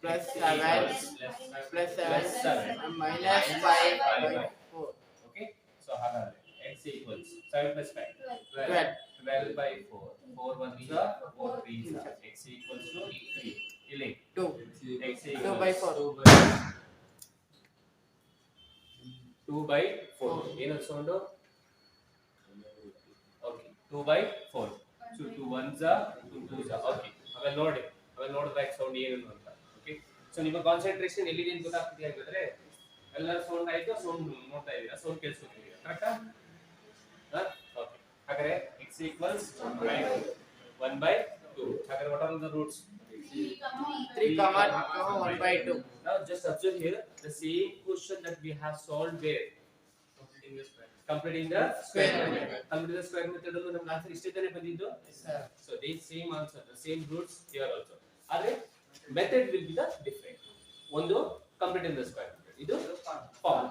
plus 7 plus 7 minus 5 by 4 okay so ಹಾಗಾದ್ರೆ x equals 7 plus 5 12 by 4 4 1 is 4 3 is x equals to 3 ಇಲ್ಲಿ 2 x 2 equals by 4 2 by 4 ಏನು sound okay 2 by 4 so 2 1s are 2 2s are okay ಆಮೇಲೆ ನೋಡಿದ್ರೆ sound ಏನು ಅಂತ okay so ನಿಮ್ಮ concentration ಎಲ್ಲಿದೆ ಅಂತ ಗೊತ್ತಾಗ್ತಿದೆ ಹಾಗಾದ್ರೆ ಎಲ್ಲರೂ ಸೌಂಡ್ ಆಯ್ತು ಸೌಂಡ್ ನೋಡ್ತಾ ಇದ್ದೀರಾ ಸೌಂಡ್ ಕೇಳಿಸ್ಕೊತಿದ್ದೀರಾ ಕರೆಕ್ಟಾ ಓಕೆ ಹಾಗಾದ್ರೆ x equals 1 by 2 ಹಾಗಾದ್ರೆ what are the roots 3 comma 1 by 2 now just observe here the same question that we have solved there in this completing the square method allo ನಮ್ಮ answer ಇಷ್ಟೇ ತಾನೇ ಬಂದಿದ್ದು so the same answer the same roots here also ಆದರೆ method will be the different ಒಂದು completing the square method ಇದು form